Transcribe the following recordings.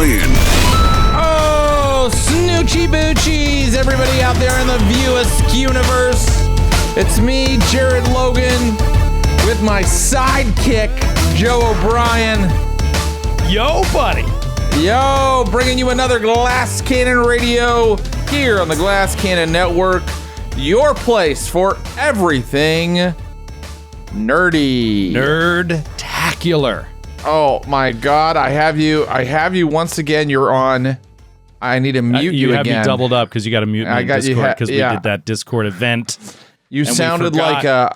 O'Brien. Oh, snoochie boochies, everybody out there in the View universe. It's me, Jared Logan, with my sidekick, Joe O'Brien. Yo, buddy. Yo, bringing you another Glass Cannon Radio here on the Glass Cannon Network. Your place for everything nerdy. Nerd-tacular. Oh my God, I have you once again. You're on. I need to mute you again. You have me doubled up because you got to mute me in Discord because we did that Discord event. You sounded like a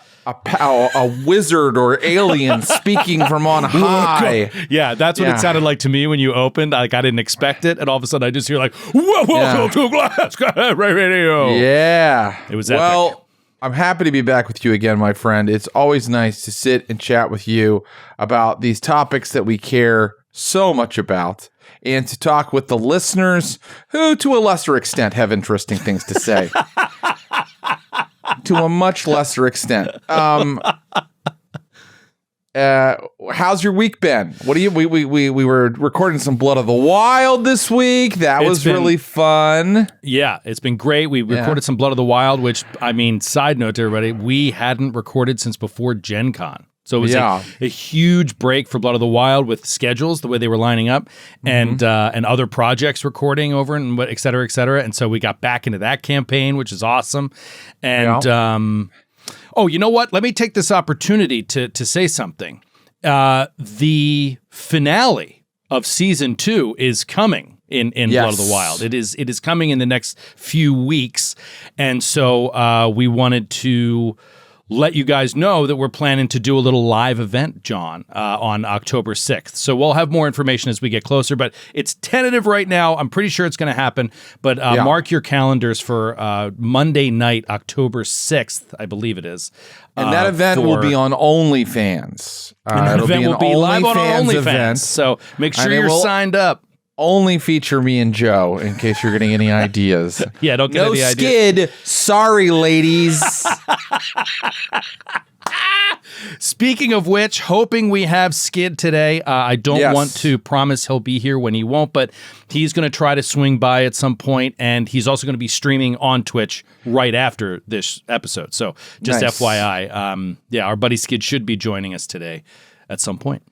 wizard or alien speaking from on high. Yeah, that's what it sounded like to me when you opened. Like I didn't expect it, and all of a sudden I just hear like, "Welcome to Glass Cannon Radio." Yeah, it was epic. Well, I'm happy to be back with you again, my friend. It's always nice to sit and chat with you about these topics that we care so much about, and to talk with the listeners who, to a lesser extent, have interesting things to say. To a much lesser extent. How's your week been? What do you? We were recording some Blood of the Wild this week. That was really fun. Yeah, it's been great. We recorded some Blood of the Wild, which, I mean, side note to everybody, we hadn't recorded since before Gen Con. So it was a huge break for Blood of the Wild with schedules, the way they were lining up, and other projects recording over and et cetera, et cetera. And so we got back into that campaign, which is awesome. And you know what? Let me take this opportunity to say something. The finale of season 2 is coming in Blood of the Wild. It is coming in the next few weeks, and so we wanted to let you guys know that we're planning to do a little live event, John, on October 6th. So we'll have more information as we get closer, but it's tentative right now. I'm pretty sure it's going to happen, but mark your calendars for Monday night, October 6th, I believe it is. And that event will be on OnlyFans. That event will be live on OnlyFans, so make sure you're signed up. Only feature me and Joe in case you're getting any ideas. Yeah, don't get any ideas. No skid. Sorry, ladies. Speaking of which, hoping we have Skid today. I don't want to promise he'll be here when he won't, but he's going to try to swing by at some point, and he's also going to be streaming on Twitch right after this episode. So just FYI, our buddy Skid should be joining us today at some point.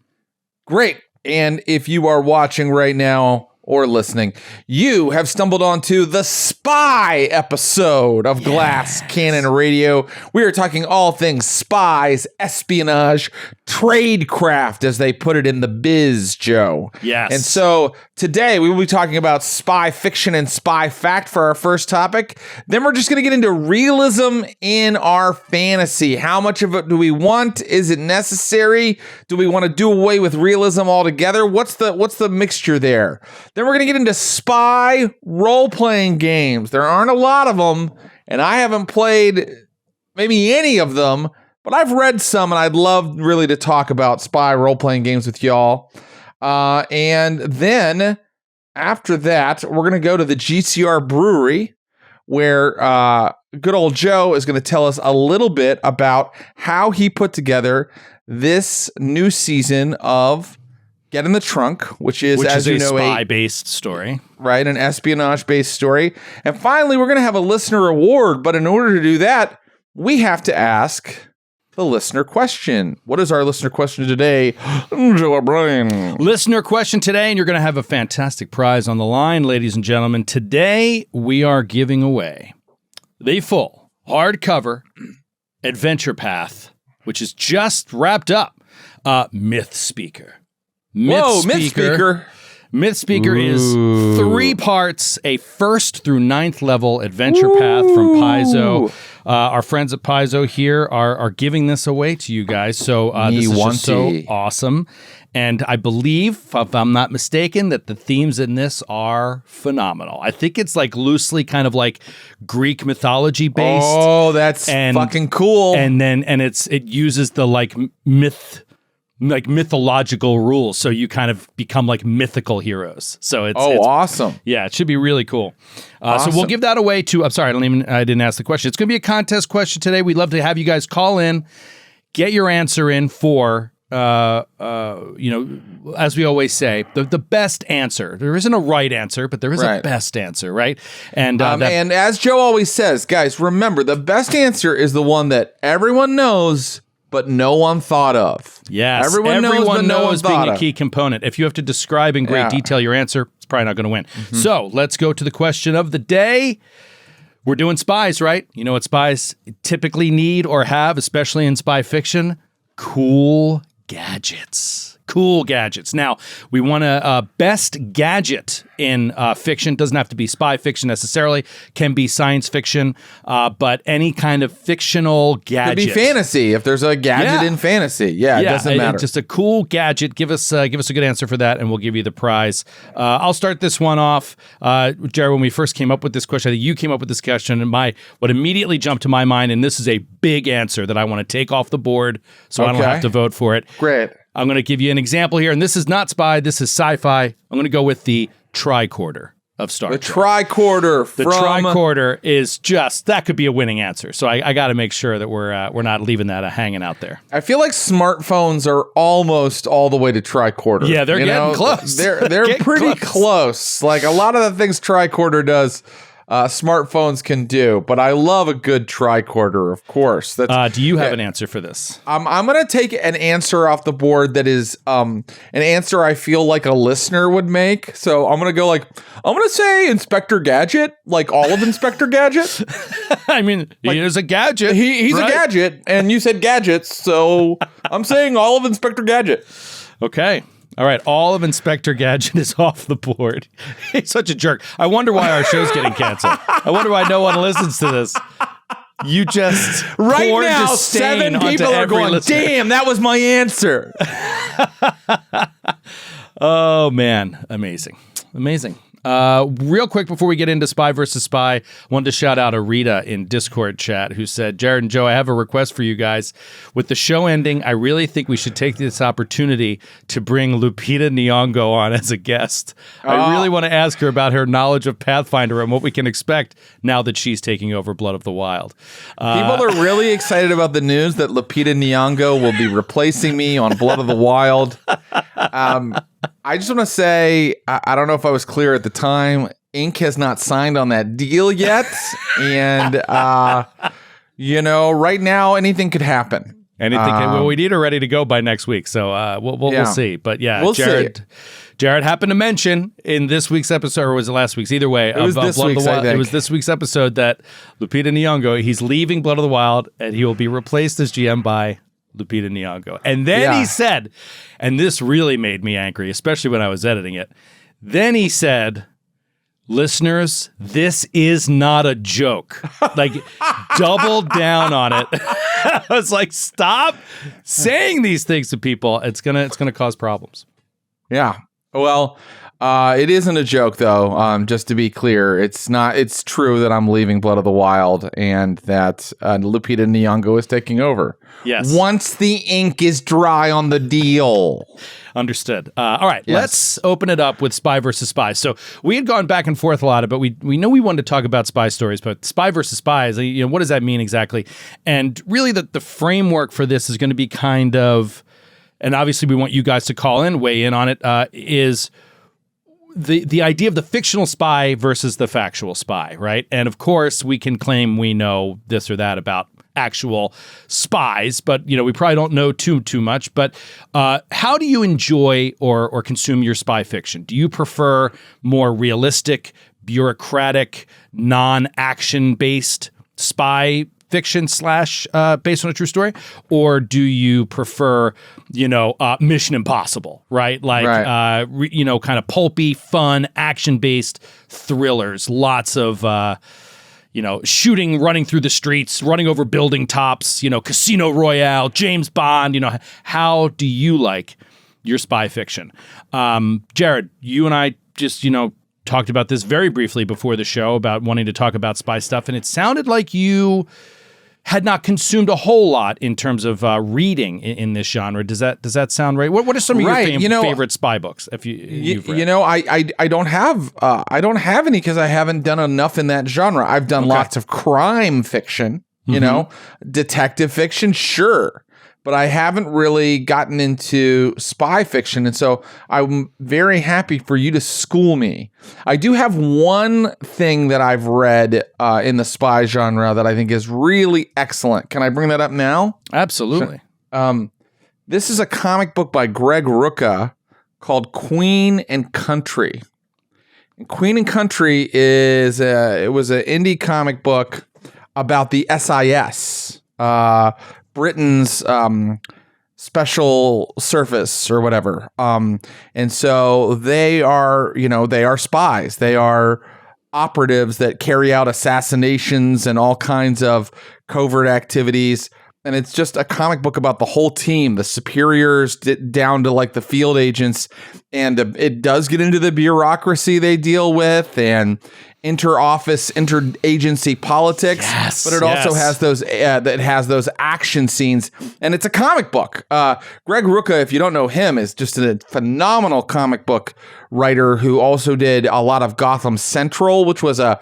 Great. And if you are watching right now or listening, you have stumbled onto the Spy episode of Glass Cannon Radio. We are talking all things spies, espionage, tradecraft, as they put it in the biz, Joe. Yes. And so today we will be talking about spy fiction and spy fact for our first topic. Then we're just going to get into realism in our fantasy. How much of it do we want? Is it necessary? Do we want to do away with realism altogether? What's the mixture there? Then we're going to get into spy role-playing games. There aren't a lot of them, and I haven't played maybe any of them, but I've read some, and I'd love really to talk about spy role-playing games with y'all. And then after that, we're going to go to the GCR Brewery, where good old Joe is going to tell us a little bit about how he put together this new season of Get in the Trunk, which is as you know, a spy-based story. Right, an espionage-based story. And finally, we're going to have a listener award, but in order to do that, we have to ask the listener question. What is our listener question today, Joe O'Brien? Listener question today, and you're going to have a fantastic prize on the line, ladies and gentlemen. Today, we are giving away the full hardcover adventure path, which is just wrapped up, Myth Speaker. Myth Speaker. Myth Speaker is 3 parts, a 1st through 9th level adventure path from Paizo. Our friends at Paizo here are giving this away to you guys. So this is just so awesome. And I believe, if I'm not mistaken, that the themes in this are phenomenal. I think it's like loosely kind of like Greek mythology based. Oh, that's fucking cool. And it uses the like mythological rules, so you kind of become like mythical heroes. So it's awesome. Yeah, it should be really cool. So we'll give that away to. I'm sorry, I didn't ask the question. It's going to be a contest question today. We'd love to have you guys call in, get your answer in for as we always say, the best answer. There isn't a right answer, but there is a best answer, right? And and as Joe always says, guys, remember, the best answer is the one that everyone knows, but no one thought of. Yes, everyone knows being a key component. If you have to describe in great detail your answer, it's probably not going to win. Mm-hmm. So let's go to the question of the day. We're doing spies, right? You know what spies typically need or have, especially in spy fiction? Cool gadgets. Cool gadgets. Now, we want a best gadget in fiction. Doesn't have to be spy fiction necessarily. Can be science fiction, but any kind of fictional gadget. Could be fantasy if there's a gadget in fantasy. Yeah, it doesn't matter. Just a cool gadget. Give us a good answer for that, and we'll give you the prize. I'll start this one off. Jared, when we first came up with this question, I think you came up with this question, and what immediately jumped to my mind, and this is a big answer that I want to take off the board, so I don't have to vote for it. Great. I'm going to give you an example here, and this is not spy, this is sci-fi. I'm going to go with the tricorder of Star Trek. The tricorder is just, that could be a winning answer. So I got to make sure that we're not leaving that hanging out there. I feel like smartphones are almost all the way to tricorder. Yeah, they're getting close. They're pretty close. Like a lot of the things tricorder does, smartphones can do, but I love a good tricorder, of course. Do you have an answer for this? I'm going to take an answer off the board that is an answer I feel like a listener would make. So I'm going to go I'm going to say Inspector Gadget, like all of Inspector Gadget. I mean, he is a gadget. He's a gadget, and you said gadgets, so I'm saying all of Inspector Gadget. Okay. All right, all of Inspector Gadget is off the board. He's such a jerk. I wonder why our show's getting canceled. I wonder why no one listens to this. You just right now, 7 people are going, listener. Damn, that was my answer. Oh, man. Amazing. Real quick before we get into Spy versus Spy, I wanted to shout out Arita in Discord chat who said, Jared and Joe, I have a request for you guys. With the show ending, I really think we should take this opportunity to bring Lupita Nyong'o on as a guest. I really want to ask her about her knowledge of Pathfinder and what we can expect now that she's taking over Blood of the Wild. People are really excited about the news that Lupita Nyong'o will be replacing me on Blood of the Wild. I just want to say, I don't know if I was clear at the time. Inc. has not signed on that deal yet. And, right now, anything could happen. We need her ready to go by next week. So we'll see. But yeah, we'll Jared happened to mention in this week's episode, or was it last week's? Either way, it was this week's episode that Lupita Nyong'o, he's leaving Blood of the Wild, and he will be replaced as GM by Lupita Nyong'o. And then he said, and this really made me angry, especially when I was editing it. Then he said, listeners, this is not a joke. Like, double down on it. I was like, stop saying these things to people. It's gonna cause problems. Yeah. Well, it isn't a joke, though. Just to be clear, it's not. It's true that I'm leaving Blood of the Wild and that Lupita Nyong'o is taking over. Yes. Once the ink is dry on the deal. Understood. All right, let's open it up with Spy versus Spy. So we had gone back and forth a lot, but we know we wanted to talk about spy stories, but Spy versus Spy is, what does that mean exactly? And really, the framework for this is going to be kind of, and obviously we want you guys to call in, weigh in on it, is the idea of the fictional spy versus the factual spy, right? And of course, we can claim we know this or that about actual spies, but we probably don't know too much. But how do you enjoy or consume your spy fiction? Do you prefer more realistic, bureaucratic, non-action based spy fiction / based on a true story, or do you prefer Mission Impossible, right? Like kind of pulpy, fun, action based thrillers, lots of shooting, running through the streets, running over building tops, Casino Royale, James Bond, how do you like your spy fiction? Jared, you and I just, talked about this very briefly before the show about wanting to talk about spy stuff, and it sounded like you had not consumed a whole lot in terms of reading in this genre. Does that sound right? What are some of your favorite spy books? If you've read? I don't have any because I haven't done enough in that genre. I've done lots of crime fiction, detective fiction, sure, but I haven't really gotten into spy fiction. And so I'm very happy for you to school me. I do have one thing that I've read in the spy genre that I think is really excellent. Can I bring that up now? Absolutely. This is a comic book by Greg Rucka called Queen and Country. And Queen and Country was an indie comic book about the SIS, Britain's special service or whatever. And so they are spies. They are operatives that carry out assassinations and all kinds of covert activities. And it's just a comic book about the whole team, the superiors down to like the field agents. And it does get into the bureaucracy they deal with and interagency politics. Yes, but it also has those action scenes. And it's a comic book. Greg Rucka, if you don't know him, is just a phenomenal comic book writer who also did a lot of Gotham Central, which was a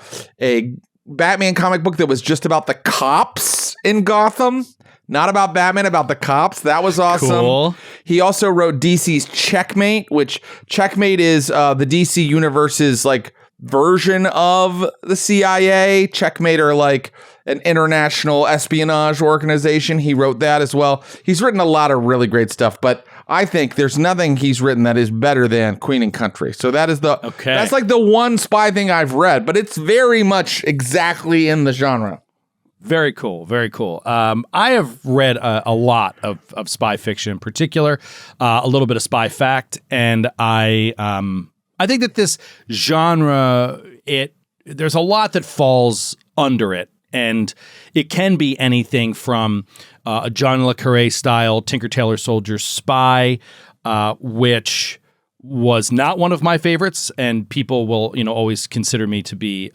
Batman comic book that was just about the cops in Gotham. Not about Batman, about the cops. That was awesome. Cool. He also wrote DC's Checkmate, which Checkmate is the DC Universe's like version of the CIA. Checkmate are like an international espionage organization. He wrote that as well. He's written a lot of really great stuff, but I think there's nothing he's written that is better than Queen and Country. So that's like the one spy thing I've read, but it's very much exactly in the genre. Very cool. Very cool. I have read a lot of spy fiction in particular, a little bit of spy fact. And I think that this genre, there's a lot that falls under it. And it can be anything from a John le Carré style Tinker Tailor Soldier Spy, which was not one of my favorites. And people will, always consider me to be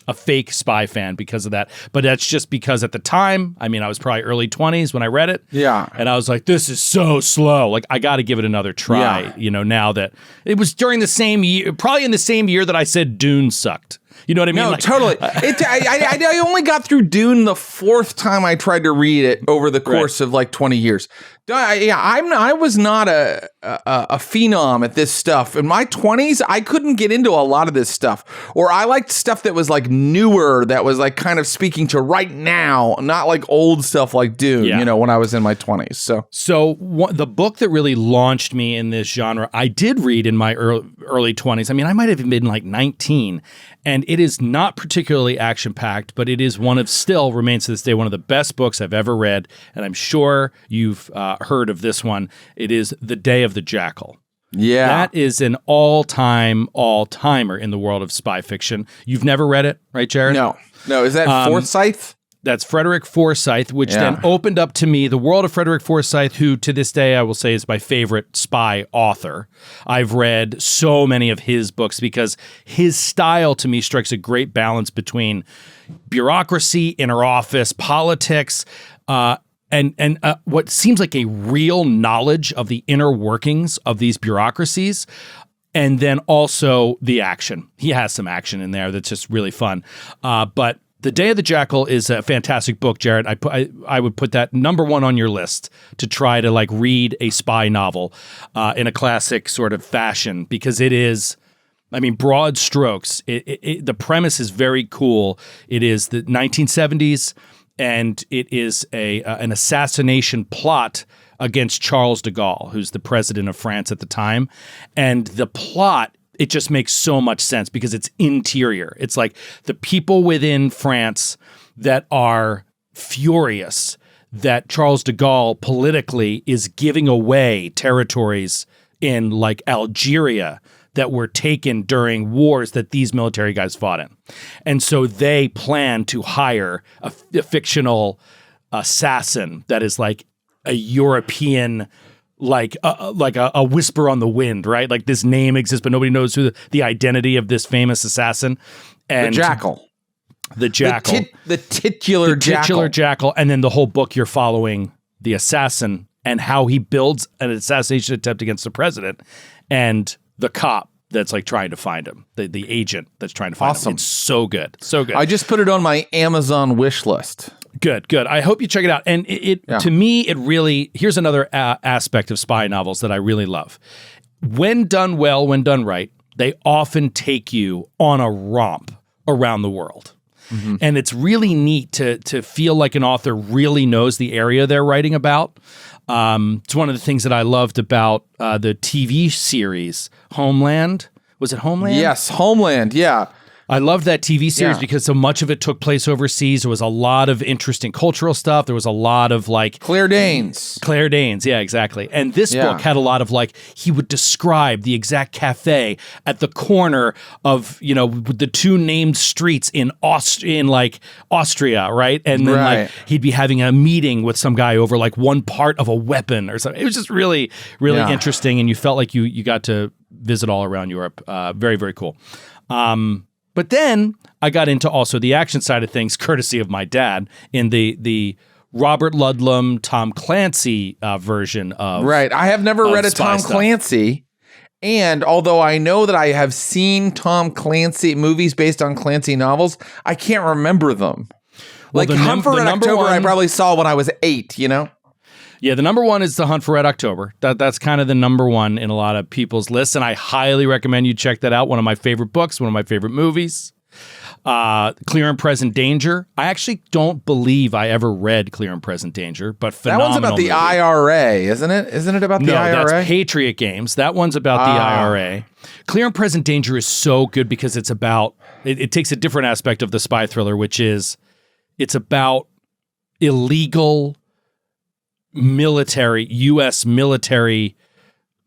a fake spy fan because of that. But that's just because at the time, I was probably early 20s when I read it. Yeah. And I was like, this is so slow. Like, I got to give it another try, now that it was during the same year, probably in the same year that I said Dune sucked. You know what I mean? No, totally. I only got through Dune the fourth time I tried to read it over the course of like 20 years. I was not a phenom at this stuff. In my 20s, I couldn't get into a lot of this stuff. Or I liked stuff that was like newer, that was like kind of speaking to right now, not like old stuff like Dune, when I was in my 20s. So the book that really launched me in this genre, I did read in my early 20s. I might have been like 19. And it is not particularly action-packed, but it is remains to this day one of the best books I've ever read. And I'm sure you've heard of this one. It is The Day of the Jackal. Yeah. That is an all-timer in the world of spy fiction. You've never read it, right, Jared? No. Is that Forsyth? That's Frederick Forsyth, which then opened up to me the world of Frederick Forsyth, who to this day I will say is my favorite spy author. I've read so many of his books because his style to me strikes a great balance between bureaucracy, inner office, politics, and what seems like a real knowledge of the inner workings of these bureaucracies. And then also the action. He has some action in there that's just really fun. But The Day of the Jackal is a fantastic book, Jared. I would put that number one on your list to try to like read a spy novel in a classic sort of fashion, because it is, broad strokes. The premise is very cool. It is the 1970s, and it is an assassination plot against Charles de Gaulle, who's the president of France at the time. And the plot, it just makes so much sense because it's interior. It's like the people within France that are furious that Charles de Gaulle politically is giving away territories in like Algeria that were taken during wars that these military guys fought in. And so they plan to hire a fictional assassin that is like a European, like a whisper on the wind, right? Like this name exists, but nobody knows who the identity of this famous assassin. And the Jackal. The titular Jackal. And then the whole book you're following the assassin and how he builds an assassination attempt against the president and the cop that's like trying to find him, the agent that's trying to find him. It's so good. So good. I just put it on my Amazon wish list. Good. I hope you check it out. And to me, it really, here's another aspect of spy novels that I really love. When done well, when done right, they often take you on a romp around the world. Mm-hmm. And it's really neat to feel like an author really knows the area they're writing about. It's one of the things that I loved about the TV series Homeland. Was it Homeland? Yes, Homeland, yeah. I loved that TV series because so much of it took place overseas. There was a lot of interesting cultural stuff. There was a lot of like... Claire Danes, yeah, exactly. And this book had a lot of like, he would describe the exact cafe at the corner of, the two named streets in Austria, right? And then like he'd be having a meeting with some guy over like one part of a weapon or something. It was just really, really interesting. And you felt like you got to visit all around Europe. Very, very cool. But then I got into also the action side of things, courtesy of my dad, in the Robert Ludlum, Tom Clancy version of Right. I have never read a Tom Clancy. And although I know that I have seen Tom Clancy movies based on Clancy novels, I can't remember them. Well, like Hunt for Red October, I probably saw when I was 8, Yeah, the number one is The Hunt for Red October. That's kind of the number one in a lot of people's lists, and I highly recommend you check that out. One of my favorite books, one of my favorite movies. Clear and Present Danger. I actually don't believe I ever read Clear and Present Danger, but phenomenal. That one's about the IRA, isn't it? Isn't it about the IRA? No, that's Patriot Games. That one's about the IRA. Clear and Present Danger is so good because it's about, it takes a different aspect of the spy thriller, which is it's about illegal U.S. military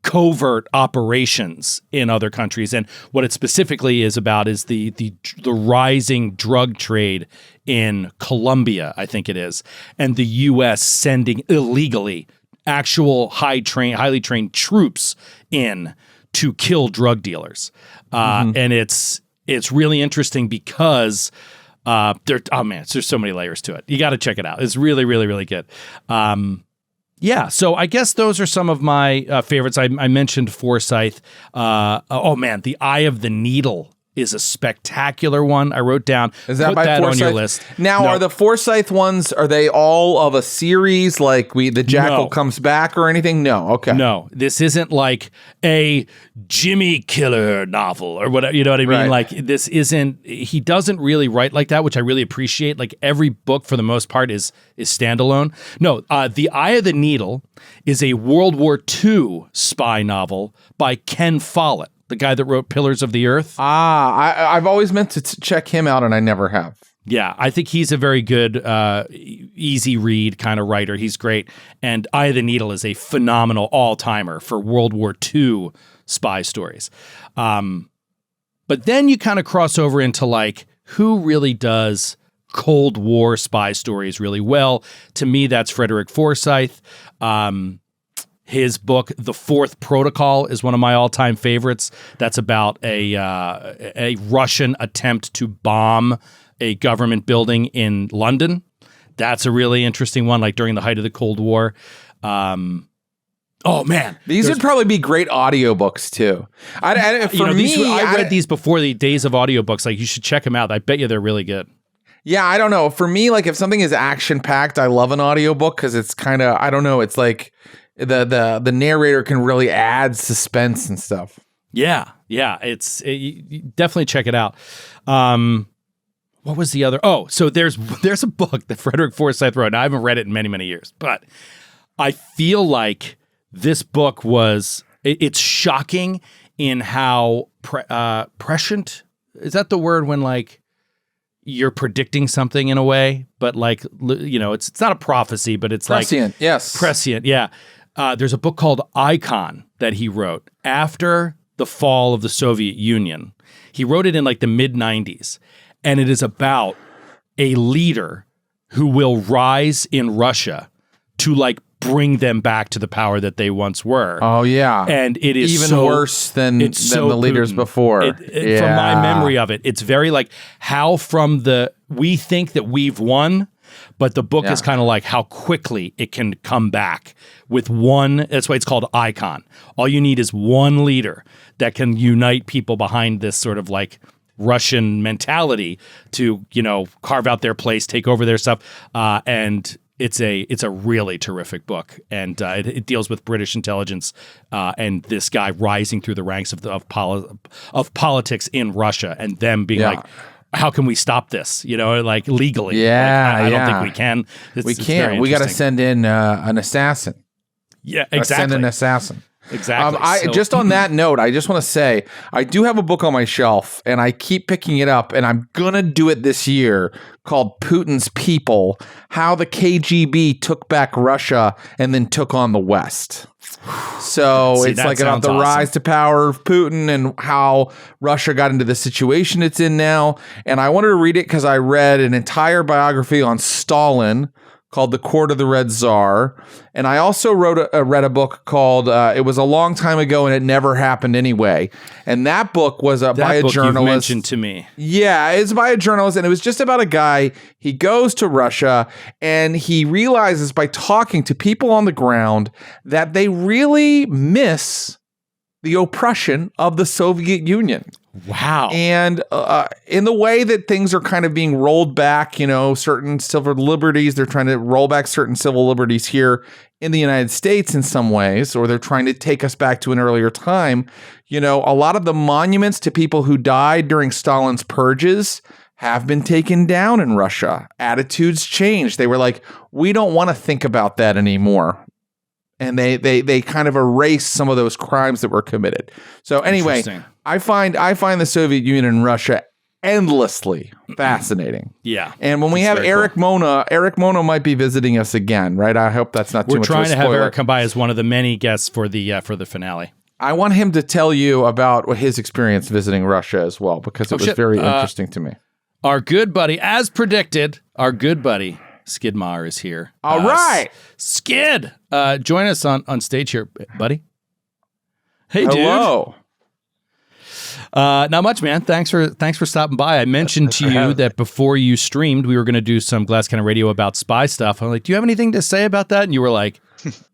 covert operations in other countries. And what it specifically is about is the rising drug trade in Colombia, I think it is, and the U.S. sending illegally actual highly trained troops in to kill drug dealers. And it's really interesting because there's so many layers to it. You got to check it out. It's really, really, really good. So I guess those are some of my favorites. I mentioned Forsyth. The Eye of the Needle is a spectacular one. I wrote down. Is that by that Forsyth? On your list. Now, are the Forsyth ones, are they all of a series like the Jackal comes back or anything? No. Okay. No, this isn't like a Jimmy Killer novel or whatever. You know what I mean? Right. Like this isn't, he doesn't really write like that, which I really appreciate. Like every book for the most part is standalone. No, The Eye of the Needle is a World War II spy novel by Ken Follett, the guy that wrote Pillars of the Earth. I've always meant to check him out, and I never have. Yeah, I think he's a very good, easy read kind of writer. He's great. And Eye of the Needle is a phenomenal all-timer for World War II spy stories. But then you kind of cross over into like, who really does Cold War spy stories really well? To me, that's Frederick Forsyth. His book, The Fourth Protocol, is one of my all-time favorites. That's about a Russian attempt to bomb a government building in London. That's a really interesting one, like during the height of the Cold War. These would probably be great audiobooks too. I read these before the days of audiobooks. Like, you should check them out. I bet you they're really good. Yeah, I don't know. For me, like if something is action-packed, I love an audiobook because it's kind of, I don't know, it's like the narrator can really add suspense and stuff. Yeah. You definitely check it out. What was the other? Oh, so there's a book that Frederick Forsyth wrote. Now, I haven't read it in many, many years, but I feel like this book it's shocking in how prescient, is that the word when like you're predicting something in a way, but like, it's not a prophecy, but it's prescient, like yes. Prescient. Yeah. There's a book called Icon that he wrote after the fall of the Soviet Union. He wrote it in like the mid-90s, and it is about a leader who will rise in Russia to like bring them back to the power that they once were. Oh yeah. And it is even worse than the leaders before. From my memory of it, it's very like how we think that we've won, but the book is kind of like how quickly it can come back with one. That's why it's called Icon. All you need is one leader that can unite people behind this sort of like Russian mentality to, carve out their place, take over their stuff. And it's a really terrific book. And it deals with British intelligence and this guy rising through the ranks of politics in Russia and them being like, how can we stop this? Legally. Yeah, I don't think we can. We can't. We got to send in an assassin. Yeah, exactly. Send an assassin. Exactly. Just on that note, I just want to say I do have a book on my shelf, and I keep picking it up, and I'm gonna do it this year, called Putin's People: How the KGB Took Back Russia and Then Took on the West. So it's like about the rise to power of Putin and how Russia got into the situation it's in now. And I wanted to read it because I read an entire biography on Stalin called The Court of the Red Tsar. And I also read a book called It Was a Long Time Ago and It Never Happened Anyway. And that book was by a journalist. You mentioned to me. Yeah, it's by a journalist, and it was just about a guy. He goes to Russia, and he realizes by talking to people on the ground that they really miss the oppression of the Soviet Union. Wow. And in the way that things are kind of being rolled back, certain civil liberties, they're trying to roll back certain civil liberties here in the United States in some ways, or they're trying to take us back to an earlier time. A lot of the monuments to people who died during Stalin's purges have been taken down in Russia. Attitudes changed. They were like, we don't want to think about that anymore. And they kind of erase some of those crimes that were committed. So anyway, I find the Soviet Union and Russia endlessly fascinating. Yeah. And when we have Eric Mona might be visiting us again, right? I hope that's not too much of a spoiler. We're trying to have Eric come by as one of the many guests for the finale. I want him to tell you about his experience visiting Russia as well, because it was very interesting to me. Our good buddy, as predicted, Skidmar is here. All right. Skid, join us on stage here, buddy. Hey, Hello. Dude. Not much, man. Thanks for stopping by. I mentioned to you that before you streamed, we were going to do some Glass Cannon Radio about spy stuff. I'm like, do you have anything to say about that? And you were like,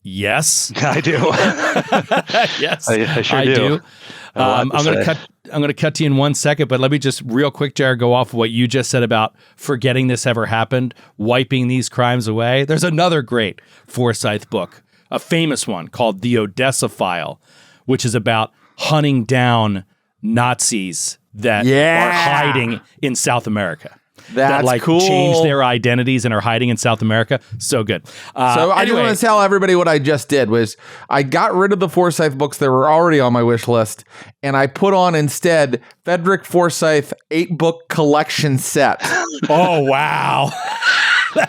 yes. I do. Yes, I sure do. I'm going to cut to you in 1 second, but let me just real quick, Jared, go off of what you just said about forgetting this ever happened, wiping these crimes away. There's another great Forsyth book, a famous one called The Odessa File, which is about hunting down Nazis that are hiding in South America. That's cool. Change their identities and are hiding in South America. So good. I just want to tell everybody what I just did was I got rid of the Forsyth books that were already on my wish list, and I put on instead Frederick Forsyth 8-book collection set. Oh, wow.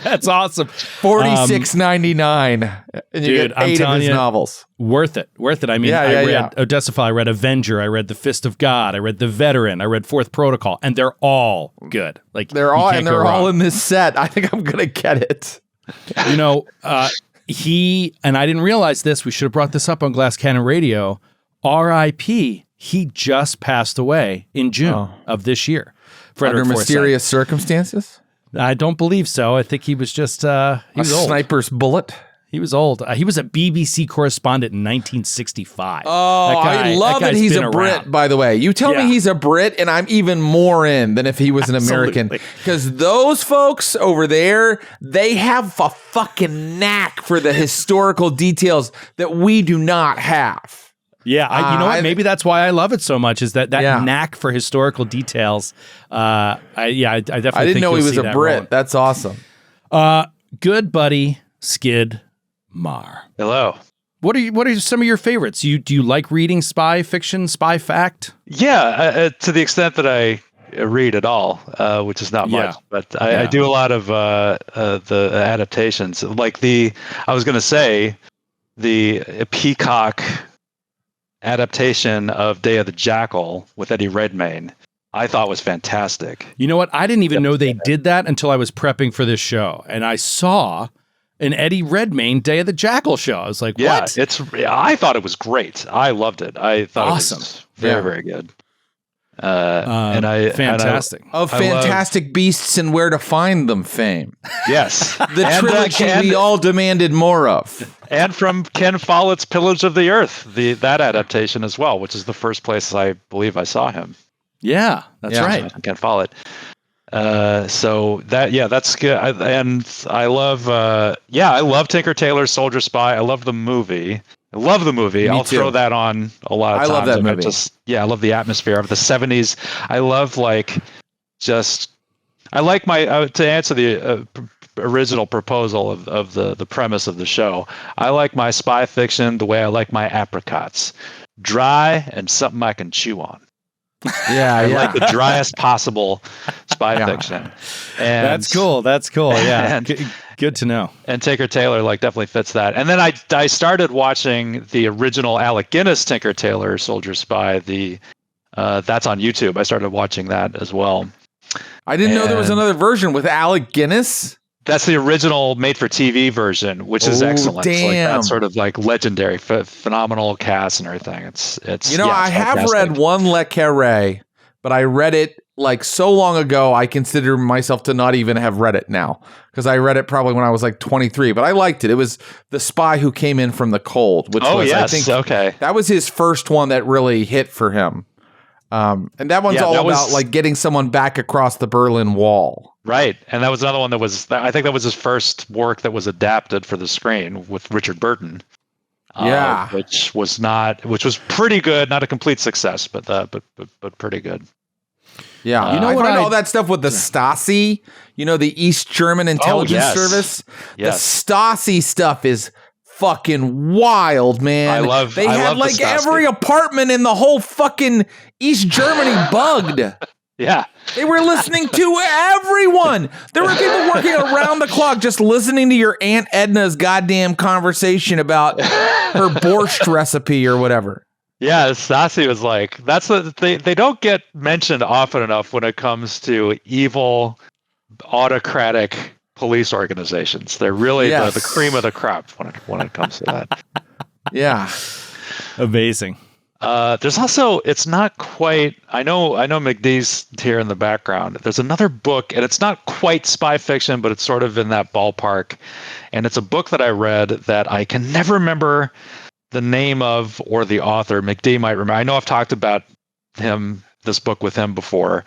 That's awesome. $46.99, and you get 8 of his novels. Worth it. I mean, I read Odessa File, I read Avenger, I read The Fist of God, I read The Veteran, I read Fourth Protocol, and they're all good. They're all in this set. I think I'm gonna get it. He and I didn't realize this. We should have brought this up on Glass Cannon Radio. R.I.P. He just passed away in June of this year. Under mysterious circumstances. I don't believe so. I think he was just he was old. Sniper's bullet. He was old. He was a BBC correspondent in 1965. Oh, I love that he's a Brit, by the way. You tell me he's a Brit, and I'm even more in than if he was an American. Because those folks over there, they have a fucking knack for the historical details that we do not have. Yeah, you know what? Maybe that's why I love it so much. Is that knack for historical details? I definitely. I didn't know he was a Brit. Role. That's awesome. Good buddy, Skid Mar. Hello. What are some of your favorites? Do you like reading spy fiction, spy fact? Yeah, to the extent that I read at all, which is not much, but I do a lot of the adaptations. Like I was going to say, the Peacock adaptation of Day of the Jackal with Eddie Redmayne, I thought was fantastic. You know what? I didn't even know they did that until I was prepping for this show, and I saw an Eddie Redmayne Day of the Jackal show. I was like, what? I thought it was great. I loved it. I thought it was very, very good. Fantastic. Fantastic Beasts and Where to Find Them fame. Yes. The trilogy we all demanded more of. And from Ken Follett's Pillars of the Earth, that adaptation as well, which is the first place I believe I saw him. Yeah, that's right. I can't follow it. So that's good. I love Tinker Tailor Soldier Spy. I love the movie. I'll throw that on a lot of times. I love that movie. I love the atmosphere of the 70s. I love to answer the original proposal of the premise of the show. I like my spy fiction the way I like my apricots, dry and something I can chew on. I like the driest possible spy fiction. And that's cool. Yeah, good to know. And Tinker Tailor definitely fits that. And then I started watching the original Alec Guinness Tinker Tailor Soldier Spy. That's on YouTube. I started watching that as well. I didn't know there was another version with Alec Guinness. That's the original made-for-TV version, which is excellent. Damn. That sort of legendary, phenomenal cast and everything. It's I have read one Le Carré, but I read it so long ago. I consider myself to not even have read it now because I read it probably when I was 23. But I liked it. It was The Spy Who Came In From the Cold, which I think that was his first one that really hit for him. And that one's about getting someone back across the Berlin Wall. Right. And that was another one I think that was his first work that was adapted for the screen with Richard Burton. Which was pretty good. Not a complete success, but pretty good. Yeah. I find all that stuff with the Stasi, the East German intelligence service. Yes. The Stasi stuff is fucking wild, man. They had every apartment in the whole fucking East Germany bugged. Yeah. They were listening to everyone. There were people working around the clock just listening to your Aunt Edna's goddamn conversation about her borscht recipe or whatever. Yeah, Stasi was that's what they don't get mentioned often enough when it comes to evil, autocratic police organizations. They're really the cream of the crop when it comes to that. Yeah. Amazing. There's also, it's not quite, I know McDee's here in the background. There's another book, and it's not quite spy fiction, but it's sort of in that ballpark. And it's a book that I read that I can never remember the name of or the author. McDee might remember. I know I've talked about this book with him before.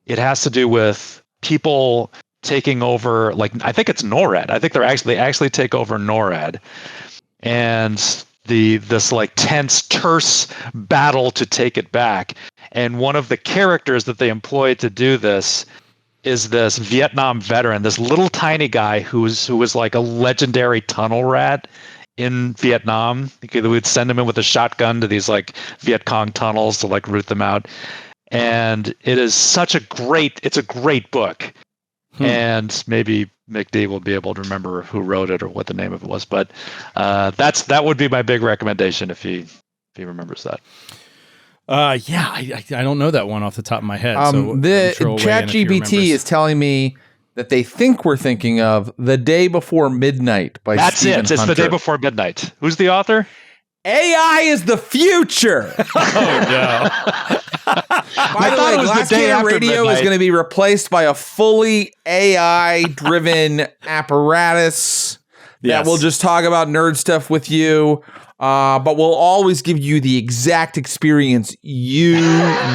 It has to do with people taking over, I think it's NORAD. I think they actually take over NORAD. And this tense, terse battle to take it back. And one of the characters that they employed to do this is this Vietnam veteran, this little tiny guy who was a legendary tunnel rat in Vietnam. They would send him in with a shotgun to these Viet Cong tunnels to root them out. And it is it's a great book. And maybe McDee will be able to remember who wrote it or what the name of it was, but that would be my big recommendation if he remembers that. I don't know that one off the top of my head. So the ChatGPT is telling me that they think we're thinking of The Day Before Midnight by Stephen Hunter. It's The Day Before Midnight. Who's the author? AI is the future. Oh no. By the way, Glass Cannon Radio is going to be replaced by a fully AI-driven apparatus that will just talk about nerd stuff with you, but we'll always give you the exact experience you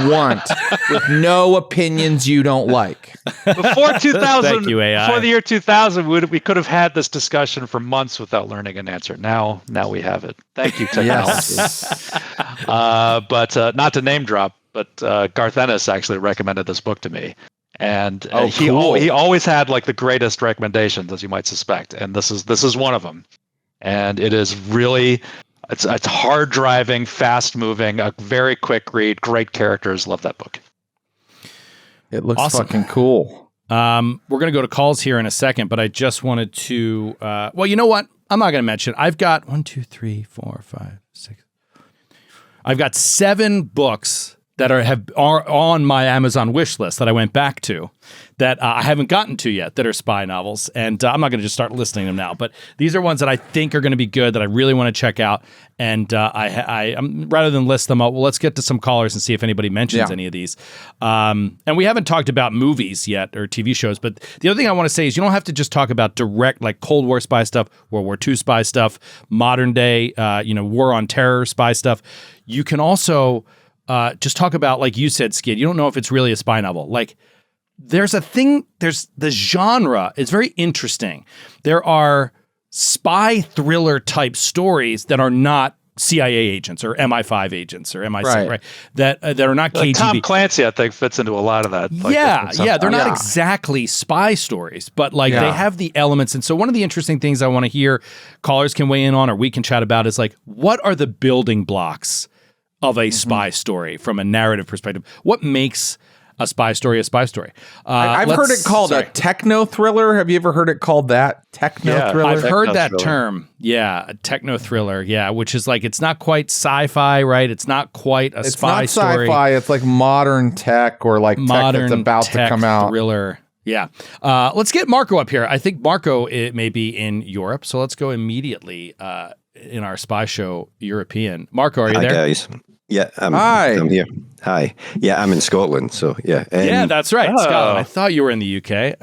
want with no opinions you don't like. Before 2000, Thank you, AI. Before the year 2000, we could have had this discussion for months without learning an answer. Now we have it. Thank you, technology. Yes. But not to name drop, but Garth Ennis actually recommended this book to me. And he always had the greatest recommendations, as you might suspect. And this is one of them. And it is really, it's hard driving, fast moving, a very quick read, great characters. Love that book. It looks fucking cool. We're going to go to calls here in a second, but I just wanted to, well, you know what? I'm not going to mention. I've got 1, 2, 3, 4, 5, 6. I've got 7 books that are on my Amazon wish list that I went back to that I haven't gotten to yet that are spy novels. And I'm not going to just start listing them now, but these are ones that I think are going to be good that I really want to check out. And I'm rather than list them out, well, let's get to some callers and see if anybody mentions any of these. And we haven't talked about movies yet or TV shows, but the other thing I want to say is you don't have to just talk about direct Cold War spy stuff, World War II spy stuff, modern day, War on Terror spy stuff. You can also just talk about, like you said, Skid, you don't know if it's really a spy novel. Like, there's the genre is very interesting. There are spy thriller type stories that are not CIA agents or MI5 agents or MI6, right? That are not KGB. Tom Clancy, I think, fits into a lot of that. Like, they're not exactly spy stories, but they have the elements. And so one of the interesting things I want to hear callers can weigh in on, or we can chat about, is like, what are the building blocks of a spy story from a narrative perspective? What makes a spy story a spy story? I've heard it called a techno thriller. Have you ever heard it called that? Techno thriller? I've heard that term. Yeah, a techno thriller. Yeah, which is like, it's not quite sci-fi, right? It's not quite a spy story. It's not sci-fi. It's like modern tech, or like modern tech that's about to come out. Thriller. Yeah. Let's get Marco up here. I think Marco may be in Europe, so let's go immediately in our spy show European. Marco, are you there? Hi, guys. Yeah, I'm here. Hi. Yeah, I'm in Scotland, so yeah. Yeah, that's right, Scotland. I thought you were in the UK.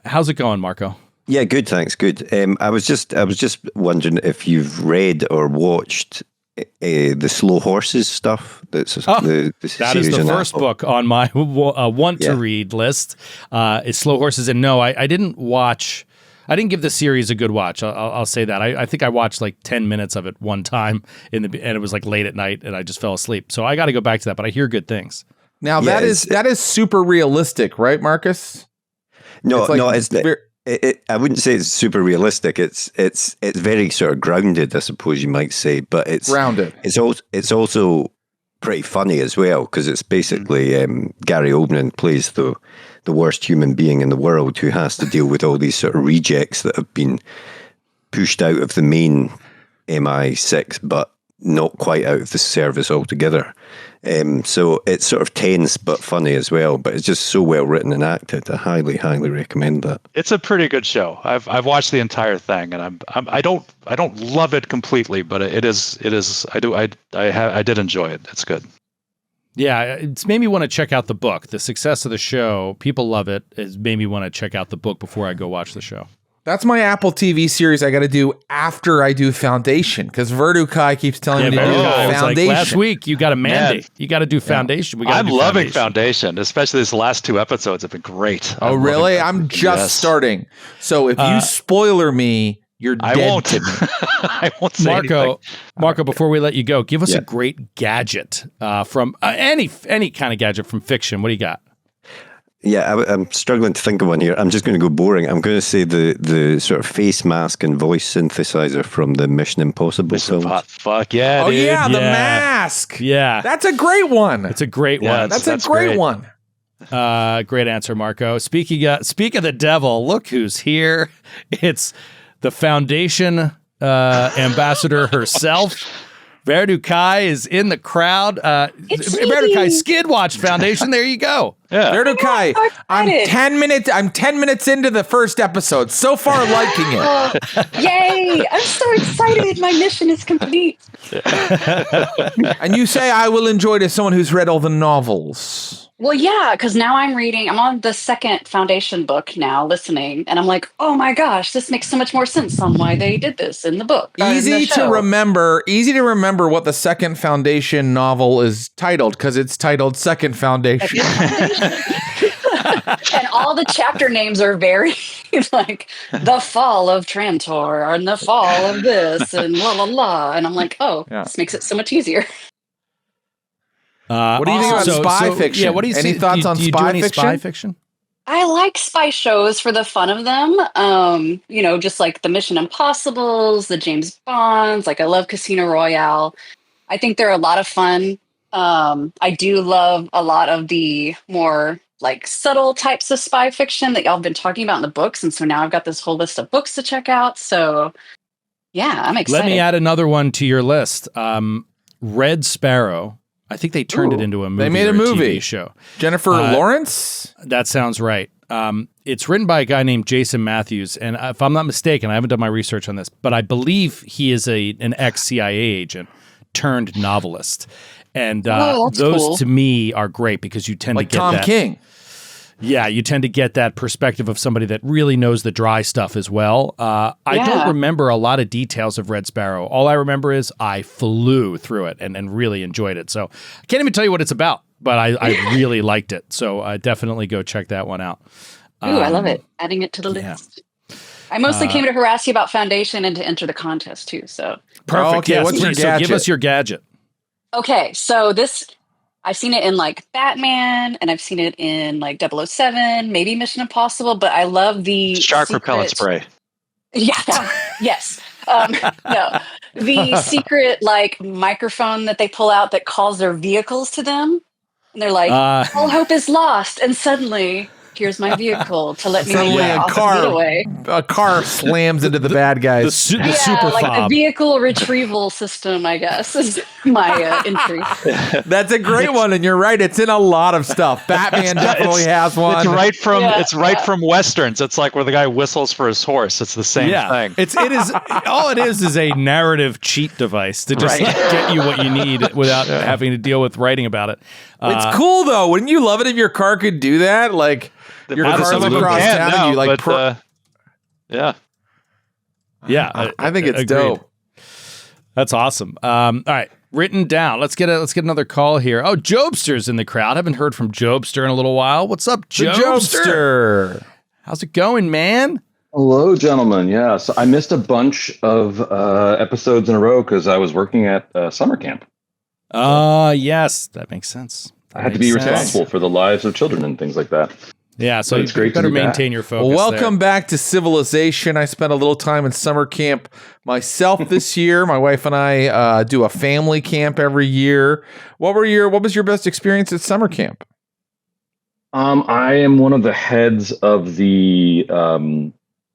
How's it going, Marco? Yeah, good, thanks. Good. I was just wondering if you've read or watched the Slow Horses stuff. That is the first book on my want to read list. Is Slow Horses, and no, I didn't watch. I didn't give the series a good watch. I'll say that. I think I watched like 10 minutes of it one time and it was like late at night and I just fell asleep. So I got to go back to that, but I hear good things. Now that is super realistic, right, Marcus? No, I wouldn't say it's super realistic. It's very sort of grounded, I suppose you might say, but it's grounded. It's also pretty funny as well, because it's basically Gary Oldman plays the worst human being in the world, who has to deal with all these sort of rejects that have been pushed out of the main MI6, but not quite out of the service altogether. So it's sort of tense but funny as well, but it's just so well written and acted. I highly, highly recommend that. It's a pretty good show. I've watched the entire thing, and I don't love it completely, but it is I did enjoy it. It's good. Yeah, it's made me want to check out the book. The success of the show, people love it. It's made me want to check out the book before I go watch the show. That's my Apple TV series I got to do after I do Foundation, because Verdukai keeps telling me to do Foundation. Like, last week, you got a mandate. Man. You got to do Foundation. I'm loving Foundation, especially these last 2 episodes have been great. Oh, really? I'm just starting. So if you spoiler me, you're dead to me. I won't say anything. Marco, before we let you go, give us a great gadget from any kind of gadget from fiction. What do you got? Yeah, I'm struggling to think of one here. I'm just going to go boring. I'm going to say the sort of face mask and voice synthesizer from the Mission Impossible films. Fuck yeah, dude. Yeah, the mask. Yeah. That's a great one. It's a great one. That's a great one. Great answer, Marco. Speak of the devil, look who's here. It's the Foundation ambassador herself. Verdukai is in the crowd. Verdukai Skid watched Foundation. There you go. Yeah. Verdukai, I'm 10 minutes into the first episode. So far, liking it. Yay! I'm so excited. My mission is complete. And you say I will enjoy it as someone who's read all the novels. Well, yeah, because now I'm on the second Foundation book now, listening, and I'm like, oh my gosh, this makes so much more sense on why they did this in the book. Easy to remember what the second Foundation novel is titled, because it's titled Second Foundation. And all the chapter names are very like the fall of Trantor and the fall of this and la la la. And I'm like, this makes it so much easier. What do you think about spy fiction? Yeah, what do you any thoughts on spy fiction? I like spy shows for the fun of them. Just like the Mission Impossibles, the James Bonds. Like I love Casino Royale. I think they're a lot of fun. I do love a lot of the more like subtle types of spy fiction that y'all have been talking about in the books. And so now I've got this whole list of books to check out. So yeah, I'm excited. Let me add another one to your list. Red Sparrow. I think they turned it into a movie. They made a movie TV show. Jennifer Lawrence? That sounds right. It's written by a guy named Jason Matthews. And if I'm not mistaken, I haven't done my research on this, but I believe he is an ex-CIA agent turned novelist. And those cool. to me are great because you tend like to get Tom that. King. Yeah, you tend to get that perspective of somebody that really knows the dry stuff as well. I don't remember a lot of details of Red Sparrow. All I remember is I flew through it and really enjoyed it. So I can't even tell you what it's about, but I really liked it. So definitely go check that one out. Ooh, I love it. Adding it to the list. I mostly came to harass you about Foundation and to enter the contest too. So perfect. Okay, yes, what's your so gadget? give us your gadget. Okay, so I've seen it in like Batman, and I've seen it in like 007, maybe Mission Impossible, but I love the shark repellent spray. Yeah, yes. No, the secret like microphone that they pull out that calls their vehicles to them, and they're like, "All hope is lost," and suddenly, here's my vehicle to let me make my awesome getaway. A car slams into the bad guys. The super like fob. the vehicle retrieval system, I guess, is my entry. That's a great one, and you're right. It's in a lot of stuff. Batman definitely has one. It's right from westerns. It's like where the guy whistles for his horse. It's the same thing. It is all it is a narrative cheat device to just get you what you need without having to deal with writing about it. It's cool though. Wouldn't you love it if your car could do that? Like your car's across town and you like. Yeah. I think it's dope. That's awesome. All right, written down. Let's get another call here. Oh, Jobster's in the crowd. Haven't heard from Jobster in a little while. What's up, Jobster? How's it going, man? Hello, gentlemen. Yeah, so I missed a bunch of episodes in a row because I was working at summer camp. Yes, that makes sense. I had to be responsible for the lives of children and things like that. Yeah, so it's great. Better maintain your focus. Well, welcome back to civilization. I spent a little time in summer camp myself this year. My wife and I do a family camp every year. What was your best experience at summer camp? I am one of the heads of the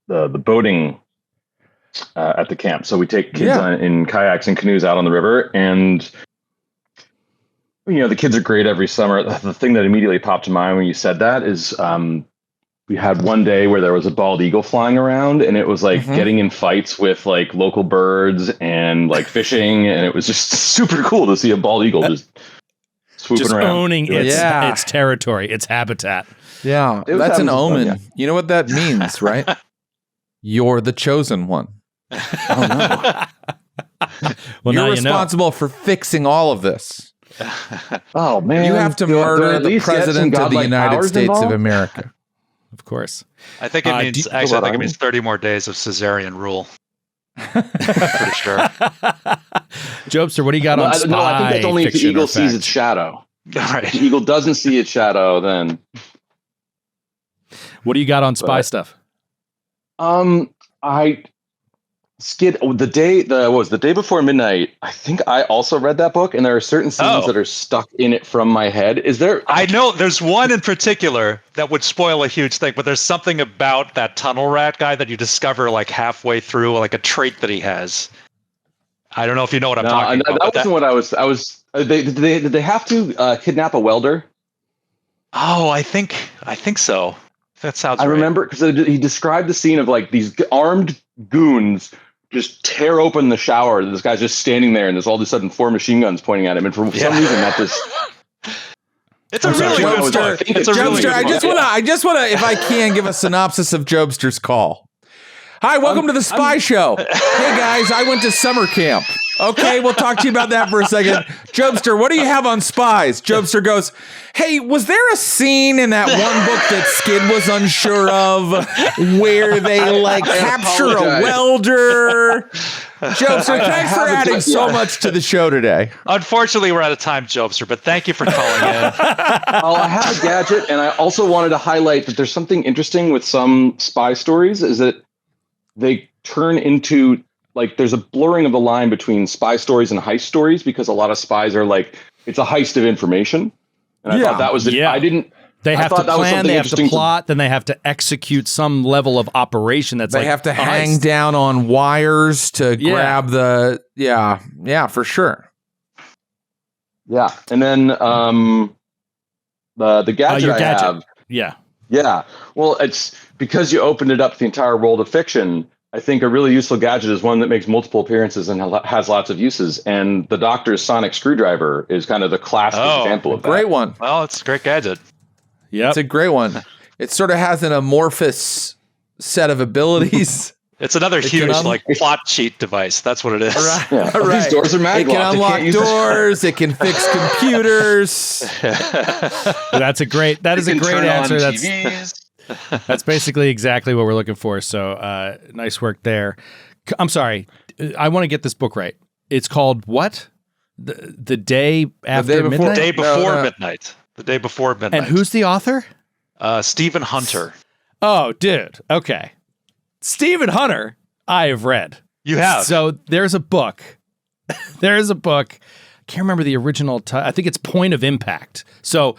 boating at the camp. So we take kids in kayaks and canoes out on the river, and the kids are great every summer. The thing that immediately popped to mind when you said that is we had one day where there was a bald eagle flying around, and it was like getting in fights with like local birds and like fishing, and it was just super cool to see a bald eagle just swooping around, owning its territory, its habitat. Yeah, that's an omen. Fun, You know what that means, right? You're the chosen one. Oh no! Well, you're responsible for fixing all of this. Oh man! You have to murder the president of the United States of America. Of course. I think it means. I think it means 30 more days of Caesarean rule. Pretty sure. Jobster, what do you got on spy? No, I think that's only if the eagle sees its shadow. All right. If the eagle doesn't see its shadow, then. What do you got on spy stuff? I skid the day before midnight. I think I also read that book, and there are certain scenes that are stuck in it from my head. Is there? I know there's one in particular that would spoil a huge thing, but there's something about that tunnel rat guy that you discover like halfway through, like a trait that he has. I don't know if you know what I'm talking about. That wasn't what I was. Did they have to kidnap a welder? Oh, I think so. That sounds right. I remember because he described the scene of like these armed goons just tear open the shower. This guy's just standing there, and there's all of a sudden 4 machine guns pointing at him. And for some reason, that just it's a really good book. Jobster, I just wanna, if I can, give a synopsis of Jobster's call. Hi, welcome to the Spy Show. Hey guys, I went to summer camp. Okay, we'll talk to you about that for a second. Jobster, what do you have on spies? Jobster goes, hey, was there a scene in that one book that Skid was unsure of where they like capture a welder? Jobster, thanks for adding so much to the show today. Unfortunately, we're out of time, Jobster, but thank you for calling in. I have a gadget, and I also wanted to highlight that there's something interesting with some spy stories is that they turn into like there's a blurring of the line between spy stories and heist stories because a lot of spies are like it's a heist of information. And I thought that was I didn't. They have to plan, they have to plot, then they have to execute some level of operation that's they have to hang down on wires to grab the for sure. Yeah. And then the gadget I have. Yeah. Yeah. Well, it's because you opened it up to the entire world of fiction. I think a really useful gadget is one that makes multiple appearances and has lots of uses. And the Doctor's sonic screwdriver is kind of the classic example of that. Great one. Well, it's a great gadget. Yeah, it's a great one. It sort of has an amorphous set of abilities. It's another huge like plot cheat device. That's what it is. Right. Yeah. Right. These doors are maglocked. It can unlock doors. It can fix computers. That is a great answer. That's basically exactly what we're looking for. So nice work there. I'm sorry. I want to get this book right. It's called what? The day after midnight? The day before midnight. The day before midnight. And who's the author? Stephen Hunter. Oh, dude. Okay. Stephen Hunter, I have read. You have. So there's a book. I can't remember the original title. I think it's Point of Impact. So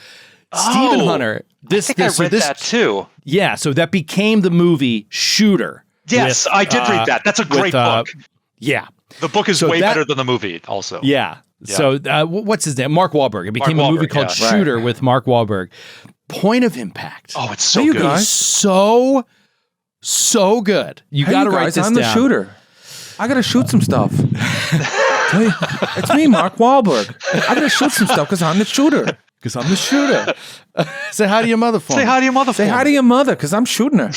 Stephen Hunter. I read that too. Yeah. So that became the movie Shooter. Yes, I did read that. That's a great book. Yeah. The book is way better than the movie also. Yeah. So what's his name? Mark Wahlberg. It became a movie called Shooter with Mark Wahlberg. Point of Impact. Oh, it's so good. So good. You got to write this down. I'm the shooter. I got to shoot some stuff. It's me, Mark Wahlberg. I got to shoot some stuff because I'm the shooter. Say hi to your mother for me. Say hi to your mother because I'm shooting her.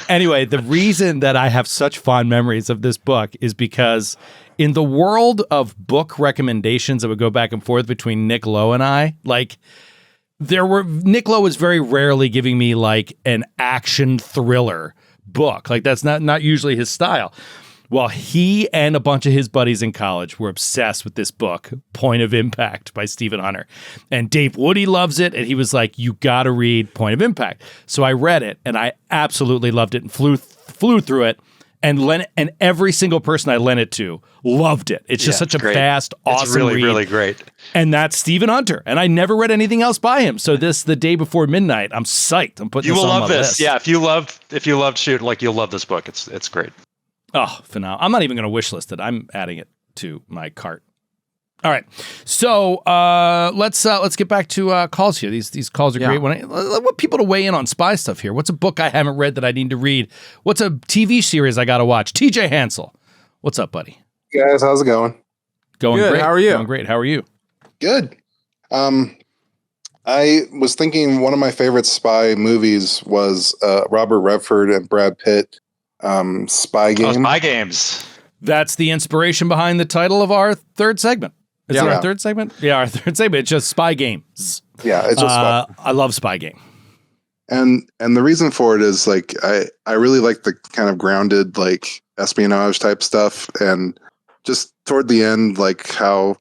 Anyway, the reason that I have such fond memories of this book is because in the world of book recommendations that would go back and forth between Nick Lowe and I, like Nick Lowe was very rarely giving me like an action thriller book. Like that's not usually his style. Well, he and a bunch of his buddies in college were obsessed with this book, Point of Impact by Stephen Hunter. And Dave Woody loves it. And he was like, you got to read Point of Impact. So I read it and I absolutely loved it and flew through it. And every single person I lent it to loved it. It's just such a fast, awesome read. It's really great. And that's Stephen Hunter. And I never read anything else by him. So The Day Before Midnight, I'm psyched. I'm putting this on my list. You will love this. Yeah, if you loved Shoot, like you'll love this book. It's great. Oh, for now. I'm not even going to wish list it. I'm adding it to my cart. All right. So let's get back to calls here. These calls are great. I want people to weigh in on spy stuff here. What's a book I haven't read that I need to read? What's a TV series I got to watch? TJ Hansel. What's up, buddy? Hey guys, how's it going? Going good. Great. How are you? Going great. How are you? Good. I was thinking one of my favorite spy movies was Robert Redford and Brad Pitt, Spy Game. Spy Games. That's the inspiration behind the title of our third segment. Is it our third segment? Yeah, our third segment. It's just Spy Games. Yeah, it's just Spy. I love Spy Game. And the reason for it is like I really like the kind of grounded like espionage type stuff, and just toward the end, like how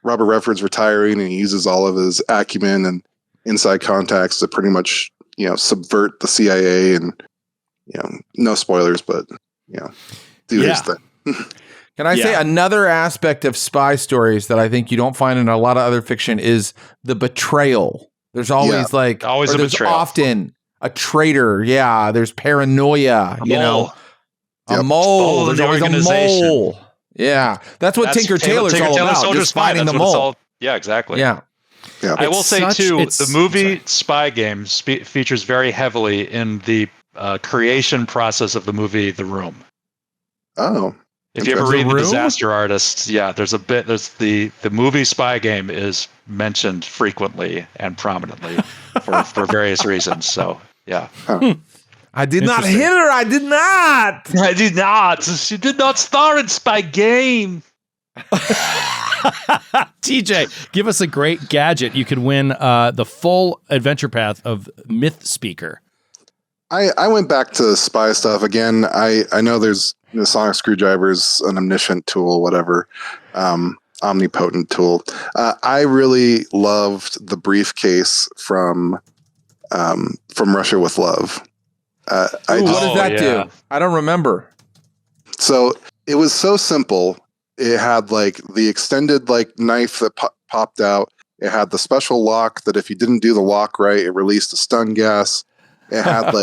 Robert Redford's retiring and he uses all of his acumen and inside contacts to pretty much subvert the CIA, and no spoilers, but do his thing. Can I say another aspect of spy stories that I think you don't find in a lot of other fiction is the betrayal. There's always always a betrayal. Often a traitor. Yeah. There's paranoia, a mole. There's always a mole. Yeah. That's what Tinker Tailor's all about. Just finding the mole. Yeah, exactly. Yeah. Yeah. I will say too, the movie Spy Game features very heavily in the creation process of the movie The Room. Oh. If you ever read The Disaster Artist, there's the movie Spy Game is mentioned frequently and prominently for various reasons. So yeah. Huh. I did not hit her. I did not. She did not star in Spy Game. TJ, give us a great gadget. You could win the full adventure path of Myth Speaker. I went back to spy stuff again. I know there's the sonic screwdriver's an omniscient tool, whatever, omnipotent tool. I really loved the briefcase from Russia with Love. What does that do? I don't remember. So it was so simple. It had like the extended like knife that popped out. It had the special lock that if you didn't do the lock right, it released a stun gas. It had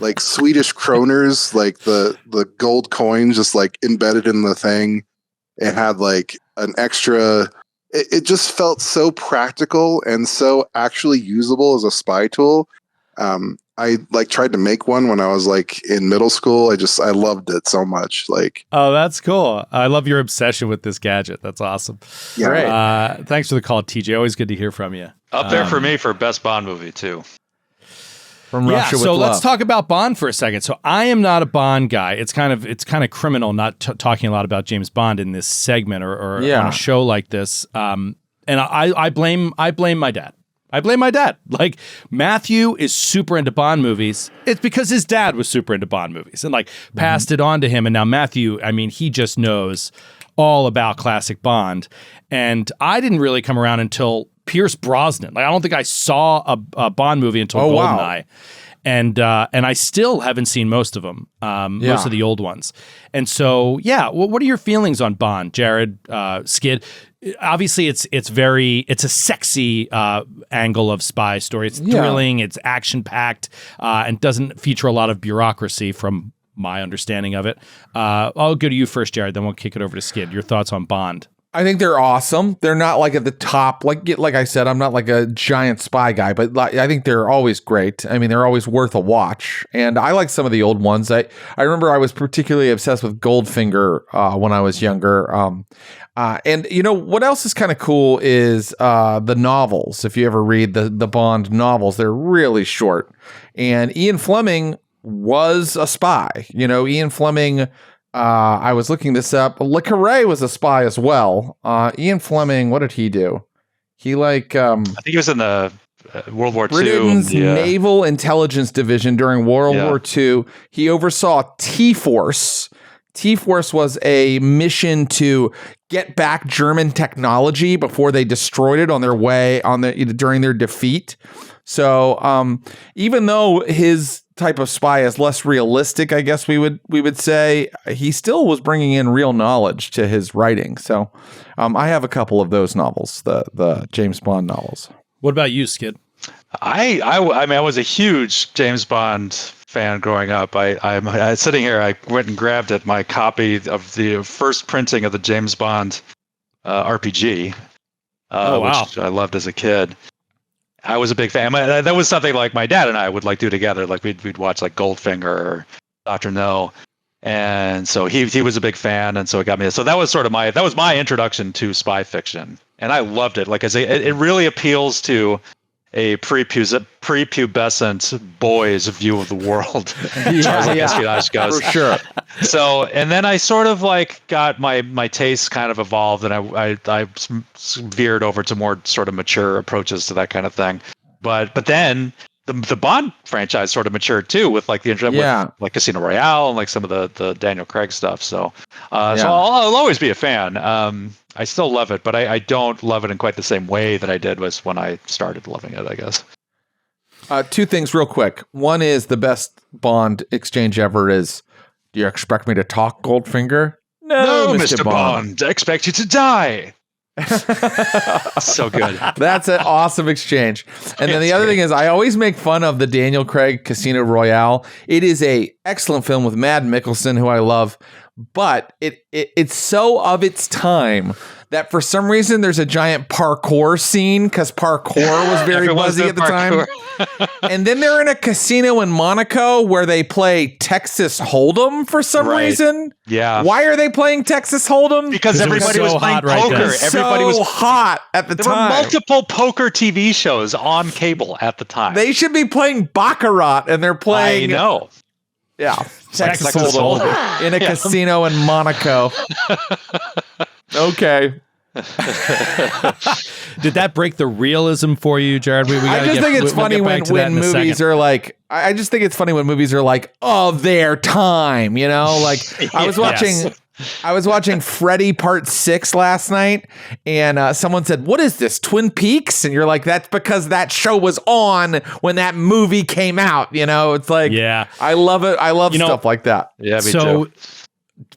like Swedish kroners, like the gold coins just like embedded in the thing. It had like an extra, it just felt so practical and so actually usable as a spy tool. I like tried to make one when I was like in middle school. I loved it so much. Like, oh, that's cool. I love your obsession with this gadget. That's awesome. Yeah. Great. Thanks for the call, TJ. Always good to hear from you. Up there for me for best Bond movie too. from Russia with so Love. let's talk about Bond for a second. So I am not a Bond guy. It's kind of criminal not talking a lot about James Bond in this segment or on a show like this. And I blame my dad. I blame my dad. Like, Matthew is super into Bond movies. It's because his dad was super into Bond movies and like passed it on to him. And now Matthew, I mean, he just knows all about classic Bond. And I didn't really come around until Pierce Brosnan. Like, I don't think I saw a Bond movie until GoldenEye. And I still haven't seen most of them, most of the old ones. And so, what are your feelings on Bond, Jared, Skid? Obviously, it's a sexy angle of spy story. It's thrilling, it's action packed, and doesn't feature a lot of bureaucracy from my understanding of it. I'll go to you first, Jared. Then we'll kick it over to Skid. Your thoughts on Bond? I think they're awesome. They're not like at the top. Like I said, I'm not like a giant spy guy, but I think they're always great. I mean, they're always worth a watch. And I like some of the old ones. I remember I was particularly obsessed with Goldfinger when I was younger. And you know what else is kind of cool is the novels. If you ever read the Bond novels, they're really short. And Ian Fleming was a spy. You know, Ian Fleming. I was looking this up. Le Carré was a spy as well. Ian Fleming, what did he do? He I think he was in the World War II. Britain's Naval Intelligence Division during World War II. He oversaw T-Force. T-Force was a mission to get back German technology before they destroyed it on their way during their defeat. So even though his type of spy is less realistic, I guess we would say, he still was bringing in real knowledge to his writing. So I have a couple of those novels, the James Bond novels. What about you, Skid? I mean, I was a huge James Bond fan growing up. I'm sitting here. I went and grabbed my copy of the first printing of the James Bond RPG, which I loved as a kid. I was a big fan. That was something like my dad and I would like do together. Like we'd watch like Goldfinger or Dr. No, and so he was a big fan, and so it got me. So that was sort of my introduction to spy fiction, and I loved it. Like it really appeals to a prepubescent boy's view of the world as far as like espionage goes. For sure. So, and then I sort of like got my tastes kind of evolved, and I veered over to more sort of mature approaches to that kind of thing. But then the Bond franchise sort of matured too, with like the with like Casino Royale and like some of the Daniel Craig stuff. So I'll always be a fan. I still love it, but I don't love it in quite the same way that I did was when I started loving it, I guess. Two things real quick. One is the best Bond exchange ever is, do you expect me to talk, Goldfinger? No, Mr. Bond. I expect you to die. So good. That's an awesome exchange. And then the other thing is, I always make fun of the Daniel Craig Casino Royale. It is a excellent film with Mads Mikkelsen, who I love, but it's so of its time that for some reason there's a giant parkour scene because parkour was very buzzy at the time. And then they're in a casino in Monaco where they play Texas Hold'em for some reason. Yeah. Why are they playing Texas Hold'em? Because everybody was playing poker. Everybody was hot at the time. There were multiple poker TV shows on cable at the time. They should be playing Baccarat, and they're playing. I know. Yeah, Texas Hold'em in a casino in Monaco. Okay. Did that break the realism for you, Jared? I just think it's funny when movies are like. I just think it's funny when movies are like of their time. You know, like I was watching. I was watching Freddy Part 6 last night, and someone said, "What is this, Twin Peaks?" And you're like, "That's because that show was on when that movie came out." You know, it's like, I love it. I love stuff like that. Yeah, me too.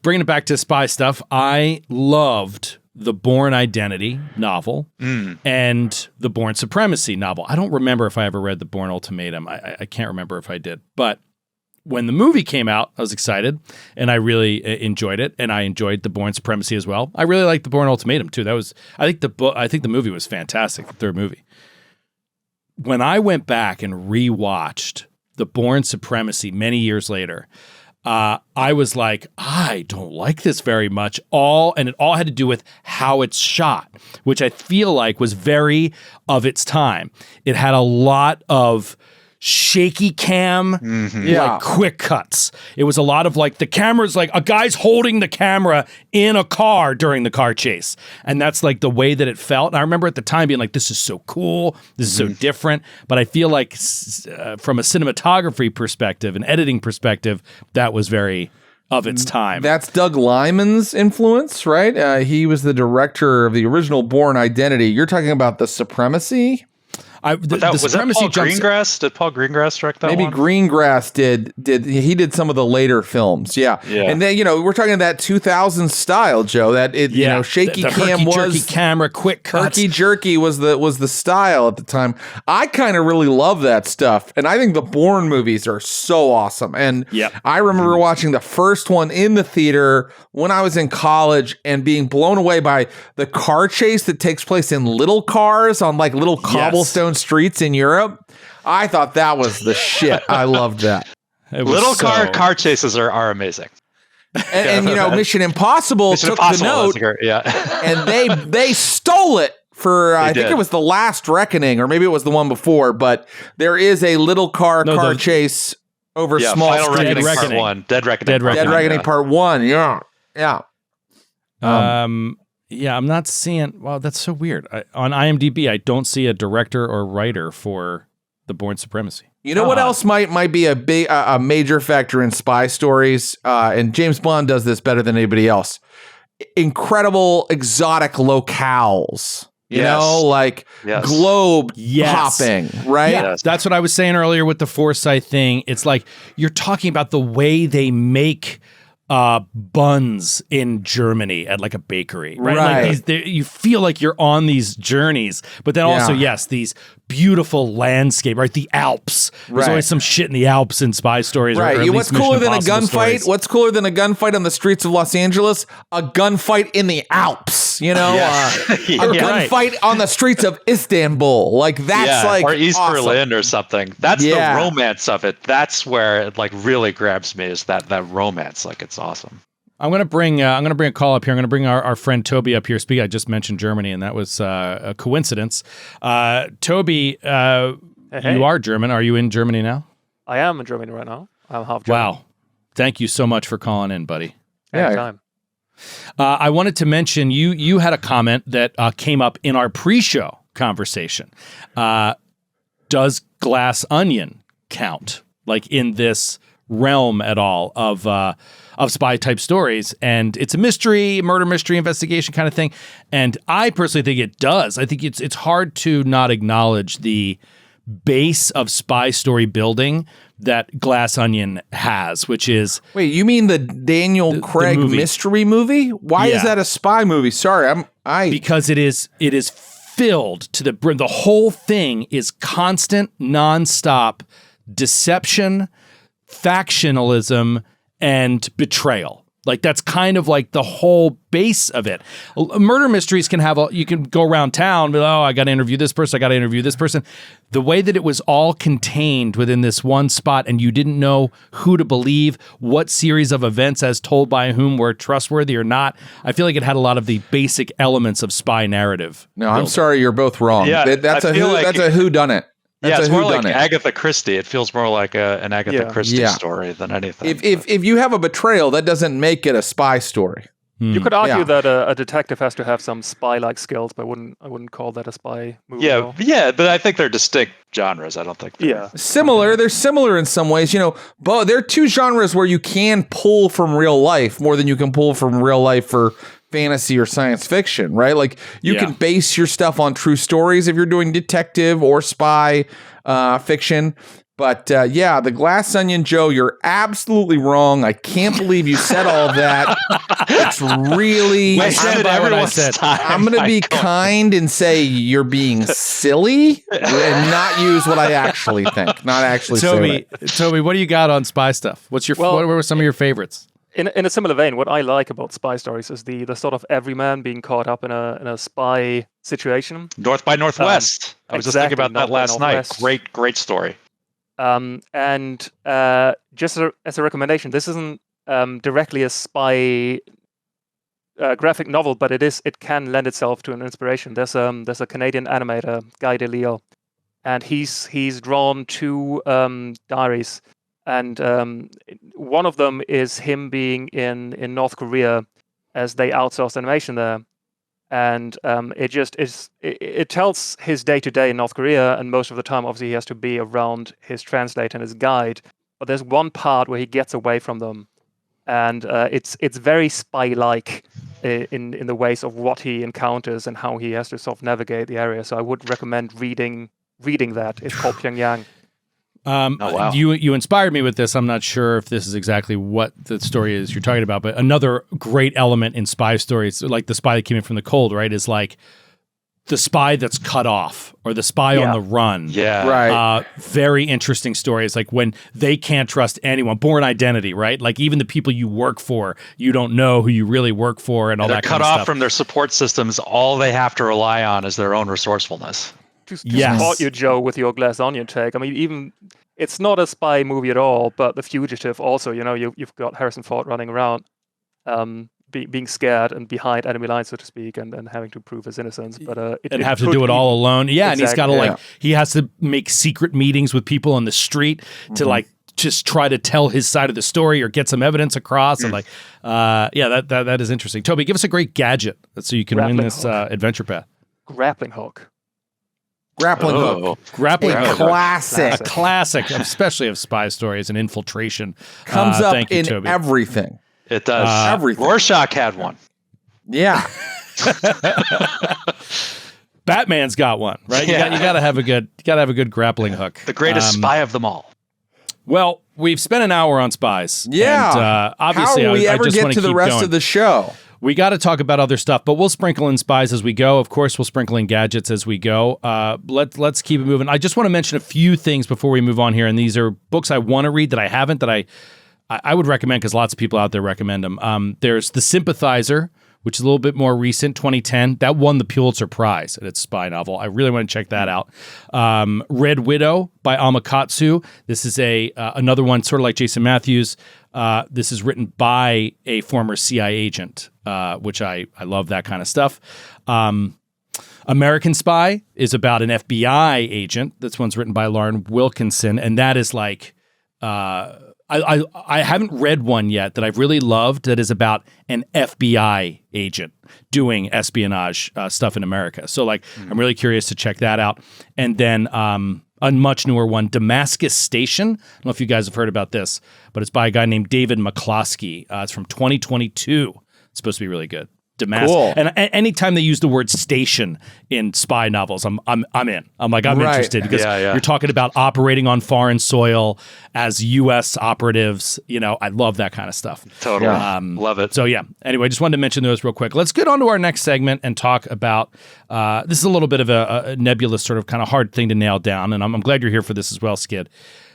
Bringing it back to spy stuff, I loved the Bourne Identity novel and the Bourne Supremacy novel. I don't remember if I ever read the Bourne Ultimatum. I can't remember if I did, but when the movie came out, I was excited, and I really enjoyed it, and I enjoyed the Bourne Supremacy as well. I really liked the Bourne Ultimatum too. I think the movie was fantastic. The third movie. When I went back and rewatched the Bourne Supremacy many years later, I was like, I don't like this very much. And it all had to do with how it's shot, which I feel like was very of its time. It had a lot of shaky cam, like quick cuts. It was a lot of like the camera's like a guy's holding the camera in a car during the car chase. And that's like the way that it felt. And I remember at the time being like, this is so cool. This is so different. But I feel like from a cinematography perspective, an editing perspective, that was very of its time. That's Doug Liman's influence, right? He was the director of the original Bourne Identity. You're talking about The Supremacy? Was that Paul Greengrass? Did Paul Greengrass direct that Maybe one? Greengrass did. He did some of the later films. Yeah. And then, we're talking that 2000s style, Joe, that shaky the cam was herky-jerky camera, quick cuts. Herky jerky was the style at the time. I kind of really love that stuff. And I think the Bourne movies are so awesome. And I remember watching the first one in the theater when I was in college and being blown away by the car chase that takes place in little cars on like little cobblestone streets in Europe. I thought that was the shit. I loved that. Little car chases are amazing. And Mission Impossible took the note, and they stole it for I think it was The Last Reckoning, or maybe it was the one before. But there is a little car chase over small streets. Dead Reckoning Part 1. Yeah. I'm not seeing. Wow, that's so weird. On IMDb, I don't see a director or writer for the Bourne Supremacy. You know what else might be a major factor in spy stories, and James Bond does this better than anybody else. Incredible exotic locales. You know, like globe hopping, right? Yes. That's what I was saying earlier with the Foresight thing. It's like you're talking about the way they make buns in Germany at like a bakery, right? Like you feel like you're on these journeys, but then also, these beautiful landscape, right? The Alps. There's always some shit in the Alps in spy stories. Right. What's cooler than a gunfight? What's cooler than a gunfight on the streets of Los Angeles? A gunfight in the Alps, a gunfight on the streets of Istanbul. Like that's or East Berlin or something. That's the romance of it. That's where it like really grabs me, is that romance. Like it's awesome. I'm gonna bring a call up here. I'm gonna bring our friend Toby up here. I just mentioned Germany, and that was a coincidence. Toby, you are German. Are you in Germany now? I am in Germany right now. I'm half German. Wow, thank you so much for calling in, buddy. Anytime. I wanted to mention you had a comment that came up in our pre-show conversation. Does Glass Onion count, like in this realm at all of spy type stories? And it's a murder mystery investigation kind of thing. And I personally think it does. I think it's hard to not acknowledge the base of spy story building that Glass Onion has, which is... Wait, you mean the Daniel Craig mystery movie? Why is that a spy movie? Sorry, because it is filled to the brim. The whole thing is constant, nonstop deception, factionalism, and betrayal. Like that's kind of like the whole base of it. Murder mysteries can have you can go around town, but I got to interview this person, I got to interview this person. The way that it was all contained within this one spot, and you didn't know who to believe, what series of events as told by whom were trustworthy or not. I feel like it had a lot of the basic elements of spy narrative. No, I'm sorry, you're both wrong. Yeah, that's a whodunit. It's more like Agatha Christie. It feels more like an Agatha Christie story than anything. If you have a betrayal, that doesn't make it a spy story. You could argue that a detective has to have some spy-like skills, but I wouldn't call that a spy movie. Yeah, but I think they're distinct genres. I don't think they're similar. They're similar in some ways. But there are two genres where you can pull from real life more than you can pull from real life for fantasy or science fiction, right? Like you can base your stuff on true stories if you're doing detective or spy fiction. But the Glass Onion, Joe, you're absolutely wrong. I can't believe you said all of that. It's really... I'm going to be kind and say you're being silly and not use what I actually think. Not actually Toby, what do you got on spy stuff? What were some of your favorites? In a similar vein, what I like about spy stories is the sort of everyman being caught up in a spy situation. North by Northwest. I was just thinking about that last night. Great story. And just as a recommendation, this isn't directly a spy graphic novel, but it can lend itself to an inspiration. There's a Canadian animator, Guy Delisle, and he's drawn 2 diaries, and one of them is him being in North Korea as they outsourced animation there, and it tells his day-to-day in North Korea, and most of the time obviously he has to be around his translator and his guide, but there's one part where he gets away from them, and it's very spy-like in the ways of what he encounters and how he has to sort of navigate the area. So I would recommend reading that. It's called Pyongyang. Oh, wow. You inspired me with this. I'm not sure if this is exactly what the story is you're talking about, but another great element in spy stories, like the spy that came in from the cold, right, is like the spy that's cut off or the spy on the run. Yeah. Right. Very interesting stories, like when they can't trust anyone. Born Identity, right? Like even the people you work for, you don't know who you really work for and all that kind of stuff. They're cut off from their support systems. All they have to rely on is their own resourcefulness. To support you, Joe, with your Glass Onion take. I mean, even it's not a spy movie at all, but The Fugitive also, you've got Harrison Ford running around being scared and behind enemy lines, so to speak, and having to prove his innocence. But and have to do it all alone. Yeah, exactly. And he's got to he has to make secret meetings with people on the street to like just try to tell his side of the story or get some evidence across. And that is interesting. Toby, give us a great gadget so you can win this adventure path. Grappling hook. Grappling hook. Grappling hook. Classic. A classic, especially of spy stories and infiltration. Comes up thank you, in Toby. everything. It does. Everything. Rorschach had one. Yeah. Batman's got one, right? Yeah. You gotta have a good grappling hook. The greatest spy of them all. Well, we've spent an hour on spies. Yeah. And, obviously, how will we I ever just get to the rest going. of the show? We got to talk about other stuff, but we'll sprinkle in spies as we go. Of course, we'll sprinkle in gadgets as we go. Let's keep it moving. I just want to mention a few things before we move on here, and these are books I want to read that I haven't, that I would recommend because lots of people out there recommend them. There's The Sympathizer, which is a little bit more recent, 2010. That won the Pulitzer Prize at its spy novel. I really want to check that out. Red Widow by Amakatsu. This is another one, sort of like Jason Matthews. This is written by a former CIA agent, which I love that kind of stuff. American Spy is about an FBI agent. This one's written by Lauren Wilkinson, and that is like I haven't read one yet that I've really loved that is about an FBI agent doing espionage stuff in America. So I'm really curious to check that out. And then a much newer one, Damascus Station. I don't know if you guys have heard about this, but it's by a guy named David McCloskey. It's from 2022. It's supposed to be really good. Damascus. Cool. And anytime they use the word station in spy novels, I'm in. I'm interested because you're talking about operating on foreign soil as U.S. operatives. I love that kind of stuff. Totally. Love it. So anyway, just wanted to mention those real quick. Let's get on to our next segment and talk about, this is a little bit of a nebulous sort of kind of hard thing to nail down. And I'm glad you're here for this as well, Skid.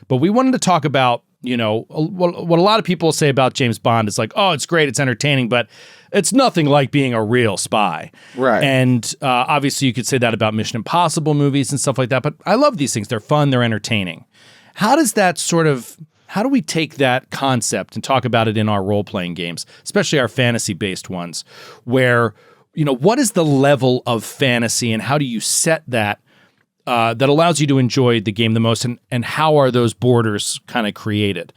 But we wanted to talk about, what a lot of people say about James Bond is like, oh, it's great, it's entertaining, but it's nothing like being a real spy. Right. And obviously you could say that about Mission Impossible movies and stuff like that, but I love these things. They're fun, they're entertaining. How do we take that concept and talk about it in our role-playing games, especially our fantasy-based ones, where, what is the level of fantasy and how do you set that that allows you to enjoy the game the most, and how are those borders kind of created?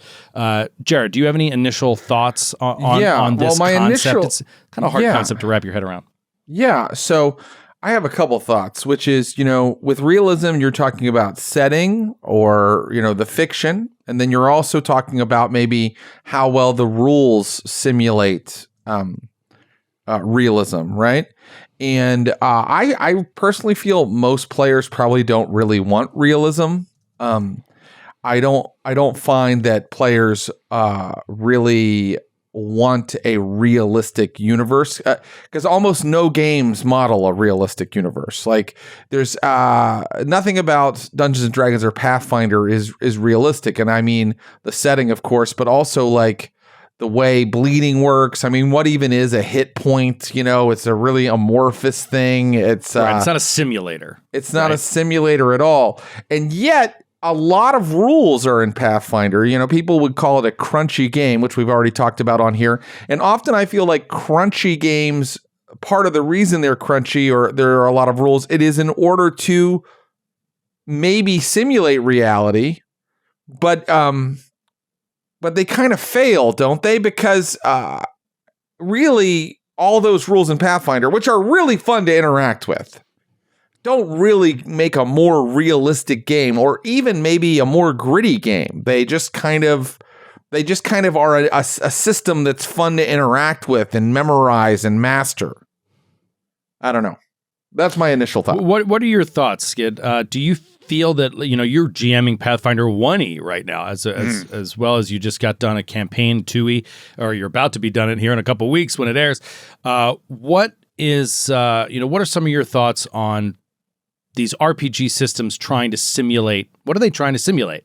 Jared, do you have any initial thoughts on this concept? It's kind of a hard concept to wrap your head around. Yeah, so I have a couple thoughts, which is, with realism, you're talking about setting or, the fiction, and then you're also talking about maybe how well the rules simulate realism, right? And I personally feel most players probably don't really want realism. I don't find that players really want a realistic universe because almost no games model a realistic universe. Like there's nothing about Dungeons and Dragons or Pathfinder is realistic, and I mean the setting, of course, but also like the way bleeding works. I mean, what even is a hit point? It's a really amorphous thing. It's it's not a simulator. It's not a simulator at all. And yet, a lot of rules are in Pathfinder. People would call it a crunchy game, which we've already talked about on here. And often I feel like crunchy games, part of the reason they're crunchy or there are a lot of rules, it is in order to maybe simulate reality, but they kind of fail, don't they? Because really, all those rules in Pathfinder, which are really fun to interact with, don't really make a more realistic game, or even maybe a more gritty game. They just kind of are a system that's fun to interact with and memorize and master. I don't know. That's my initial thought. What are your thoughts, Skid? Do you feel that you're GMing Pathfinder 1E right now, as well as you just got done a campaign 2E, or you're about to be done it here in a couple of weeks when it airs? What are some of your thoughts on these RPG systems trying to simulate? What are they trying to simulate?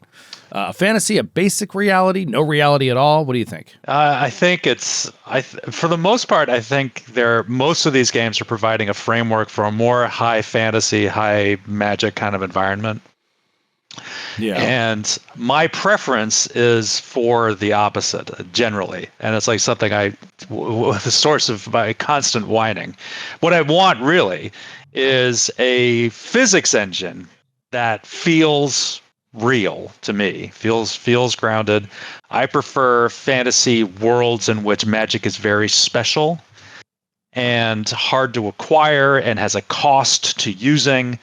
A fantasy, a basic reality, no reality at all? What do you think? I think for the most part, I think most of these games are providing a framework for a more high fantasy, high magic kind of environment. Yeah. And my preference is for the opposite, generally. And it's like something the source of my constant whining. What I want really is a physics engine that feels real to me, feels grounded. I prefer fantasy worlds in which magic is very special and hard to acquire and has a cost to using.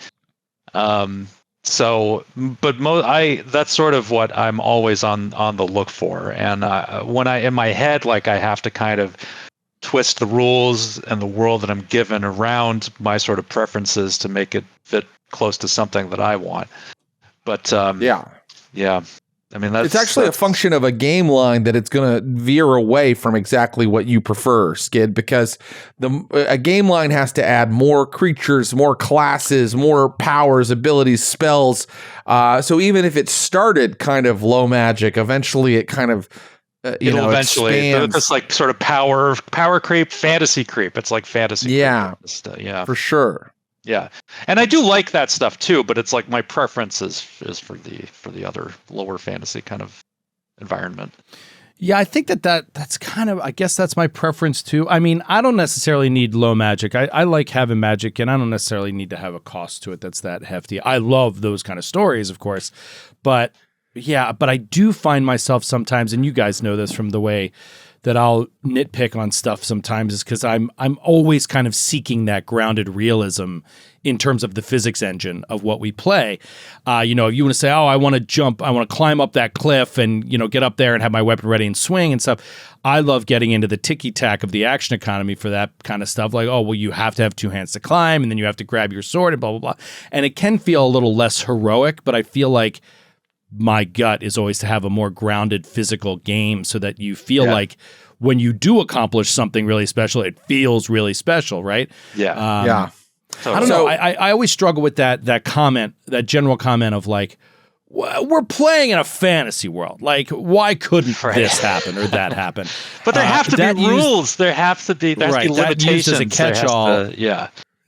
That's sort of what I'm always on the look for. And when in my head, like, I have to kind of twist the rules and the world that I'm given around my sort of preferences to make it fit close to something that I want. But yeah. I mean, it's actually a function of a game line that it's going to veer away from exactly what you prefer, Skid, because a game line has to add more creatures, more classes, more powers, abilities, spells. So even if it started kind of low magic, eventually it kind of eventually expands. It's like sort of power creep, fantasy creep. It's like fantasy. Yeah, creep. Yeah, for sure. Yeah, and I do like that stuff too, but it's like my preference is for the other lower fantasy kind of environment. Yeah, I think that's kind of, I guess that's my preference too. I mean, I don't necessarily need low magic. I like having magic, and I don't necessarily need to have a cost to it that's that hefty. I love those kind of stories, of course, but I do find myself sometimes, and you guys know this from the way that I'll nitpick on stuff sometimes, is because I'm always kind of seeking that grounded realism in terms of the physics engine of what we play. You want to say, I want to jump, I want to climb up that cliff and, get up there and have my weapon ready and swing and stuff. I love getting into the ticky-tack of the action economy for that kind of stuff. Like, you have to have two hands to climb, and then you have to grab your sword and blah, blah, blah. And it can feel a little less heroic, but I feel like my gut is always to have a more grounded physical game so that you feel like when you do accomplish something really special, it feels really special, right? Yeah. Totally. I don't know. I always struggle with that comment, that general comment of like, we're playing in a fantasy world. Like, why couldn't this happen or that happen? But there have to be rules. There have to be limitations. As a catch-all.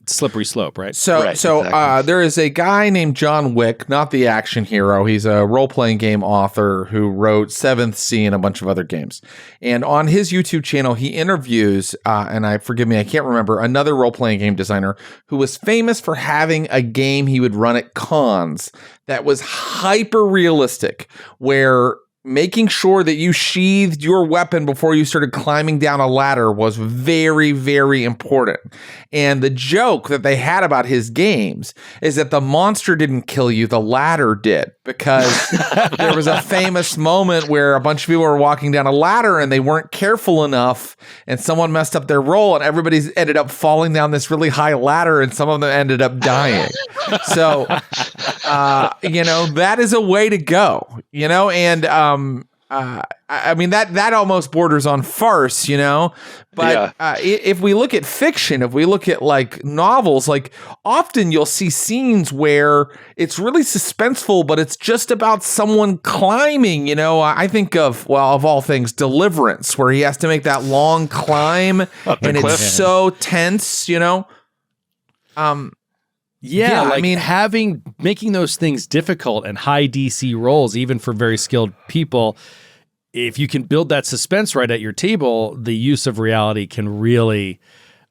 Slippery slope, right? So exactly. There is a guy named John Wick, not the action hero. He's a role-playing game author who wrote Seventh Sea and a bunch of other games. And on his YouTube channel, he interviews, I can't remember, another role-playing game designer who was famous for having a game he would run at cons that was hyper-realistic, where making sure that you sheathed your weapon before you started climbing down a ladder was very, very important. And the joke that they had about his games is that the monster didn't kill you, the ladder did, because there was a famous moment where a bunch of people were walking down a ladder and they weren't careful enough, and someone messed up their roll, and everybody ended up falling down this really high ladder, and some of them ended up dying. So, that is a way to go, and I mean, that almost borders on farce, but if we look at fiction, if we look at like novels, like often you'll see scenes where it's really suspenseful, but it's just about someone climbing, I think of all things, Deliverance, where he has to make that long climb and it's so tense, making those things difficult and high DC rolls, even for very skilled people. If you can build that suspense right at your table, the use of reality can really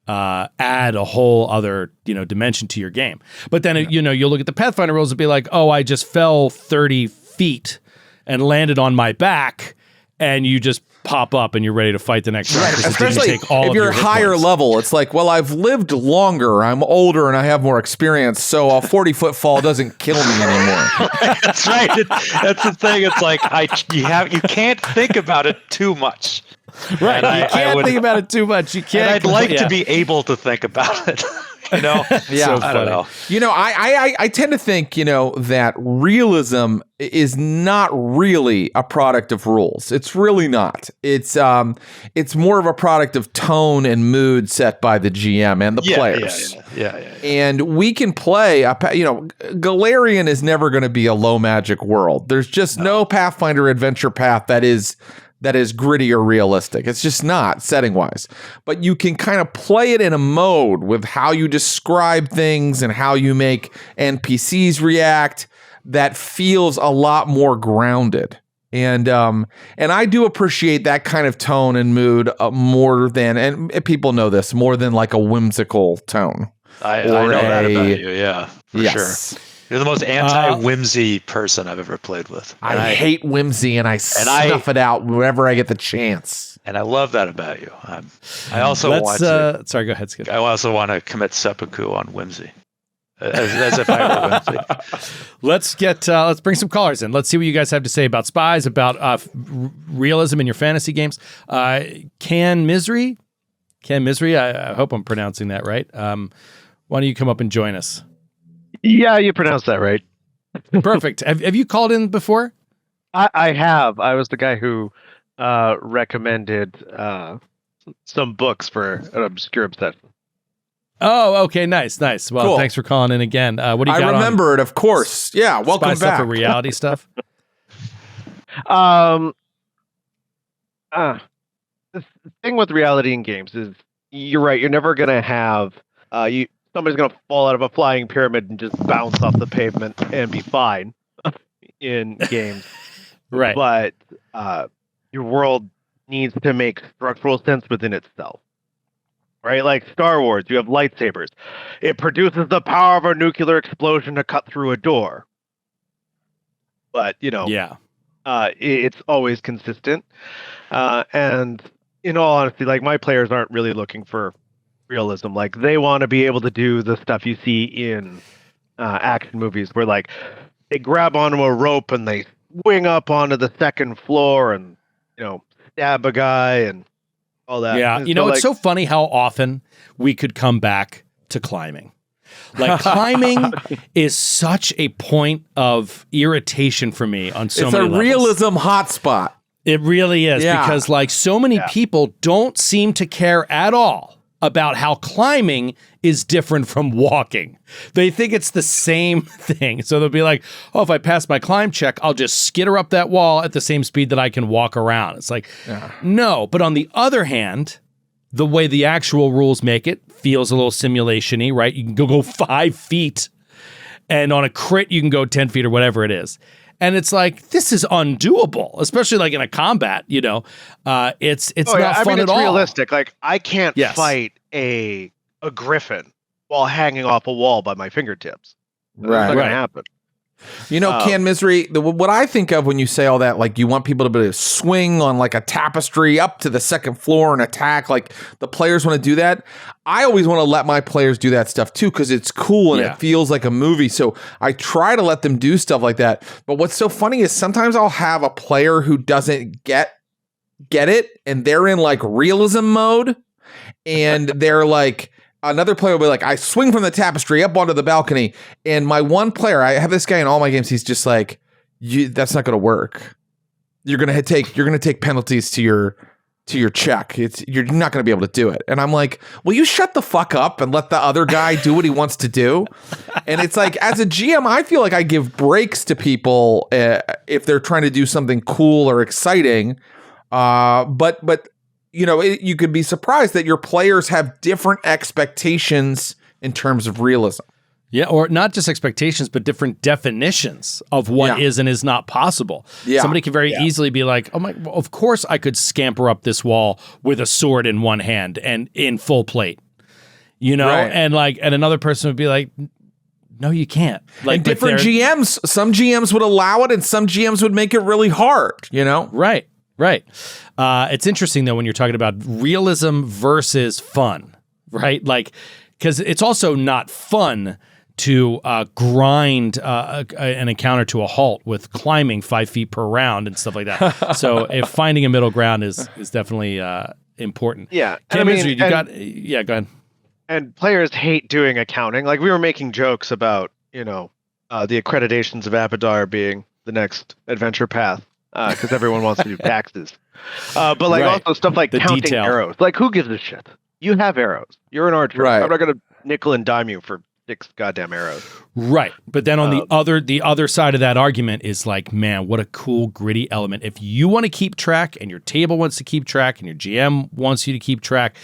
add a whole other, dimension to your game. But then, you'll look at the Pathfinder rules and be like, oh, I just fell 30 feet and landed on my back, and you just pop up and you're ready to fight the next round. Especially if you're higher level, it's like, well, I've lived longer, I'm older, and I have more experience, so a 40-foot fall doesn't kill me anymore. That's right. That's the thing. It's like you can't think about it too much. Right. You can't think about it too much. You can't. And I'd like to be able to think about it. Yeah. So I don't know. I tend to think, that realism is not really a product of rules. It's really not. It's more of a product of tone and mood set by the GM and the players. Yeah. And we can play, Galarian is never going to be a low magic world. There's just no Pathfinder adventure path that is gritty or realistic. It's just not setting wise. But you can kind of play it in a mode with how you describe things and how you make NPCs react that feels a lot more grounded. And I do appreciate that kind of tone and mood more than, and people know this, more than like a whimsical tone. I know that about you, yeah, for sure. You're the most anti-whimsy person I've ever played with. I hate whimsy, and I snuff it out whenever I get the chance. And I love that about you. I also want to. Sorry, go ahead, Skip. I also want to commit seppuku on whimsy, as if I were whimsy. Let's bring some callers in. Let's see what you guys have to say about spies, about realism in your fantasy games. Can Misery, I hope I'm pronouncing that right. Why don't you come up and join us? Yeah, you pronounced that right. Perfect. Have you called in before? I have. I was the guy who recommended some books for an obscure obsession. Oh, okay, nice. Well, cool. Thanks for calling in again. What do you got? I remember it, of course. Yeah, welcome back. Stuff or reality stuff. The thing with reality in games is, you're right. You're never gonna have somebody's going to fall out of a flying pyramid and just bounce off the pavement and be fine in games. Right. But your world needs to make structural sense within itself. Right? Like Star Wars, you have lightsabers. It produces the power of a nuclear explosion to cut through a door. But, it's always consistent. And in all honesty, like, my players aren't really looking for realism. Like, they want to be able to do the stuff you see in action movies where, like, they grab onto a rope and they swing up onto the second floor and stab a guy and all that. Yeah, it's so funny how often we could come back to climbing. Like, climbing is such a point of irritation for me on so many levels. It's a realism hotspot. It really is, because like so many people don't seem to care at all about how climbing is different from walking. They think it's the same thing. So they'll be like, oh, if I pass my climb check, I'll just skitter up that wall at the same speed that I can walk around. It's like, no. But on the other hand, the way the actual rules make it feels a little simulation-y, right? You can go 5 feet, and on a crit, you can go 10 feet or whatever it is. And it's like, this is undoable, especially like in a combat, it's not fun at all. It's realistic. Like, I can't fight a griffin while hanging off a wall by my fingertips. That's not going to happen. Can Misery, what I think of when you say all that, like, you want people to be able to swing on like a tapestry up to the second floor and attack, like the players want to do that. I always want to let my players do that stuff too, because it's cool and it feels like a movie. So I try to let them do stuff like that. But what's so funny is sometimes I'll have a player who doesn't get it, and they're in like realism mode, and they're like, another player will be like, I swing from the tapestry up onto the balcony, and my one player, I have this guy in all my games, he's just like, that's not going to work. You're going to take penalties to your check. You're not going to be able to do it. And I'm like, will you shut the fuck up and let the other guy do what he wants to do? And it's like, as a GM, I feel like I give breaks to people if they're trying to do something cool or exciting. But you could be surprised that your players have different expectations in terms of realism. Yeah, or not just expectations, but different definitions of what is and is not possible. Yeah. Somebody can very easily be like, oh my, well, of course I could scamper up this wall with a sword in one hand and in full plate. and another person would be like, no, you can't. Like, and different GMs, some GMs would allow it and some GMs would make it really hard, Right. It's interesting, though, when you're talking about realism versus fun, right? Like, because it's also not fun to grind an encounter to a halt with climbing 5 feet per round and stuff like that. So if finding a middle ground is definitely important. Yeah. Go ahead. And players hate doing accounting. Like, we were making jokes about, the accreditations of Apodar being the next adventure path, because everyone wants to do taxes. But also stuff like the counting arrows. Like, who gives a shit? You have arrows. You're an archer. Right. I'm not going to nickel and dime you for 6 goddamn arrows. Right. But then on the other side of that argument is like, man, what a cool gritty element. If you want to keep track and your table wants to keep track and your GM wants you to keep track,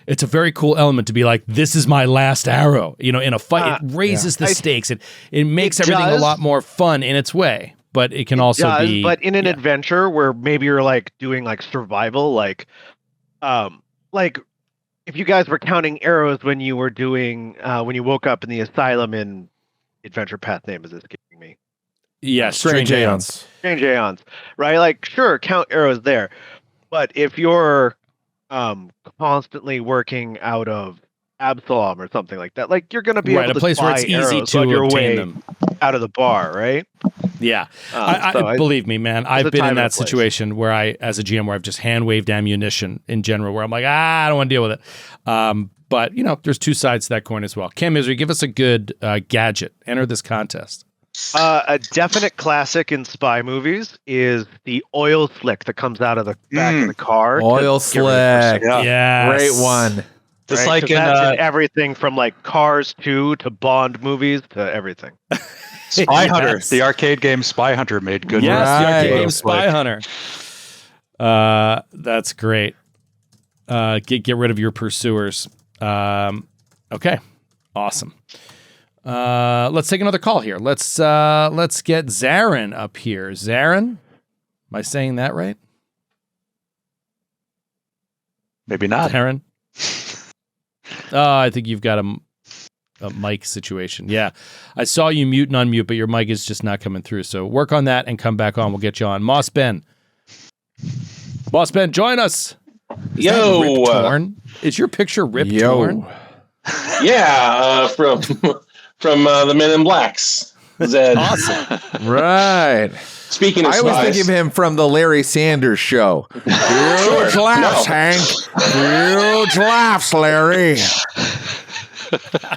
it's a very cool element to be like, this is my last arrow. In a fight, it raises the stakes. It makes everything a lot more fun in its way. But it can also be. But in an adventure where maybe you're like doing like survival, like if you guys were counting arrows when you were doing when you woke up in the asylum in Adventure Path name is escaping me. Yeah, Strange Aeons. Strange Aeons, right? Like, sure, count arrows there, but if you're constantly working out of Absalom or something like that, like, you're going to be able to a place where it's easy to obtain them out of the bar, right? Yeah. Believe me, man, I've been in that situation where as a GM, where I've just hand waved ammunition in general, where I'm like, I don't want to deal with it. But there's two sides to that coin as well. Cam Misery, give us a good gadget. Enter this contest. A definite classic in spy movies is the oil slick that comes out of the back of the car. Oil slick. Yeah. Great one. Just right? Like in everything from like Cars 2 to Bond movies to everything. Spy Hunter, the arcade game Spy Hunter made good. Yes, the arcade game Spy Hunter. That's great. Get rid of your pursuers. Okay, awesome. Let's take another call here. Let's get Zarin up here. Zarin, am I saying that right? Maybe not. Zarin. I think you've got a mic situation. Yeah, I saw you mute and unmute, but your mic is just not coming through. So work on that and come back on. We'll get you on. Moss Ben, join us. Yo, Torn? Is your picture ripped torn? Yeah, from the Men in Blacks. Zed. Awesome. Right. Speaking of I spies, was thinking of him from the Larry Sanders Show. Huge laughs, Hank. Huge laughs, Larry.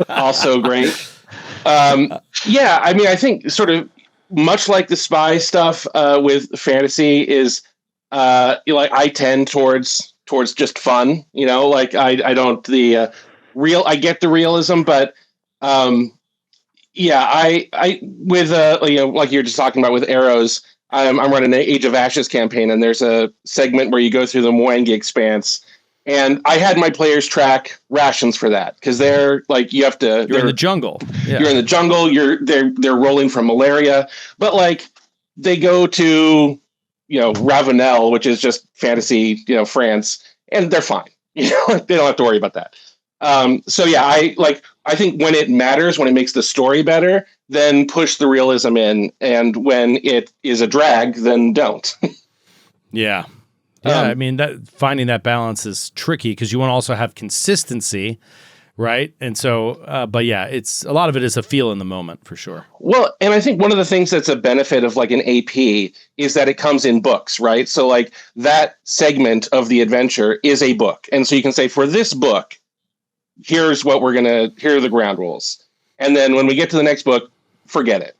Also great. Yeah, I mean, I think sort of much like the spy stuff with fantasy is like I tend towards just fun. Like I don't I get the realism, but yeah, I with like you're just talking about with arrows. I'm running an Age of Ashes campaign, and there's a segment where you go through the Mwangi Expanse, and I had my players track rations for that because they're like you're in the jungle. Yeah. You're in the jungle. They're rolling from malaria, but like they go to Ravenel, which is just fantasy France, and they're fine. They don't have to worry about that. So yeah, I think when it matters, when it makes the story better, then push the realism in, and when it is a drag, then don't. Yeah. I mean, finding that balance is tricky because you want to also have consistency, right? And so, but yeah, a lot of it is a feel in the moment for sure. Well, and I think one of the things that's a benefit of like an AP is that it comes in books, right? So like that segment of the adventure is a book, and so you can say for this book, here are the ground rules. And then when we get to the next book, forget it.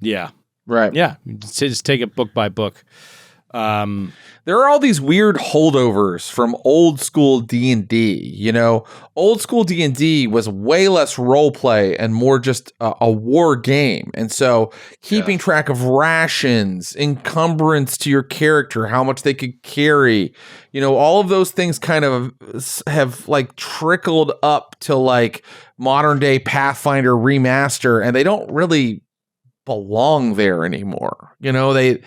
Yeah. Right. Yeah. Just take it book by book. There are all these weird holdovers from old school D&D. Old school D&D was way less role play and more just a war game. And so keeping track of rations, encumbrance to your character, how much they could carry, all of those things kind of have like trickled up to like modern day Pathfinder remaster, and they don't really belong there anymore. You know, they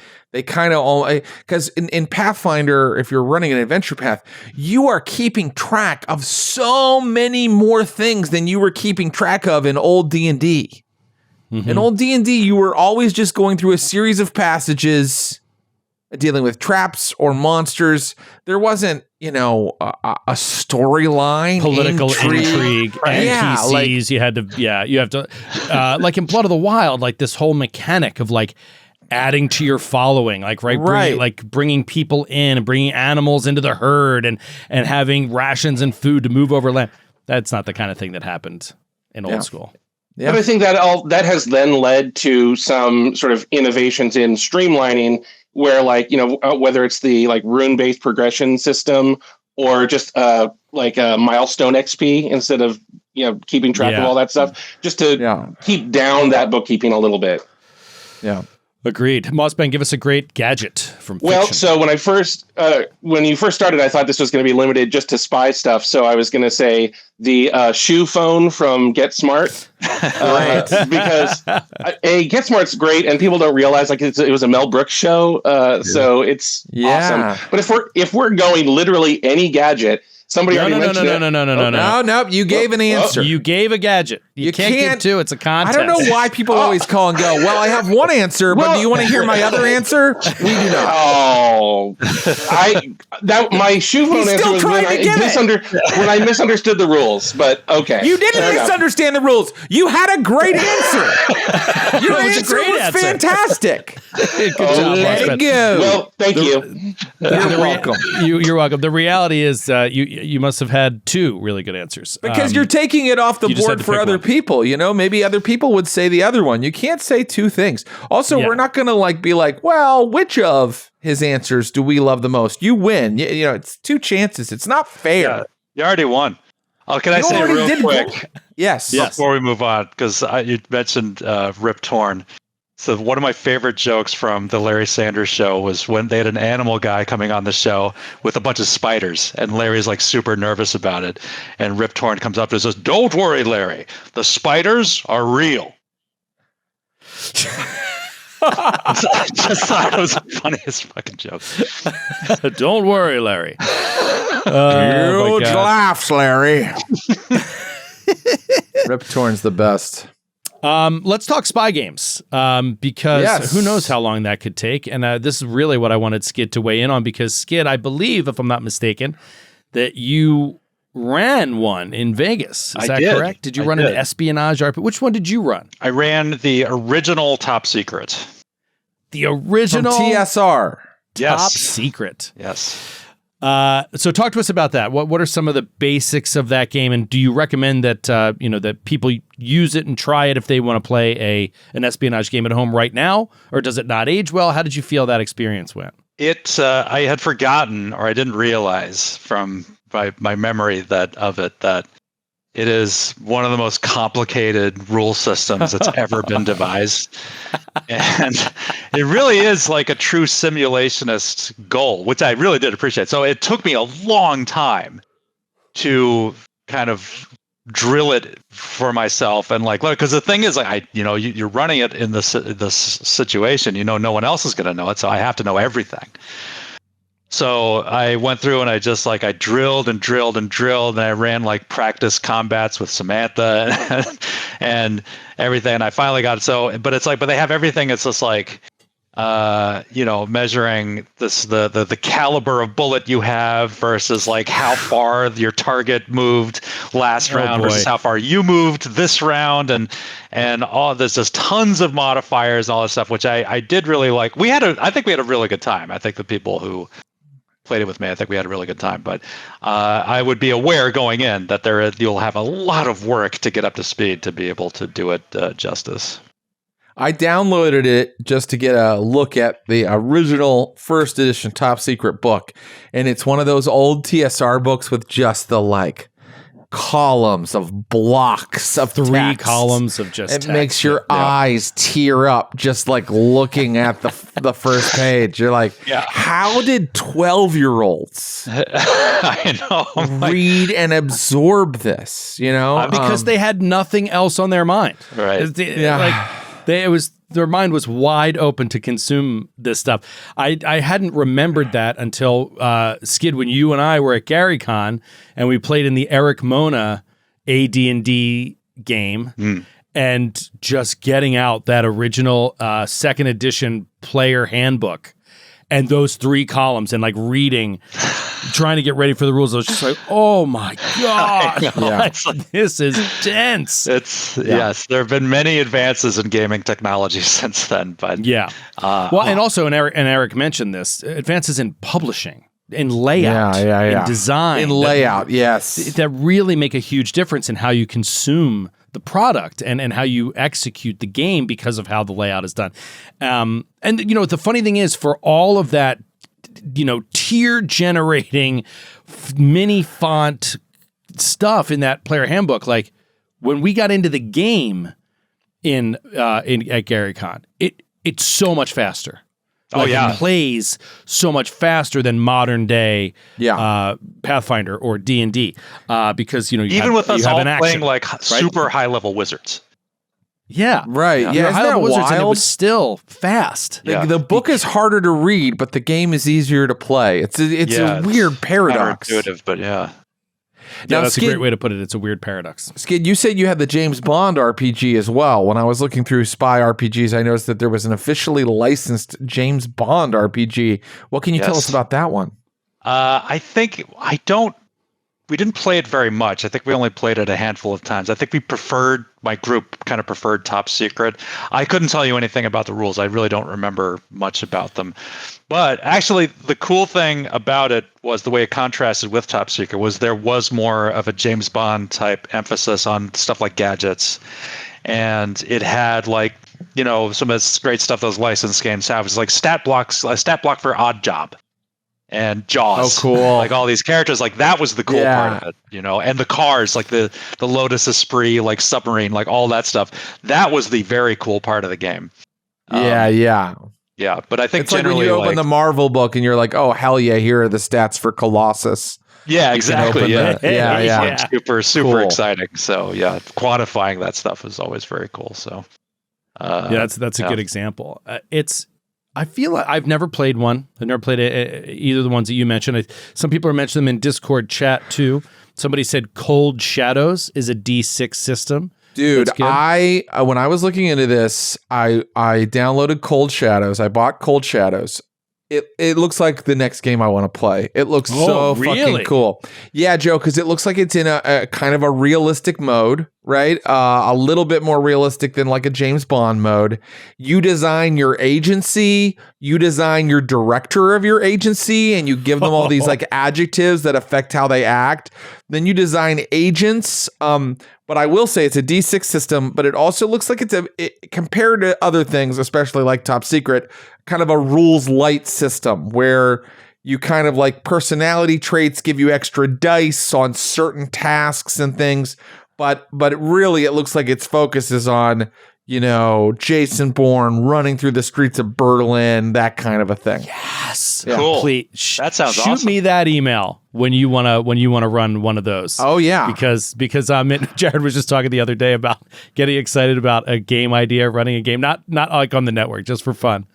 kind of all, because in Pathfinder, if you're running an adventure path, you are keeping track of so many more things than you were keeping track of in old D&D. Mm-hmm. In old D&D, you were always just going through a series of passages dealing with traps or monsters. There wasn't, a storyline, political intrigue, NPCs. You have to, like in Blood of the Wild, like this whole mechanic of like adding to your following, bringing people in and bringing animals into the herd and having rations and food to move over land. That's not the kind of thing that happened in old school. Yeah. But I think that has then led to some sort of innovations in streamlining, where whether it's the rune-based progression system or just a milestone XP instead of keeping track of all that stuff, just to keep down that bookkeeping a little bit. Yeah. Agreed. Mossbang, give us a great gadget from fiction. Well, so when you first started, I thought this was going to be limited just to spy stuff. So I was going to say the shoe phone from Get Smart, because Get Smart's great, and people don't realize it was a Mel Brooks show, so it's awesome. But if we're going literally any gadget. Somebody already mentioned it. No. You gave an answer. You gave a gadget. You can't give two. It's a contest. I don't know why people always call and go, well, I have one answer, but do you want to hear my other answer? We do not. Oh, my shoe phone answer was when I misunderstood the rules, but okay. You didn't misunderstand the rules. You had a great answer. Your answer was fantastic. Good job, let it go. Well, thank you. You're welcome. You're welcome. The reality is you must have had two really good answers. Because you're taking it off the board for other people. Maybe other people would say the other one. You can't say two things. Also, we're not going to be like, well, which of his answers do we love the most? You win. It's two chances. It's not fair. Yeah, you already won. Oh, can I say real quick? Yes. Before we move on, because you mentioned Rip Torn. So one of my favorite jokes from the Larry Sanders Show was when they had an animal guy coming on the show with a bunch of spiders, and Larry's super nervous about it. And Rip Torn comes up and says, "Don't worry, Larry. The spiders are real." I just thought it was the funniest fucking joke. Don't worry, Larry. Huge laughs, Larry. Rip Torn's the best. Let's talk spy games, because who knows how long that could take. And this is really what I wanted Skid to weigh in on, because Skid, I believe, if I'm not mistaken, that you ran one in Vegas. Is that correct? Did you run an espionage RP? Which one did you run? I ran the original Top Secret. The original from TSR. Top Secret. Yes. So talk to us about that. What are some of the basics of that game, and do you recommend that that people use it and try it if they want to play an espionage game at home right now, or does it not age well? How did you feel that experience went? I had forgotten, or I didn't realize from my memory that it is one of the most complicated rule systems that's ever been devised. And it really is like a true simulationist goal, which I really did appreciate. So it took me a long time to kind of drill it for myself. And because the thing is, you're running it in this situation, no one else is going to know it. So I have to know everything. So I went through and I just I drilled and drilled and drilled, and I ran practice combats with Samantha and everything. And I finally got it. So, but it's but they have everything. It's just measuring the caliber of bullet you have versus how far your target moved last round versus how far you moved this round, and all there's just tons of modifiers and all this stuff, which I did really like. I think we had a really good time. I think the people who played it with me, I think we had a really good time, but I would be aware going in that you'll have a lot of work to get up to speed to be able to do it justice. I downloaded it just to get a look at the original first edition Top Secret book, and it's one of those old TSR books with just the columns of blocks of three text. Columns of just it text. Makes your eyes tear up just looking at the first page. You're how did 12-year-olds read and absorb this? Because they had nothing else on their mind. Right. their mind was wide open to consume this stuff. I hadn't remembered that until Skid, when you and I were at GaryCon and we played in the Eric Mona AD&D game, and just getting out that original second edition player handbook and those 3 columns and like reading, trying to get ready for the rules. I was just like, oh my God, this is dense. Yes, there have been many advances in gaming technology since then. But and also, and Eric mentioned this, advances in publishing, in layout, in design, in layout, that really make a huge difference in how you consume the product and how you execute the game because of how the layout is done. And, the funny thing is, for all of that, tier generating mini font stuff in that player handbook, like when we got into the game at GaryCon, it's so much faster. It plays so much faster than modern day Pathfinder or D&D because even with us all playing like super high level wizards. Yeah, right. Yeah, high level wizards, and it was still fast. The book is harder to read, but the game is easier to play. It's a weird paradox. Counterintuitive, but Now, that's a great way to put it. It's a weird paradox. Skid, you said you had the James Bond RPG as well. When I was looking through spy RPGs, I noticed that there was an officially licensed James Bond RPG. What can you tell us about that one? We didn't play it very much. I think we only played it a handful of times. I think my group kind of preferred Top Secret. I couldn't tell you anything about the rules. I really don't remember much about them. But actually, the cool thing about it was the way it contrasted with Top Secret was there was more of a James Bond type emphasis on stuff like gadgets. And it had some of this great stuff those licensed games have. It's like stat block for Odd Job. And Jaws. Oh, cool. Like all these characters, like that was the cool part of it, and the cars, like the Lotus Esprit, like submarine, like all that stuff. That was the very cool part of the game. Yeah, but I think it's generally like when you open the Marvel book and you're like, oh, hell yeah, here are the stats for Colossus. Yeah, exactly. Yeah. Super exciting. So quantifying that stuff is always very cool. So that's a good example. I feel like I've never played one. I've never played either of the ones that you mentioned. Some people are mentioning them in Discord chat too. Somebody said Cold Shadows is a D6 system. Dude, when I was looking into this, I downloaded Cold Shadows. I bought Cold Shadows. It looks like the next game I want to play. It looks fucking cool. Yeah, Joe, because it looks like it's in a kind of a realistic mode, right? A little bit more realistic than like a James Bond mode. You design your agency, you design your director of your agency, and you give them all these like adjectives that affect how they act. Then you design agents. But I will say it's a D6 system, but it also looks like compared to other things, especially like Top Secret, kind of a rules light system where you kind of like personality traits give you extra dice on certain tasks and things. But really, it looks like its focus is on, Jason Bourne running through the streets of Berlin, that kind of a thing. Yes, cool. Please, that sounds awesome. Shoot me that email when you wanna run one of those. Oh yeah, because Jared was just talking the other day about getting excited about a game idea, running a game, not like on the network, just for fun.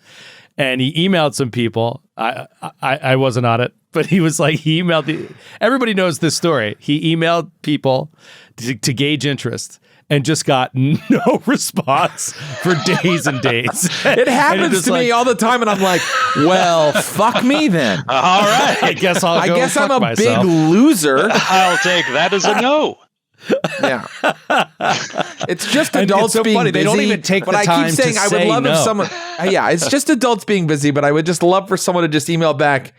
And he emailed some people. I wasn't on it, but he was like, he emailed everybody knows this story. He emailed people to gauge interest and just got no response for days and days. It happens to me all the time, and I'm like, well, fuck me then. All right. I guess I'm a big loser. I'll take that as a no. Yeah, it's just adults being funny. busy. They don't even take the time to say no. I keep saying I would love if someone. It's just adults being busy, but I would just love for someone to just email back.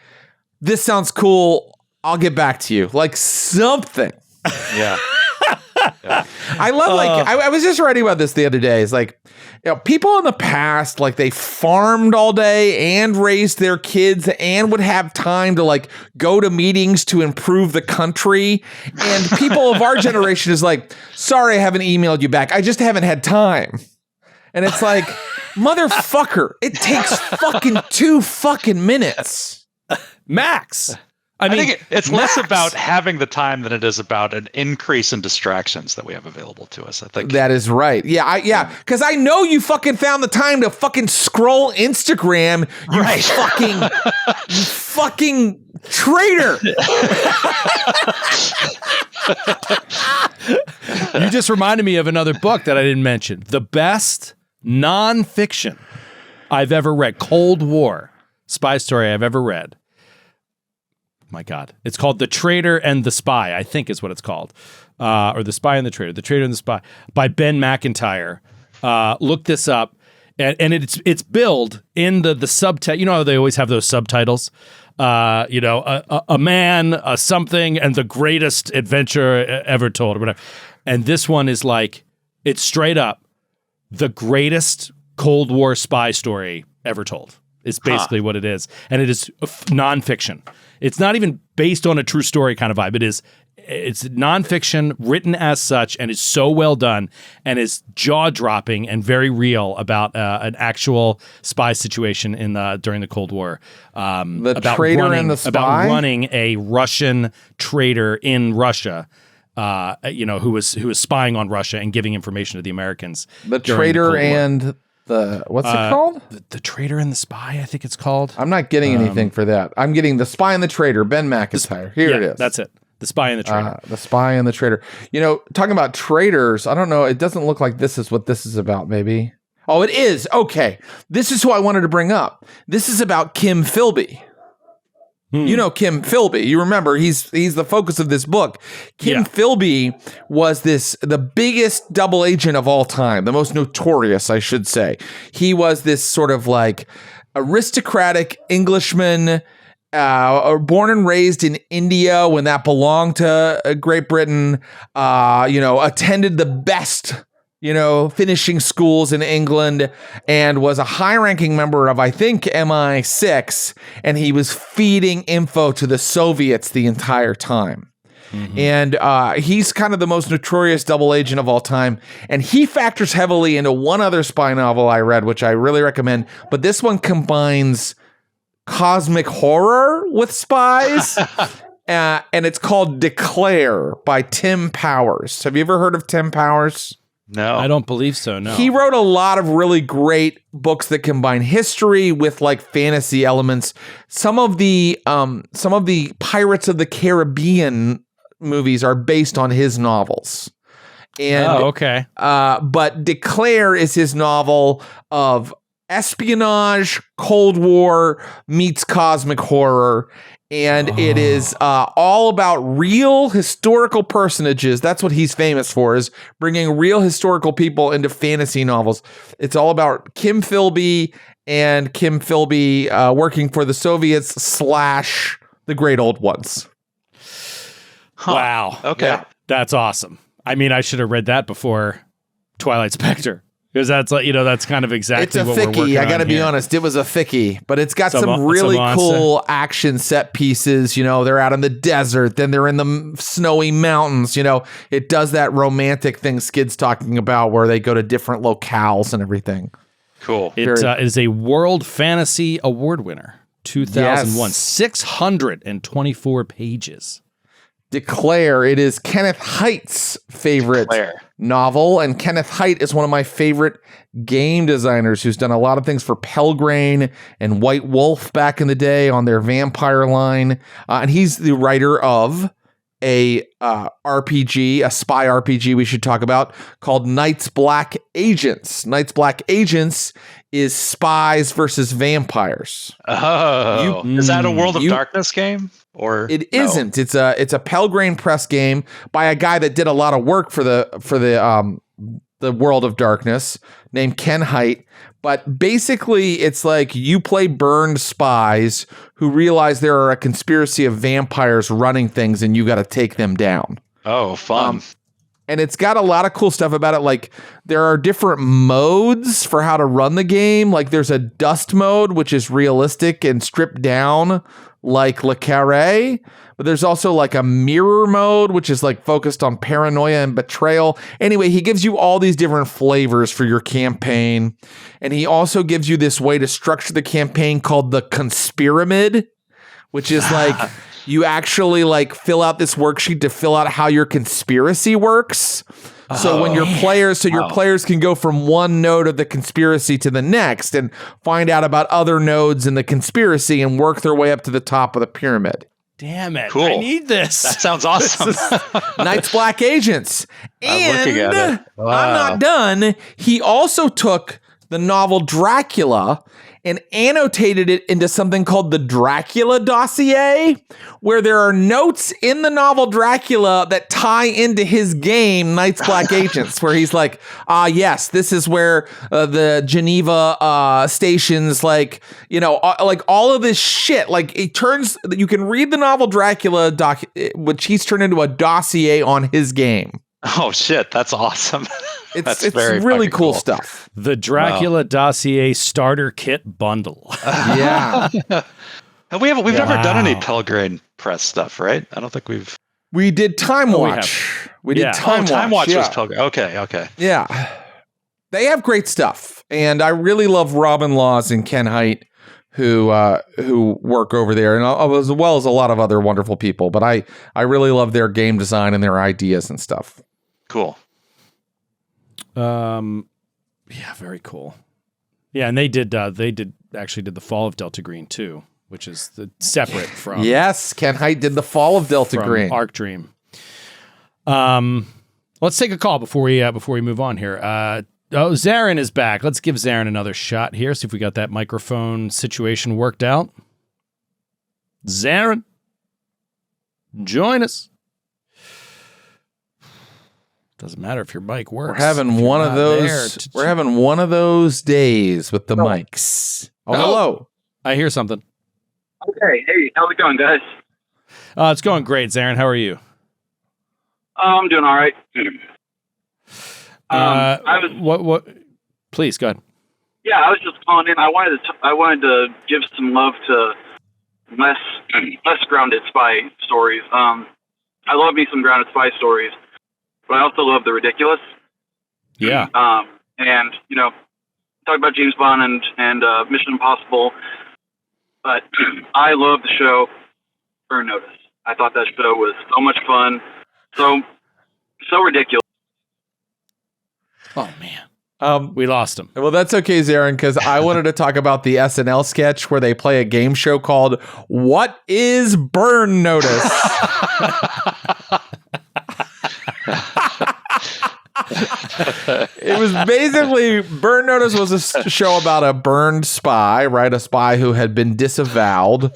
This sounds cool. I'll get back to you. Like something. Yeah. I love I was just writing about this the other day. It's like, people in the past, like they farmed all day and raised their kids and would have time to like go to meetings to improve the country. And people of our generation is like, sorry, I haven't emailed you back. I just haven't had time. And it's like, motherfucker, it takes fucking 2 fucking minutes. Max. I mean, think it's less about having the time than it is about an increase in distractions that we have available to us. I think that is right. Yeah, because I know you fucking found the time to fucking scroll Instagram. You fucking traitor. You just reminded me of another book that I didn't mention. The best nonfiction I've ever read, Cold War spy story I've ever read. My God. It's called The Traitor and the Spy, I think is what it's called. Or The Spy and the Traitor. The Traitor and the Spy by Ben McIntyre. Look this up. And it's billed in the subtext. You know how they always have those subtitles? A man, a something, and the greatest adventure ever told, or whatever. And this one is like, it's straight up the greatest Cold War spy story ever told. It's basically what it is. And it is nonfiction. It's not even based on a true story kind of vibe. It's nonfiction written as such, and it's so well done and is jaw-dropping and very real about an actual spy situation during the Cold War. The Traitor and the Spy? About running a Russian traitor in Russia, who was spying on Russia and giving information to the Americans. The Traitor and what's it called? The Traitor and the Spy, I think it's called. I'm not getting anything for that. I'm getting The Spy and the Traitor, Ben McIntyre. Here it is. That's it. The Spy and the Traitor. The Spy and the Traitor. Talking about traitors, I don't know. It doesn't look like this is what this is about, maybe. Oh, it is. Okay. This is who I wanted to bring up. This is about Kim Philby. You know Kim Philby. You remember he's the focus of this book. Kim Philby was the biggest double agent of all time, the most notorious, I should say. He was this sort of like aristocratic Englishman, born and raised in India when that belonged to Great Britain. Attended the best finishing schools in England, and was a high-ranking member of, I think, MI6, and he was feeding info to the Soviets the entire time. Mm-hmm. And he's kind of the most notorious double agent of all time, and he factors heavily into one other spy novel I read, which I really recommend, but this one combines cosmic horror with spies, and it's called Declare by Tim Powers. Have you ever heard of Tim Powers? No, I don't believe so. No, he wrote a lot of really great books that combine history with like fantasy elements. Some of the Pirates of the Caribbean movies are based on his novels. And, okay. But Declare is his novel of espionage, Cold War meets cosmic horror. And it is all about real historical personages. That's what he's famous for, is bringing real historical people into fantasy novels. It's all about Kim Philby and Kim Philby working for the Soviets / the Great Old Ones. Huh. Wow. Okay. Yeah. That's awesome. I mean, I should have read that before Twilight Spectre. Because that's that's kind of exactly what we're working on. It's a thickie. I got to be honest. It was a thickie, but it's got some really cool action set pieces. They're out in the desert, then they're in the snowy mountains. It does that romantic thing Skid's talking about, where they go to different locales and everything. Cool. It is a World Fantasy Award winner, 2001, 624 pages. Declare. It is Kenneth Haight's favorite novel, and Kenneth Haight is one of my favorite game designers who's done a lot of things for Pelgrane and White Wolf back in the day on their vampire line, and he's the writer of a RPG, a spy RPG we should talk about, called Night's Black Agents. Night's Black Agents is spies versus vampires. Oh, is that a World of Darkness game? Or it isn't. It's a Pelgrane Press game by a guy that did a lot of work for the World of Darkness, named Ken Haight. But basically, it's like you play burned spies who realize there are a conspiracy of vampires running things, and you got to take them down. Oh, fun. And it's got a lot of cool stuff about it. Like, there are different modes for how to run the game. Like, there's a dust mode, which is realistic and stripped down like Le Carré. But there's also like a mirror mode, which is like focused on paranoia and betrayal. Anyway, he gives you all these different flavors for your campaign. And he also gives you this way to structure the campaign called the Conspiramid, which is like you actually like fill out this worksheet to fill out how your conspiracy works. So when your players can go from one node of the conspiracy to the next and find out about other nodes in the conspiracy and work their way up to the top of the pyramid. Damn it. Cool. I need this. That sounds awesome. Night's Black Agents. I'm looking at it. Wow. I'm not done. He also took the novel Dracula and annotated it into something called the Dracula dossier, where there are notes in the novel Dracula that tie into his game, Night's Black Agents, where he's like, yes, this is where the Geneva stations, like, you know, like all of this shit. Like, it turns, you can read the novel Dracula, which he's turned into a dossier on his game. Oh, shit. That's awesome. It's really cool stuff. The Dracula Dossier Starter Kit Bundle. Yeah. And we've never done any Pelgrane Press stuff, right? I don't think we've. We did Time Watch. We did Time Watch. Time Watch was Pelgrane. Okay. Yeah. They have great stuff. And I really love Robin Laws and Ken Hite, who work over there, and as well as a lot of other wonderful people. But I really love their game design and their ideas and stuff. Cool. Yeah, very cool. Yeah, and they did the Fall of Delta Green too, which is separate from. Yes, Ken Hite did the Fall of Delta Green. Arc Dream. Let's take a call before we move on here. Zarin is back. Let's give Zarin another shot here. See if we got that microphone situation worked out. Zarin, join us. Doesn't matter if your mic works. We're having one of those. We're having one of those days with the mics. Oh, hello. I hear something. Okay. Hey, how's it going, guys? It's going great, Zarin. How are you? I'm doing all right. What? Please go ahead. Yeah, I was just calling in. I wanted to give some love to less grounded spy stories. I love me some grounded spy stories, but I also love the ridiculous. Yeah. And you know, talk about James Bond and Mission Impossible, but I love the show Burn Notice. I thought that show was so much fun, so ridiculous. Oh man. We lost him. Well, that's okay, Zarin, because I wanted to talk about the SNL sketch where they play a game show called What is Burn Notice? It was basically, Burn Notice was a show about a burned spy, right? A spy who had been disavowed.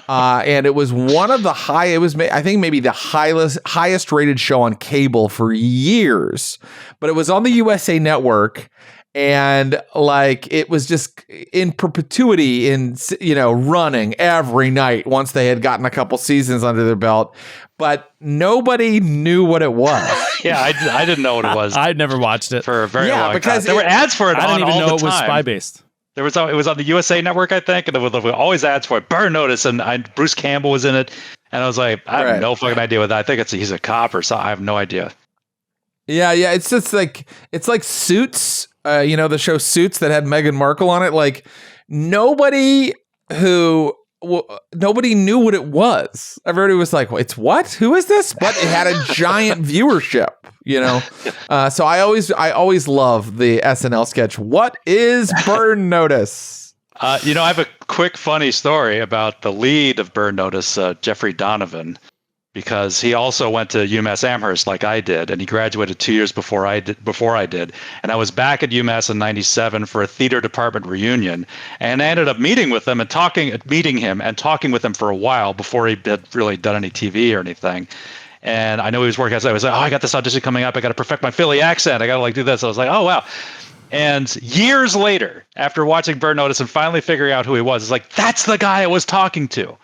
And it was one of the I think maybe the highest rated show on cable for years. But it was on the USA Network. And like, it was just in perpetuity running every night once they had gotten a couple seasons under their belt. But nobody knew what it was. Yeah, I didn't know what it was. I'd never watched it for a very long because time. There were ads for it I didn't on even all know the it was time. spy based. It was on the USA Network, I think, and there were always ads for it. Burn Notice, and Bruce Campbell was in it, and I was like, I have no fucking idea what that. I think he's a cop or something. I have no idea. Yeah, it's just like Suits. The show Suits that had Meghan Markle on it. Like nobody knew what it was. Everybody was like, "It's what? Who is this?" But it had a giant viewership. So I always love the SNL sketch. What is Burn Notice? I have a quick funny story about the lead of Burn Notice, Jeffrey Donovan, because he also went to UMass Amherst like I did, and he graduated 2 years before I did. And I was back at UMass in '97 for a theater department reunion, and I ended up meeting him and talking with him for a while before he had really done any TV or anything. And I know he was working. I was like, I got this audition coming up. I got to perfect my Philly accent. I got to do this. I was like, oh, wow. And years later, after watching Burn Notice and finally figuring out who he was, it's like, that's the guy I was talking to.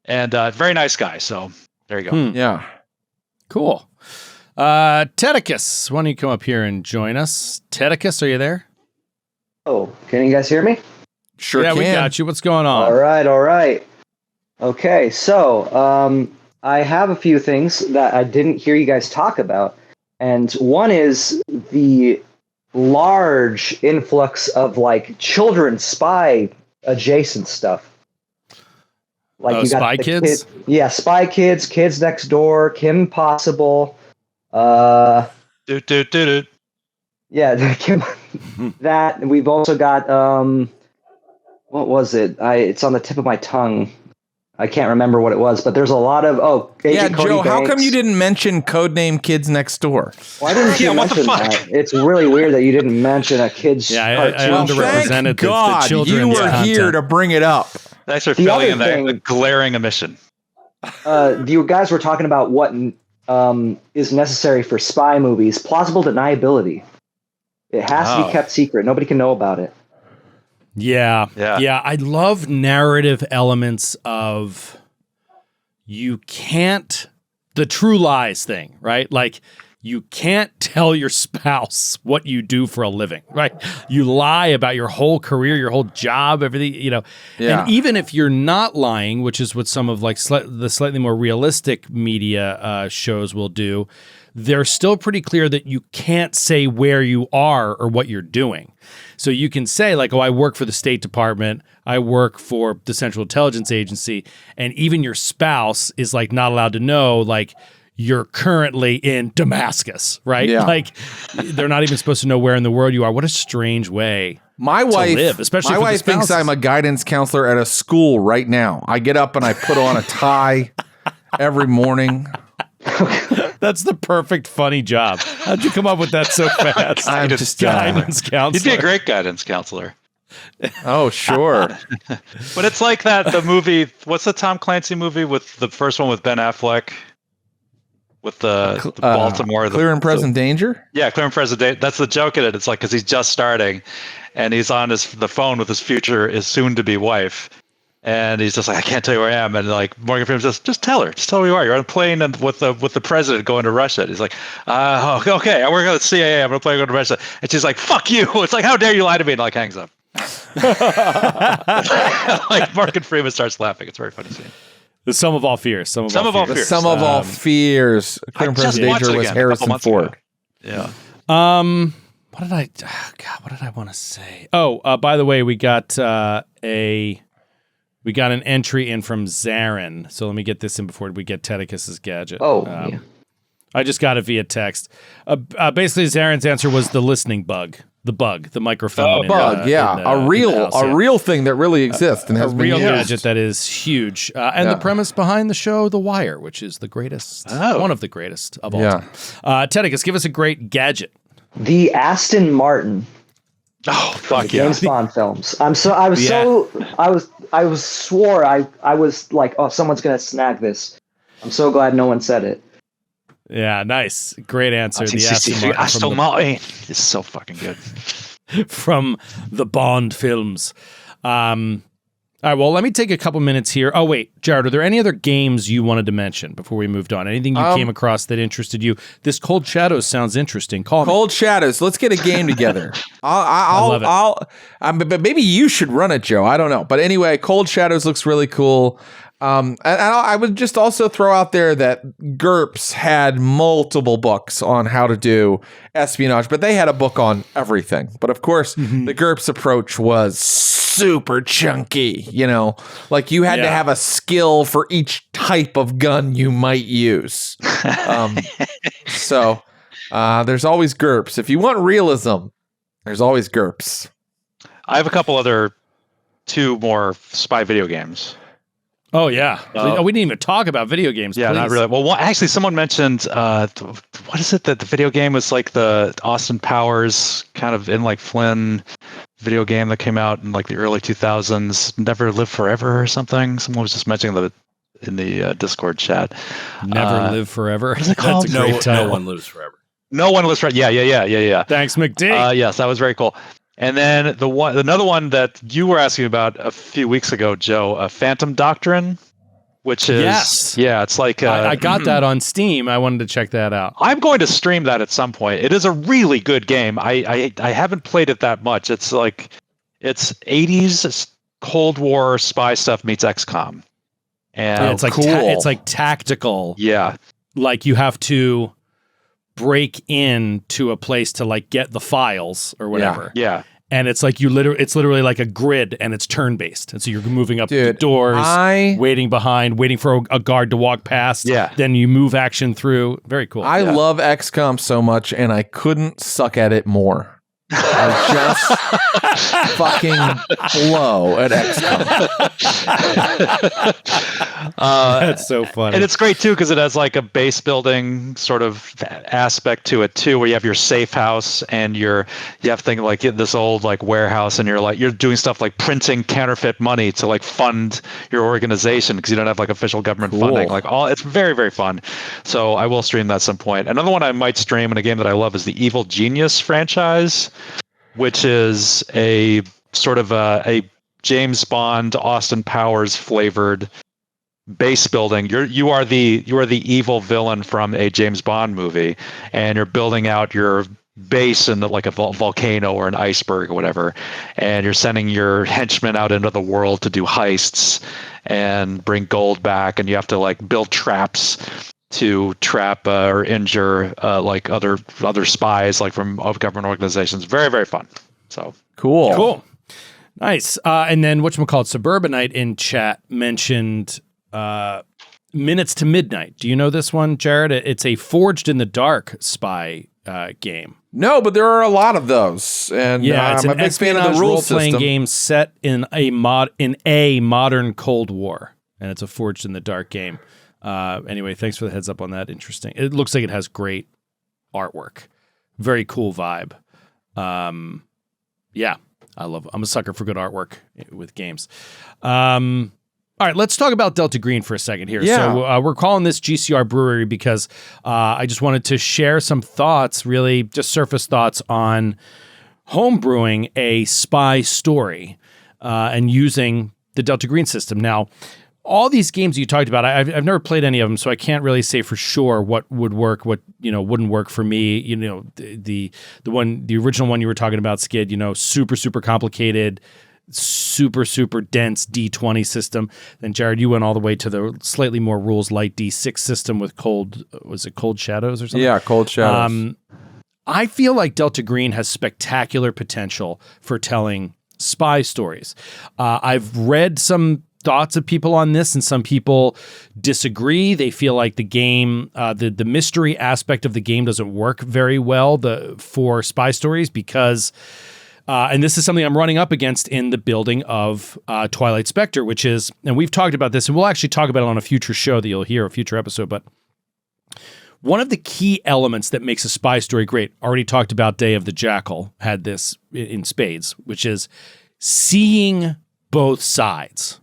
And very nice guy. So there you go. Yeah. Cool. Tedicus, why don't you come up here and join us? Tedicus, are you there? Oh, can you guys hear me? Sure can. Yeah, we got you. What's going on? All right. Okay, so I have a few things that I didn't hear you guys talk about. And one is the large influx of like children's spy adjacent stuff. Like you got Spy Kids? Spy Kids, Kids Next Door, Kim Possible. Yeah, Kim. That we've also got. What was it? It's on the tip of my tongue. I can't remember what it was, but there's a lot of Agent Cody Joe, Banks. how come you didn't mention Codename Kids Next Door? Well, I didn't mention that. It's really weird that you didn't mention a kid's cartoon. I underrepresented God, the children's you were content. here to bring it up. Thanks for filling in a glaring omission. You guys were talking about what is necessary for spy movies. Plausible deniability. It has to be kept secret. Nobody can know about it. Yeah. I love narrative elements of the true lies thing, right? Like you can't tell your spouse what you do for a living, right? You lie about your whole career, your whole job, everything, Yeah. And even if you're not lying, which is what some of like the slightly more realistic media shows will do, they're still pretty clear that you can't say where you are or what you're doing. So you can say like, I work for the State Department, I work for the Central Intelligence Agency, and even your spouse is like not allowed to know like you're currently in Damascus, right? Yeah. Like they're not even supposed to know where in the world you are. What a strange way my to wife, live, especially my for wife the thinks I'm a guidance counselor at a school right now. I get up and I put on a tie every morning. That's the perfect funny job. How'd you come up with that so fast? I'm just guidance counselor. You'd be a great guidance counselor. Oh, sure. But it's like the movie. What's the Tom Clancy movie with the first one with Ben Affleck? With the Baltimore. Clear and Present Danger? Yeah, Clear and Present Danger. That's the joke in it. It's like because he's just starting and he's on the phone with his soon-to-be wife. And he's just like, I can't tell you where I am. And like Morgan Freeman says, just tell her. Just tell her where you are. You're on a plane with the president going to Russia. And he's like, okay, I work at the CIA. I'm on a plane going to Russia. And she's like, fuck you. It's like, how dare you lie to me? And like hangs up. Like Morgan Freeman starts laughing. It's a very funny scene. The sum of all fears. The sum of all fears. Clear and Present Danger was Harrison Ford. Yeah. What did I want to say? Oh, by the way, we got an entry in from Zarin. So let me get this in before we get Tedicus's gadget. Yeah. I just got it via text. Basically, Zarin's answer was the listening bug. The microphone. A real thing that really exists and has been real used. gadget that is huge. And the premise behind the show, The Wire, which is the greatest, one of the greatest of all time. Tedicus, give us a great gadget. The Aston Martin. Oh, fuck the James Bond films. I was like, oh, someone's gonna snag this. I'm so glad no one said it. Yeah, nice. Great answer. The Aston Martin is so fucking good. From the Bond films. All right, well, let me take a couple minutes here. Oh, wait, Jared, are there any other games you wanted to mention before we moved on? Anything you came across that interested you? This Cold Shadows sounds interesting. Cold Shadows. Let's get a game together. I love it. But maybe you should run it, Joe. I don't know. But anyway, Cold Shadows looks really cool. And I would just also throw out there that GURPS had multiple books on how to do espionage, but they had a book on everything. But of course, the GURPS approach was super chunky, like you had to have a skill for each type of gun you might use. So there's always GURPS. If you want realism, there's always GURPS. I have a couple other 2 more spy video games. Oh, yeah. We didn't even talk about video games. Yeah, please. not really. Well, actually, someone mentioned, what is it that the video game was like the Austin Powers kind of in like Flynn video game that came out in like the early 2000s, Never Live Forever or something? Someone was just mentioning that in the Discord chat. Never Live Forever? What is it called? No One Lives Forever. No One Lives Forever. Yeah. Thanks, McD. Yes, that was very cool. And then another one that you were asking about a few weeks ago, Joe, Phantom Doctrine, which is it's like I got that on Steam. I wanted to check that out. I'm going to stream that at some point. It is a really good game. I haven't played it that much. It's like it's 80s Cold War spy stuff meets XCOM, and it's like cool. It's like tactical. Yeah, like you have to break into a place to like get the files or whatever. Yeah. And it's like it's literally like a grid, and it's turn-based. And so you're moving up the doors, waiting behind, waiting for a guard to walk past. Yeah. Then you move action through. Very cool. I love XCOM so much, and I couldn't suck at it more. I just fucking blow at XCOM. That's so funny. And it's great too because it has like a base building sort of aspect to it too, where you have your safe house and you have things like this old like warehouse, and you're doing stuff like printing counterfeit money to like fund your organization because you don't have like official government funding. Like it's very, very fun. So I will stream that at some point. Another one I might stream in a game that I love is the Evil Genius franchise, which is a sort of a James Bond, Austin Powers flavored base building. You are the evil villain from a James Bond movie, and you're building out your base in like a volcano or an iceberg or whatever, and you're sending your henchmen out into the world to do heists and bring gold back, and you have to like build traps to trap or injure like other spies like from government organizations. Very, very fun. So cool. Nice. And then whatchamacallit, Suburbanite in chat mentioned Minutes to Midnight. Do you know this one, Jared? It's a Forged in the Dark spy game. No, but there are a lot of those, and it's I'm an a big fan of the role-playing system. game set in a modern Cold War, and it's a Forged in the Dark game. Anyway, thanks for the heads up on that. Interesting. It looks like it has great artwork. Very cool vibe. I'm a sucker for good artwork with games. All right, let's talk about Delta Green for a second here. Yeah. So we're calling this GCR Brewery because I just wanted to share some thoughts, really just surface thoughts on homebrewing a spy story and using the Delta Green system. Now, all these games you talked about, I've never played any of them, so I can't really say for sure what would work, what wouldn't work for me. The original one you were talking about, Skid. Super complicated, super dense D20 system. Then Jared, you went all the way to the slightly more rules light D6 system with Cold Shadows or something? Yeah, Cold Shadows. I feel like Delta Green has spectacular potential for telling spy stories. I've read some thoughts of people on this, and some people disagree. They feel like the game, the mystery aspect of the game doesn't work very well for spy stories because, and this is something I'm running up against in the building of Twilight Spectre, which is, and we've talked about this, and we'll actually talk about it on a future show that you'll hear, a future episode, but one of the key elements that makes a spy story great, already talked about Day of the Jackal, had this in spades, which is seeing both sides.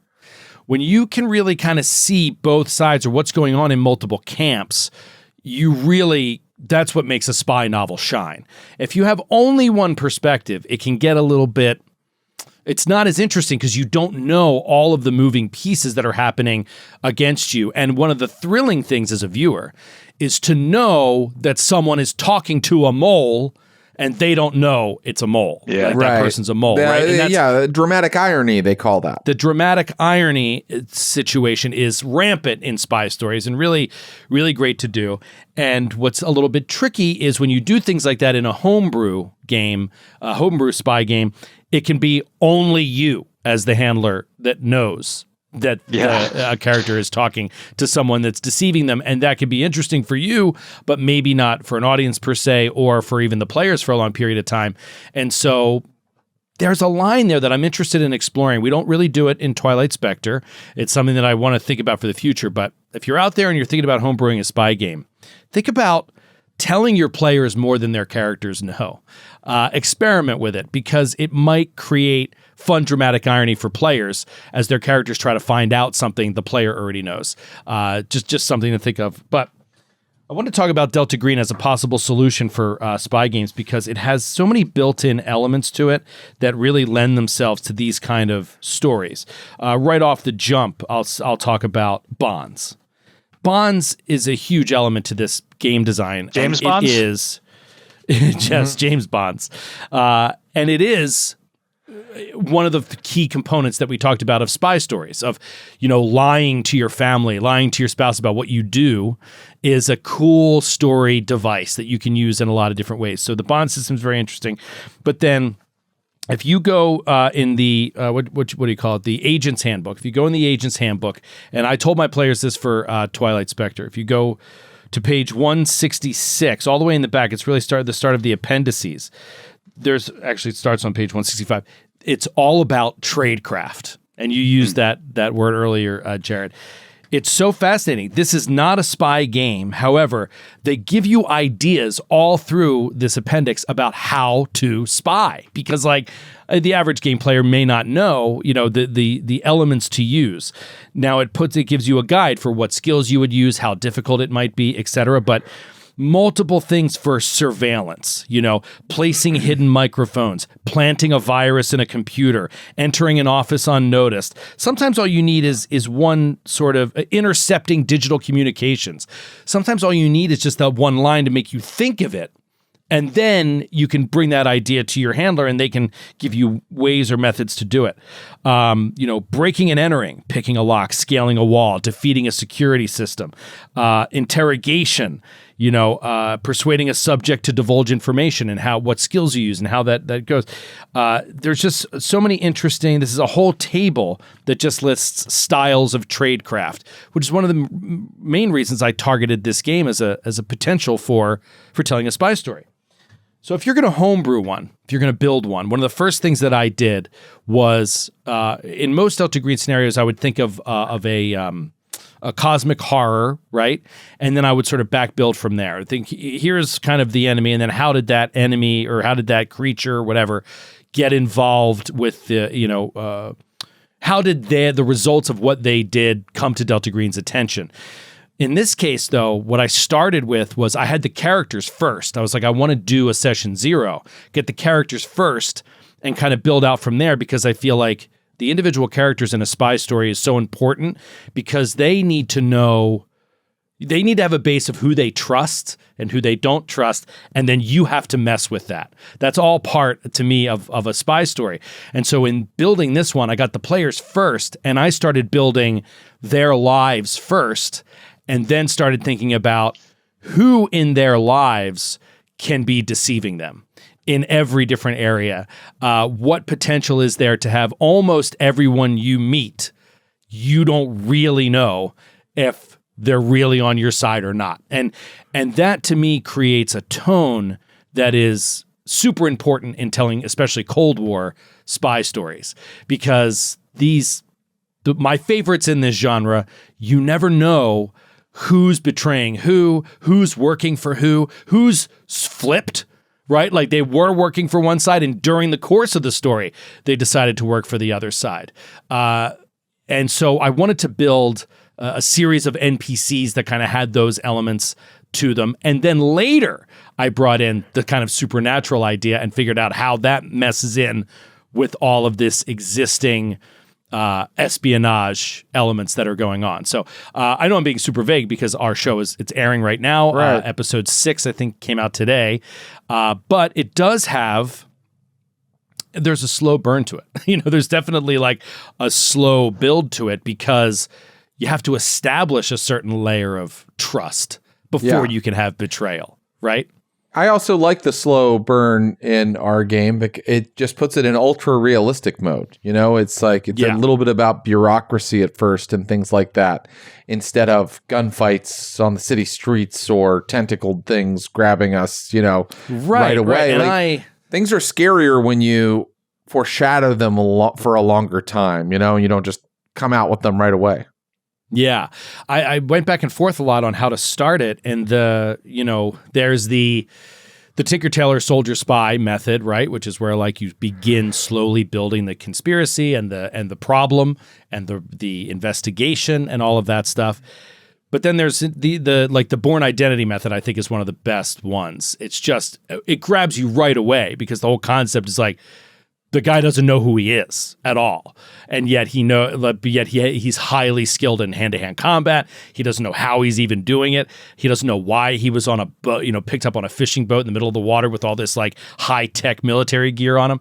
When you can really kind of see both sides or what's going on in multiple camps, that's what makes a spy novel shine. If you have only one perspective, it can get a little bit, it's not as interesting because you don't know all of the moving pieces that are happening against you. And one of the thrilling things as a viewer is to know that someone is talking to a mole and they don't know it's a mole. Yeah, like that person's a mole, right? And dramatic irony, they call that. The dramatic irony situation is rampant in spy stories and really, really great to do. And what's a little bit tricky is when you do things like that in a homebrew game, a homebrew spy game, it can be only you as the handler that knows that a character is talking to someone that's deceiving them, and that could be interesting for you, but maybe not for an audience per se, or for even the players for a long period of time. And so there's a line there that I'm interested in exploring. We don't really do it in Twilight Spectre. It's something that I want to think about for the future, but if you're out there and you're thinking about homebrewing a spy game, think about telling your players more than their characters know. Experiment with it, because it might create fun dramatic irony for players as their characters try to find out something the player already knows. Just something to think of. But I want to talk about Delta Green as a possible solution for spy games because it has so many built-in elements to it that really lend themselves to these kind of stories. Right off the jump, I'll talk about bonds. Bonds is a huge element to this game design. James Bonds? It is just James Bonds. And it is one of the key components that we talked about of spy stories, of, lying to your family, lying to your spouse about what you do, is a cool story device that you can use in a lot of different ways. So the bond system is very interesting. But then if you go in the what do you call it? The Agent's Handbook. If you go in the Agent's Handbook, and I told my players this for Twilight Spectre, if you go to page 166, all the way in the back, it's really the start of the appendices. It starts on page 165. It's all about tradecraft, and you used that word earlier, Jared. It's so fascinating. This is not a spy game. However, they give you ideas all through this appendix about how to spy, because like the average game player may not know, the elements to use. Now it gives you a guide for what skills you would use, how difficult it might be, etc. But multiple things for surveillance, placing hidden microphones, planting a virus in a computer, entering an office unnoticed. Sometimes all you need is one sort of intercepting digital communications. Sometimes all you need is just that one line to make you think of it. And then you can bring that idea to your handler and they can give you ways or methods to do it. Breaking and entering, picking a lock, scaling a wall, defeating a security system, interrogation, persuading a subject to divulge information and what skills you use and how that goes. There's just so many interesting, this is a whole table that just lists styles of tradecraft, which is one of the main reasons I targeted this game as a potential for telling a spy story. So if you're going to homebrew one, if you're going to build one of the first things that I did was, in most Delta Green scenarios, I would think of a cosmic horror, right? And then I would sort of back build from there. I think here's kind of the enemy, and then how did that enemy or how did that creature or whatever get involved with the, how did the results of what they did come to Delta Green's attention? In this case, though, what I started with was I had the characters first. I was like, I want to do a session 0, get the characters first and kind of build out from there, because I feel like the individual characters in a spy story is so important because they need to have a base of who they trust and who they don't trust, and then you have to mess with that. That's all part, to me, of a spy story. And so in building this one, I got the players first, and I started building their lives first, and then started thinking about who in their lives can be deceiving them in every different area. What potential is there to have almost everyone you meet, you don't really know if they're really on your side or not. And that to me creates a tone that is super important in telling, especially Cold War spy stories, because my favorites in this genre, you never know who's betraying who's working for who's flipped, right? Like they were working for one side, and during the course of the story, they decided to work for the other side. And so I wanted to build a series of NPCs that kind of had those elements to them. And then later, I brought in the kind of supernatural idea and figured out how that messes in with all of this existing espionage elements that are going on. So I know I'm being super vague because our show it's airing right now. Right. Episode 6, I think, came out today. But it does there's a slow burn to it. There's definitely like a slow build to it because you have to establish a certain layer of trust before you can have betrayal, right? I also like the slow burn in our game. It just puts it in ultra realistic mode. It's like it's a little bit about bureaucracy at first and things like that, instead of gunfights on the city streets or tentacled things grabbing us, right away. Right. Things are scarier when you foreshadow them for a longer time, and you don't just come out with them right away. Yeah, I went back and forth a lot on how to start it, and there's the Tinker Tailor Soldier Spy method, right? Which is where like you begin slowly building the conspiracy and the problem and the investigation and all of that stuff. But then there's the Born Identity method. I think is one of the best ones. It's just it grabs you right away because the whole concept is like, the guy doesn't know who he is at all, and yet he's highly skilled in hand-to-hand combat. He doesn't know how he's even doing it. He doesn't know why he was on a boat, picked up on a fishing boat in the middle of the water with all this like high-tech military gear on him.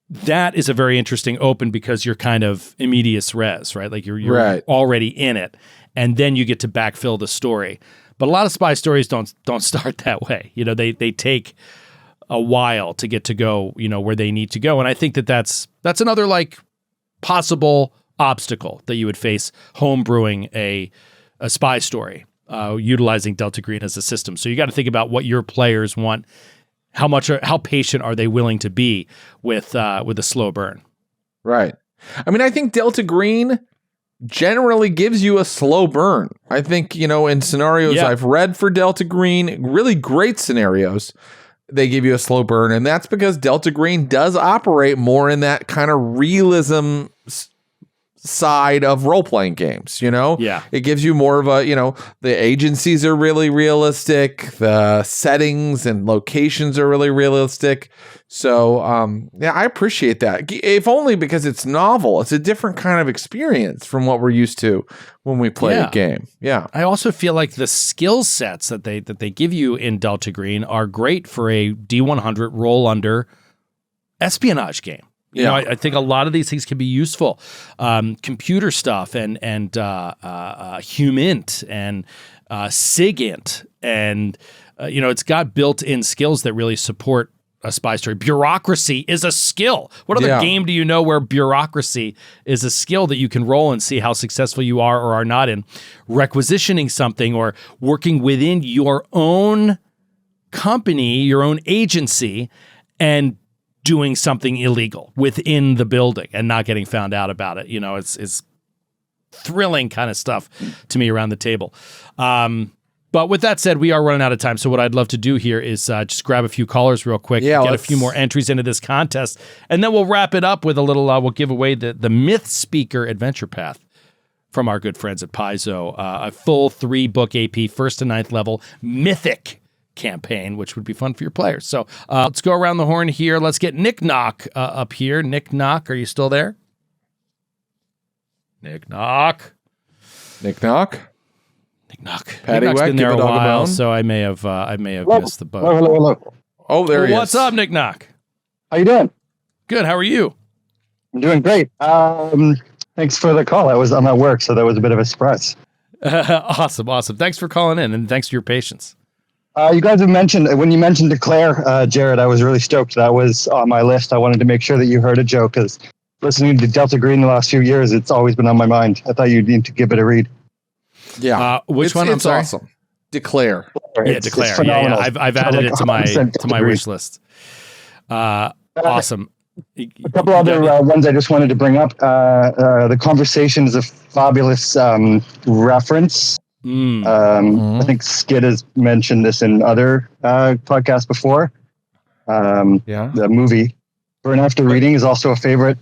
That is a very interesting open because you're kind of immediate res, right? Like you're right. Already in it, and then you get to backfill the story. But a lot of spy stories don't start that way. They take a while to get to go, where they need to go. And I think that's another like possible obstacle that you would face home brewing a spy story, utilizing Delta Green as a system. So you got to think about what your players want. How patient are they willing to be with a slow burn? Right. I mean, I think Delta Green generally gives you a slow burn. I think, in scenarios I've read for Delta Green, really great scenarios, they give you a slow burn. And that's because Delta Green does operate more in that kind of realism side of role-playing games, Yeah. It gives you more of a, the agencies are really realistic, the settings and locations are really realistic. So, I appreciate that. If only because it's novel. It's a different kind of experience from what we're used to when we play a game. Yeah. I also feel like the skill sets that they give you in Delta Green are great for a D100 roll under espionage game. I think a lot of these things can be useful. Computer stuff and Humint and SIGINT. And, it's got built-in skills that really support a spy story. Bureaucracy is a skill. What other game do you know where bureaucracy is a skill that you can roll and see how successful you are or are not in requisitioning something or working within your own company, your own agency, and doing something illegal within the building and not getting found out about it. It's thrilling kind of stuff to me around the table. But with that said, we are running out of time. So what I'd love to do here is just grab a few callers real quick, get a few more entries into this contest, and then we'll wrap it up with a little, we'll give away the Myth Speaker Adventure Path from our good friends at Paizo, a full 3-book AP, 1st to 9th level, mythic campaign, which would be fun for your players. So let's go around the horn here. Let's get Nick Knock up here. Nick Knock, are you still there? Nick Knock. Nick Knock. Nick Knock. Patty Nick Knock's Whack, been there give a a dog a while, bone. so I may have missed the boat. Hello. Oh, there he is. What's up, Nick Knock? How you doing? Good. How are you? I'm doing great. Thanks for the call. I'm at work, so that was a bit of a surprise. Awesome. Thanks for calling in, and thanks for your patience. You guys have mentioned, when you mentioned Declare, Jared, I was really stoked. That was on my list. I wanted to make sure that you heard it, Joe, because listening to Delta Green the last few years, it's always been on my mind. I thought you'd need to give it a read. Yeah. Which one? I'm sorry. Awesome. Declare. Yeah, Declare. It's phenomenal. I've added it to my wish list. Awesome. A couple other ones I just wanted to bring up. The Conversation is a fabulous reference. I think Skid has mentioned this in other podcasts before. The movie Burn After Reading is also a favorite.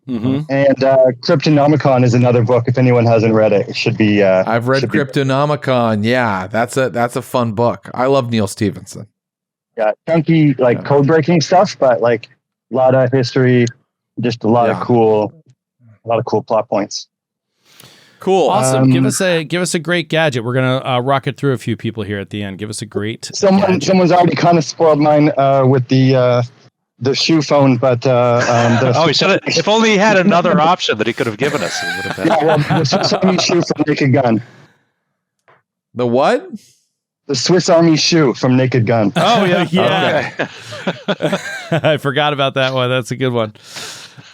And Cryptonomicon is another book. If anyone hasn't read it, it should be. I've read Cryptonomicon. Yeah, that's a fun book. I love Neil Stephenson. Yeah, chunky code breaking stuff, but a lot of history, just a lot of cool plot points. Cool. Awesome. Give us a great gadget. We're gonna rocket through a few people here at the end. Give us a great. Someone's already kind of spoiled mine with the shoe phone, but he should have. If only he had another option that he could have given us. It would have been. The Swiss Army shoe from Naked Gun. The what? The Swiss Army shoe from Naked Gun. Oh yeah, Okay. I forgot about that one. That's a good one.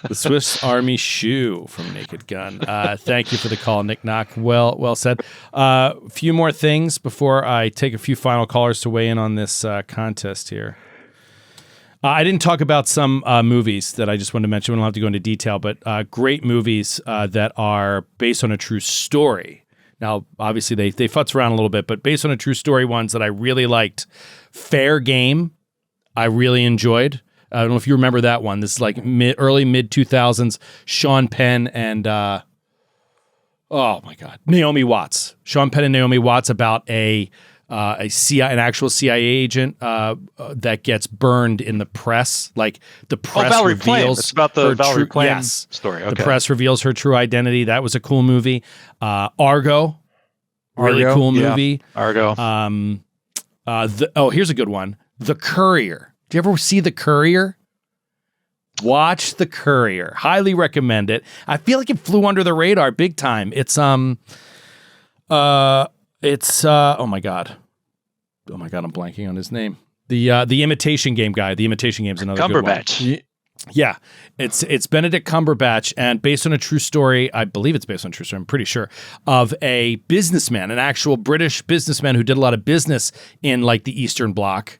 The Swiss Army shoe from Naked Gun. Thank you for the call, Nick Knock. Well said. A few more things before I take a few final callers to weigh in on this contest here. I didn't talk about some movies that I just wanted to mention. We don't have to go into detail, but great movies that are based on a true story. Now, obviously, they futz around a little bit, but based on a true story ones that I really liked. Fair Game, I really enjoyed. I don't know if you remember that one. This is like early mid-2000s. Sean Penn and, oh my God, Naomi Watts. Sean Penn and Naomi Watts about an actual CIA agent that gets burned in the press. Like the press Valerie reveals Plame. It's about the Valerie Plame story. Okay. The press reveals her true identity. That was a cool movie. Argo, really cool movie. Yeah. Argo. Here's a good one. The Courier. Do you ever see The Courier? Watch The Courier. Highly recommend it. I feel like it flew under the radar big time. It's oh my God, I'm blanking on his name. The Imitation Game guy. The Imitation Game's another good one. Cumberbatch. Yeah, it's Benedict Cumberbatch, and based on a true story. I believe it's based on a true story. I'm pretty sure of a businessman, an actual British businessman who did a lot of business in like the Eastern Bloc,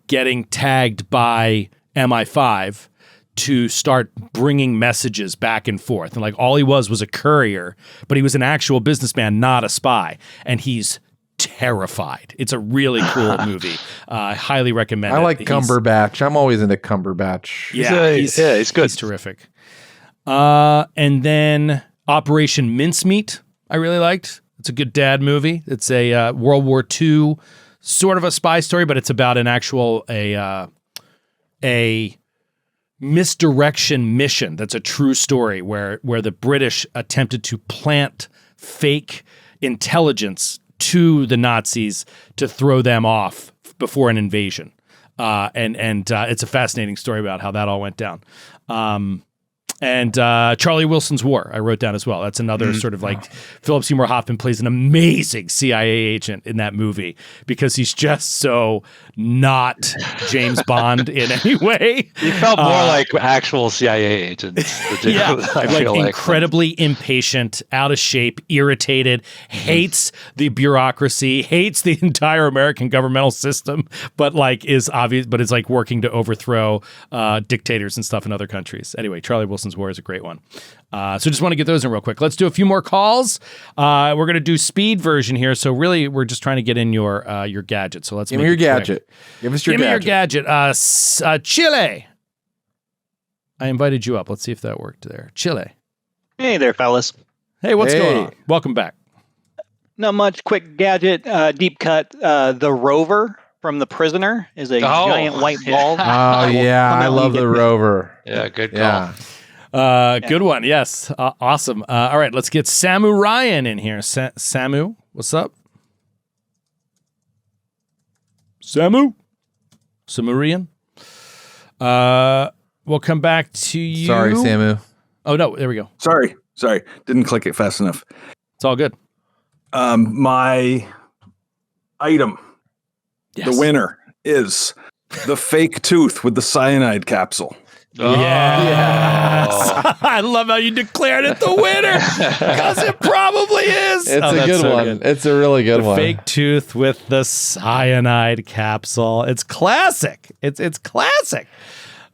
getting tagged by MI5 to start bringing messages back and forth. And like all he was a courier, but he was an actual businessman, not a spy, and he's terrified. It's a really cool movie. I highly recommend it. I like Cumberbatch. I'm always into Cumberbatch. Yeah, he's good. He's terrific. And then Operation Mincemeat, I really liked. It's a good dad movie. It's a World War II sort of a spy story, but it's about an actual a misdirection mission. That's a true story where the British attempted to plant fake intelligence to the Nazis to throw them off before an invasion. And it's a fascinating story about how that all went down. And Charlie Wilson's War, I wrote down as well. That's another sort of like Philip Seymour Hoffman plays an amazing CIA agent in that movie because he's just so not James Bond in any way. He felt more like actual CIA agents. Yeah, like incredibly impatient, out of shape, irritated, hates the bureaucracy, hates the entire American governmental system, but like is obvious, but is like working to overthrow dictators and stuff in other countries. Anyway, Charlie Wilson's War is a great one. So just want to get those in real quick. Let's do a few more calls. We're going to do speed version here. So really, we're just trying to get in your gadget. So let's give me your gadget. Give us your gadget. Give me your gadget. Chile. I invited you up. Let's see if that worked there. Chile. Hey there, fellas. Hey, what's going on? Welcome back. Not much. Quick gadget. Deep cut. The rover from The Prisoner is a giant white ball. Oh yeah, I love the rover. Yeah, good call. Yeah. Good one. Yes. Awesome. All right, let's get Samu Ryan in here. Samu, what's up? Samurian. We'll come back to you. Sorry, Samu. Oh no, there we go. Sorry. Didn't click it fast enough. It's all good. My item, the winner, is the fake tooth with the cyanide capsule. Oh. Yes. I love how you declared it the winner because it probably is. It's a good one. Good. It's a really good one. Fake tooth with the cyanide capsule. It's classic. It's classic.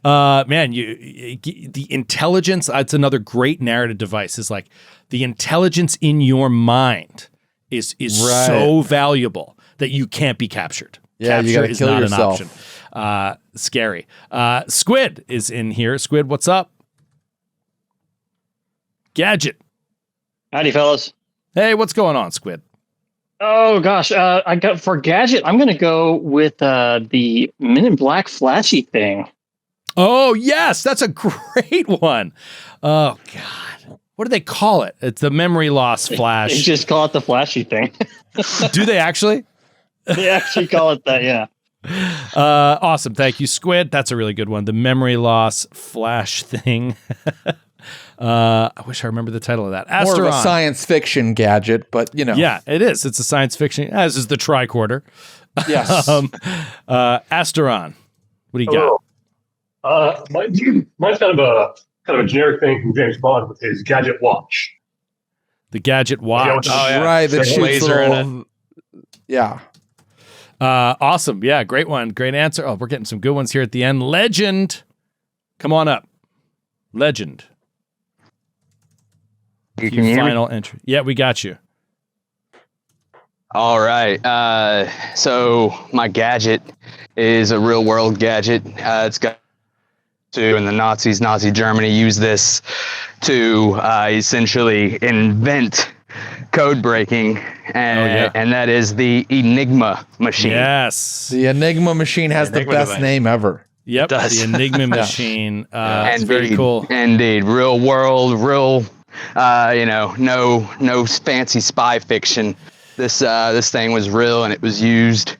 Man, the intelligence. It's another great narrative device. Is like the intelligence in your mind is right. So valuable that you can't be captured. Yeah, Capture you got to kill yourself. An option. Scary. Squid is in here. Squid, what's up? Gadget. Howdy, fellas. Hey, what's going on, Squid? Oh gosh, I got for gadget. I'm gonna go with the Men in Black flashy thing. Oh yes, that's a great one. Oh God, what do they call it? It's the memory loss flash. They just call it the flashy thing. Do they actually? They actually call it that, yeah. Awesome. Thank you, Squid. That's a really good one. The memory loss flash thing. I wish I remember the title of that. Asteron. More of a science fiction gadget, but you know. Yeah, it is. It's a science fiction, as is the tricorder. Yes. Asteron, what do you got? Mine's kind of a generic thing from James Bond with his gadget watch. The gadget watch. Oh, yeah. Right. The laser in it. Yeah. Awesome. Yeah, great one. Great answer. Oh, we're getting some good ones here at the end. Legend. Come on up. Legend. You can hear final me? entry. Yeah, we got you. All right. So my gadget is a real world gadget. It's got and the Nazi Germany used this to essentially invent code breaking, and that is the Enigma machine. Yes. The Enigma machine has the best name ever. Yep. The Enigma machine. It's very cool. Indeed. Real world, no fancy spy fiction. This thing was real and it was used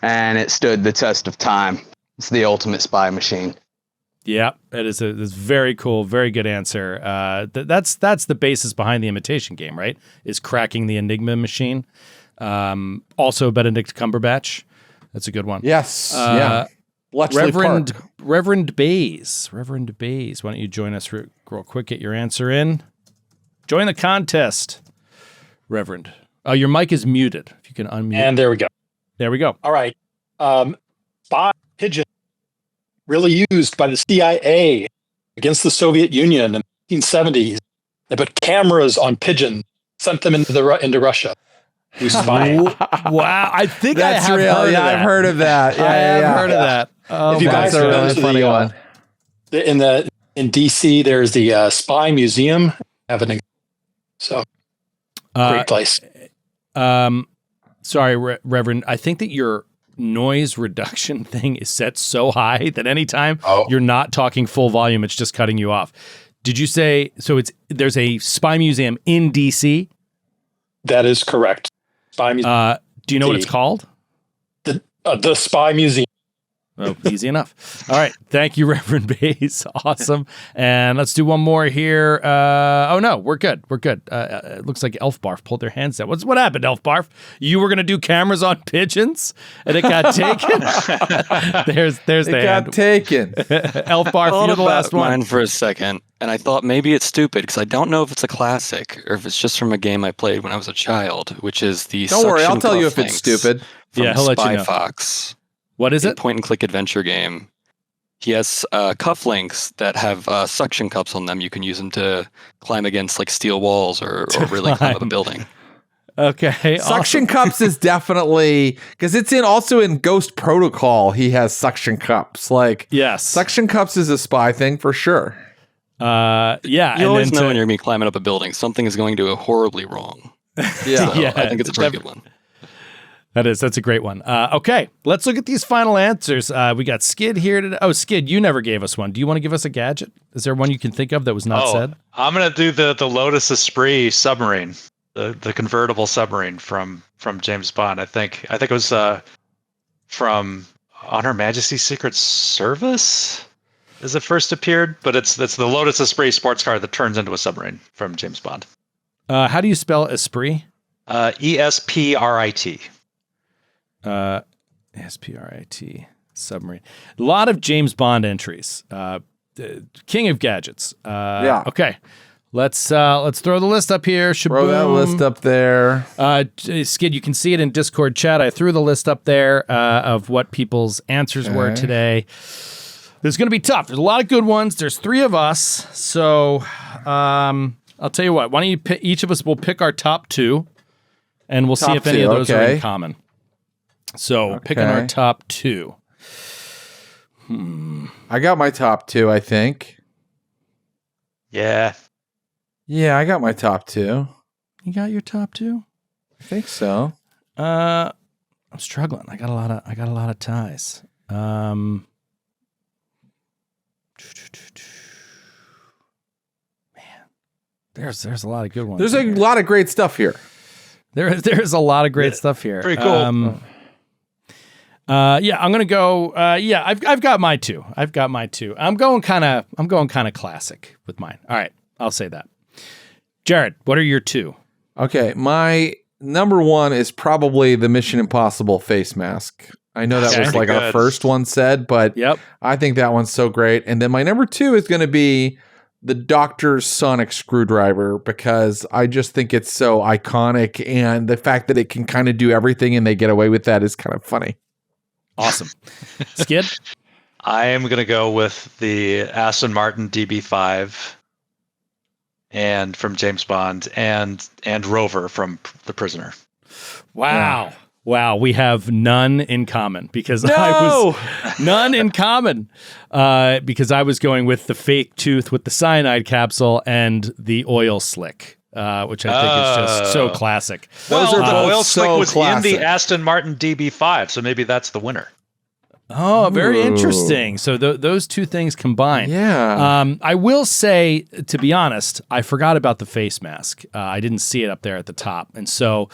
and it stood the test of time. It's the ultimate spy machine. Yeah, it is it's very cool, very good answer. That's the basis behind the Imitation Game, right? Is cracking the Enigma machine. Also Benedict Cumberbatch. That's a good one. Yes. Yeah. Reverend Bays. Why don't you join us real quick? Get your answer in. Join the contest, Reverend. Oh, your mic is muted. If you can unmute. And there we go. There we go. All right. Spy pigeon really used by the CIA against the Soviet Union in the 1970s. They put cameras on pigeons, sent them into Russia. Who's spying? Wow, I think that's I have real. heard of that. I've heard of that. I have heard of that. Oh, if you guys that's a go really to funny one. In DC, there's the Spy Museum. So great place. Sorry, Reverend. I think that your noise reduction thing is set so high that anytime you're not talking full volume, it's just cutting you off. Did you say so? There's a spy museum in DC. That is correct. Spy Museum. Do you know what it's called? The Spy Museum. Oh, easy enough. All right. Thank you, Reverend Bays. Awesome. And let's do one more here. Oh, no, we're good. We're good. It looks like Elf Barf pulled their hands down. What happened, Elf Barf? You were going to do cameras on pigeons and it got taken? there's the It got taken. Elf Barf, you're the last one. Mine for a second, and I thought maybe it's stupid because I don't know if it's a classic or if it's just from a game I played when I was a child, which is the Don't worry, I'll tell you if it's stupid. From Yeah, he'll let you know. Fox. What is it? Point-and-click adventure game. He has cufflinks that have suction cups on them. You can use them to climb against like steel walls or really climb up a building. Okay. Suction cups is definitely because it's also in Ghost Protocol. He has suction cups. Like yes, suction cups is a spy thing for sure. Yeah, you always know when you're going to be climbing up a building, something is going to go horribly wrong. Yeah, so I think it's a pretty good one. That's a great one. Okay, let's look at these final answers. We got Skid here today. Oh, Skid, you never gave us one. Do you want to give us a gadget? Is there one you can think of that was not said? I'm gonna do the Lotus Esprit submarine, the convertible submarine from James Bond. I think it was from On Her Majesty's Secret Service as it first appeared, but it's the Lotus Esprit sports car that turns into a submarine from James Bond. How do you spell Esprit? ESPRIT. SPRIT submarine. A lot of James Bond entries. King of gadgets. Yeah. Okay. Let's throw the list up here. Shaboom. Throw that list up there. Skid, you can see it in Discord chat. I threw the list up there of what people's answers were today. It's going to be tough. There's a lot of good ones. There's 3 of us. So I'll tell you what. Why don't you pick, each of us will pick our top 2, and we'll see if any of those are in common. So picking our top 2. I got my top 2, I think. Yeah, I got my top 2. You got your top 2? I think so. I'm struggling. I got a lot of ties. Man, there's a lot of good ones. There's a lot of great stuff here. There's a lot of great stuff here. Pretty cool. I'm gonna go. I've got my 2. I'm going kind of classic with mine. All right, I'll say that. Jared, what are your 2? Okay, my number 1 is probably the Mission Impossible face mask. I know that was like our first one said, but I think that one's so great. And then my number 2 is going to be the Doctor's sonic screwdriver, because I just think it's so iconic, and the fact that it can kind of do everything and they get away with that is kind of funny. Awesome. Skid? I am going to go with the Aston Martin DB5 and from James Bond and Rover from The Prisoner. Wow. Yeah. Wow, we have none in common because because I was going with the fake tooth with the cyanide capsule and the oil slick, which I think is just so classic. Those are the oil slick was classic. In the Aston Martin DB5, so maybe that's the winner. Oh, very interesting. So those 2 things combined. Yeah. I will say, to be honest, I forgot about the face mask. I didn't see it up there at the top, and so.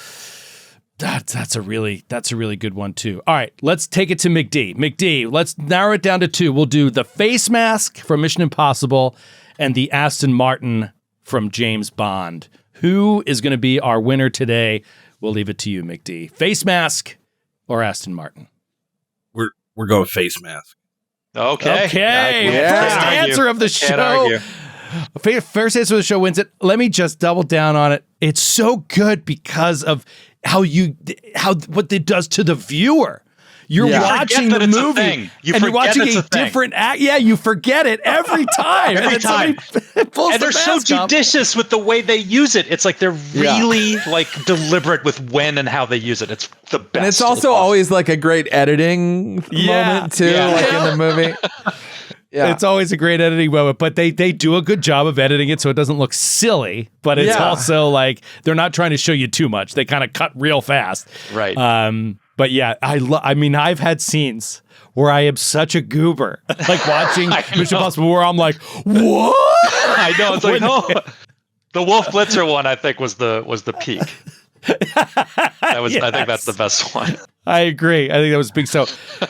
That's a really good one too. All right, let's take it to McD. Let's narrow it down to 2. We'll do the face mask from Mission Impossible and the Aston Martin from James Bond. Who is going to be our winner today? We'll leave it to you, McD. Face mask or Aston Martin? We're going face mask. Okay. First answer of the show. First answer of the show wins it. Let me just double down on it. It's so good because of what it does to the viewer. You're watching the movie and you're watching a different act. Yeah, you forget it every time. Every time. And they're so judicious with the way they use it. It's like they're really like deliberate with when and how they use it. It's the best. And it's also always like a great editing moment too, like in the movie. Yeah. It's always a great editing moment, but they do a good job of editing it so it doesn't look silly, but it's also like they're not trying to show you too much. They kind of cut real fast. Right. But yeah, I mean, I've had scenes where I am such a goober, like watching Mission Impossible, where I'm like, what? I know. It's like, the Wolf Blitzer one, I think, was the peak. I think that's the best one. I agree. I think that was big. So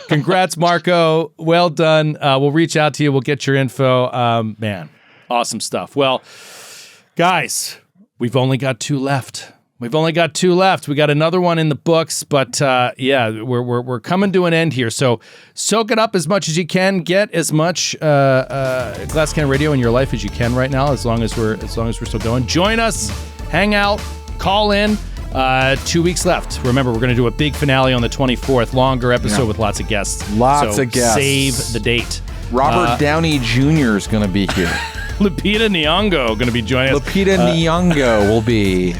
congrats, Marco. Well done. We'll reach out to you. We'll get your info. Man, awesome stuff. Well, guys, we've only got 2 left. We got another one in the books, but we're coming to an end here. So soak it up as much as you can. Get as much Glass Can Radio in your life as you can right now, as long as we're still going. Join us, hang out, call in. 2 weeks left. Remember, we're going to do a big finale on the 24th. Longer episode with lots of guests. Lots of guests. Save the date. Robert Downey Jr. is going to be here. Lupita Nyong'o going to be joining us. Lupita Nyong'o will be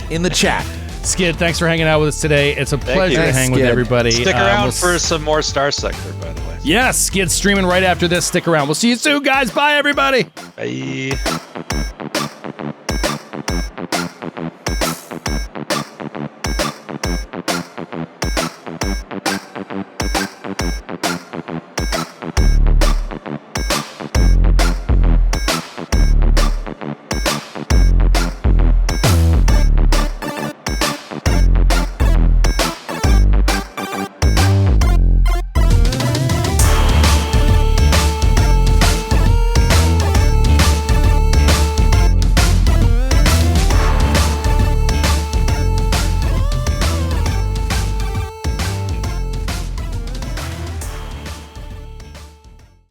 in the chat. Skid, thanks for hanging out with us today. It's a pleasure to hang with everybody. Stick around for some more Star Sector, by the way. Yes, Skid's streaming right after this. Stick around. We'll see you soon, guys. Bye, everybody. Bye.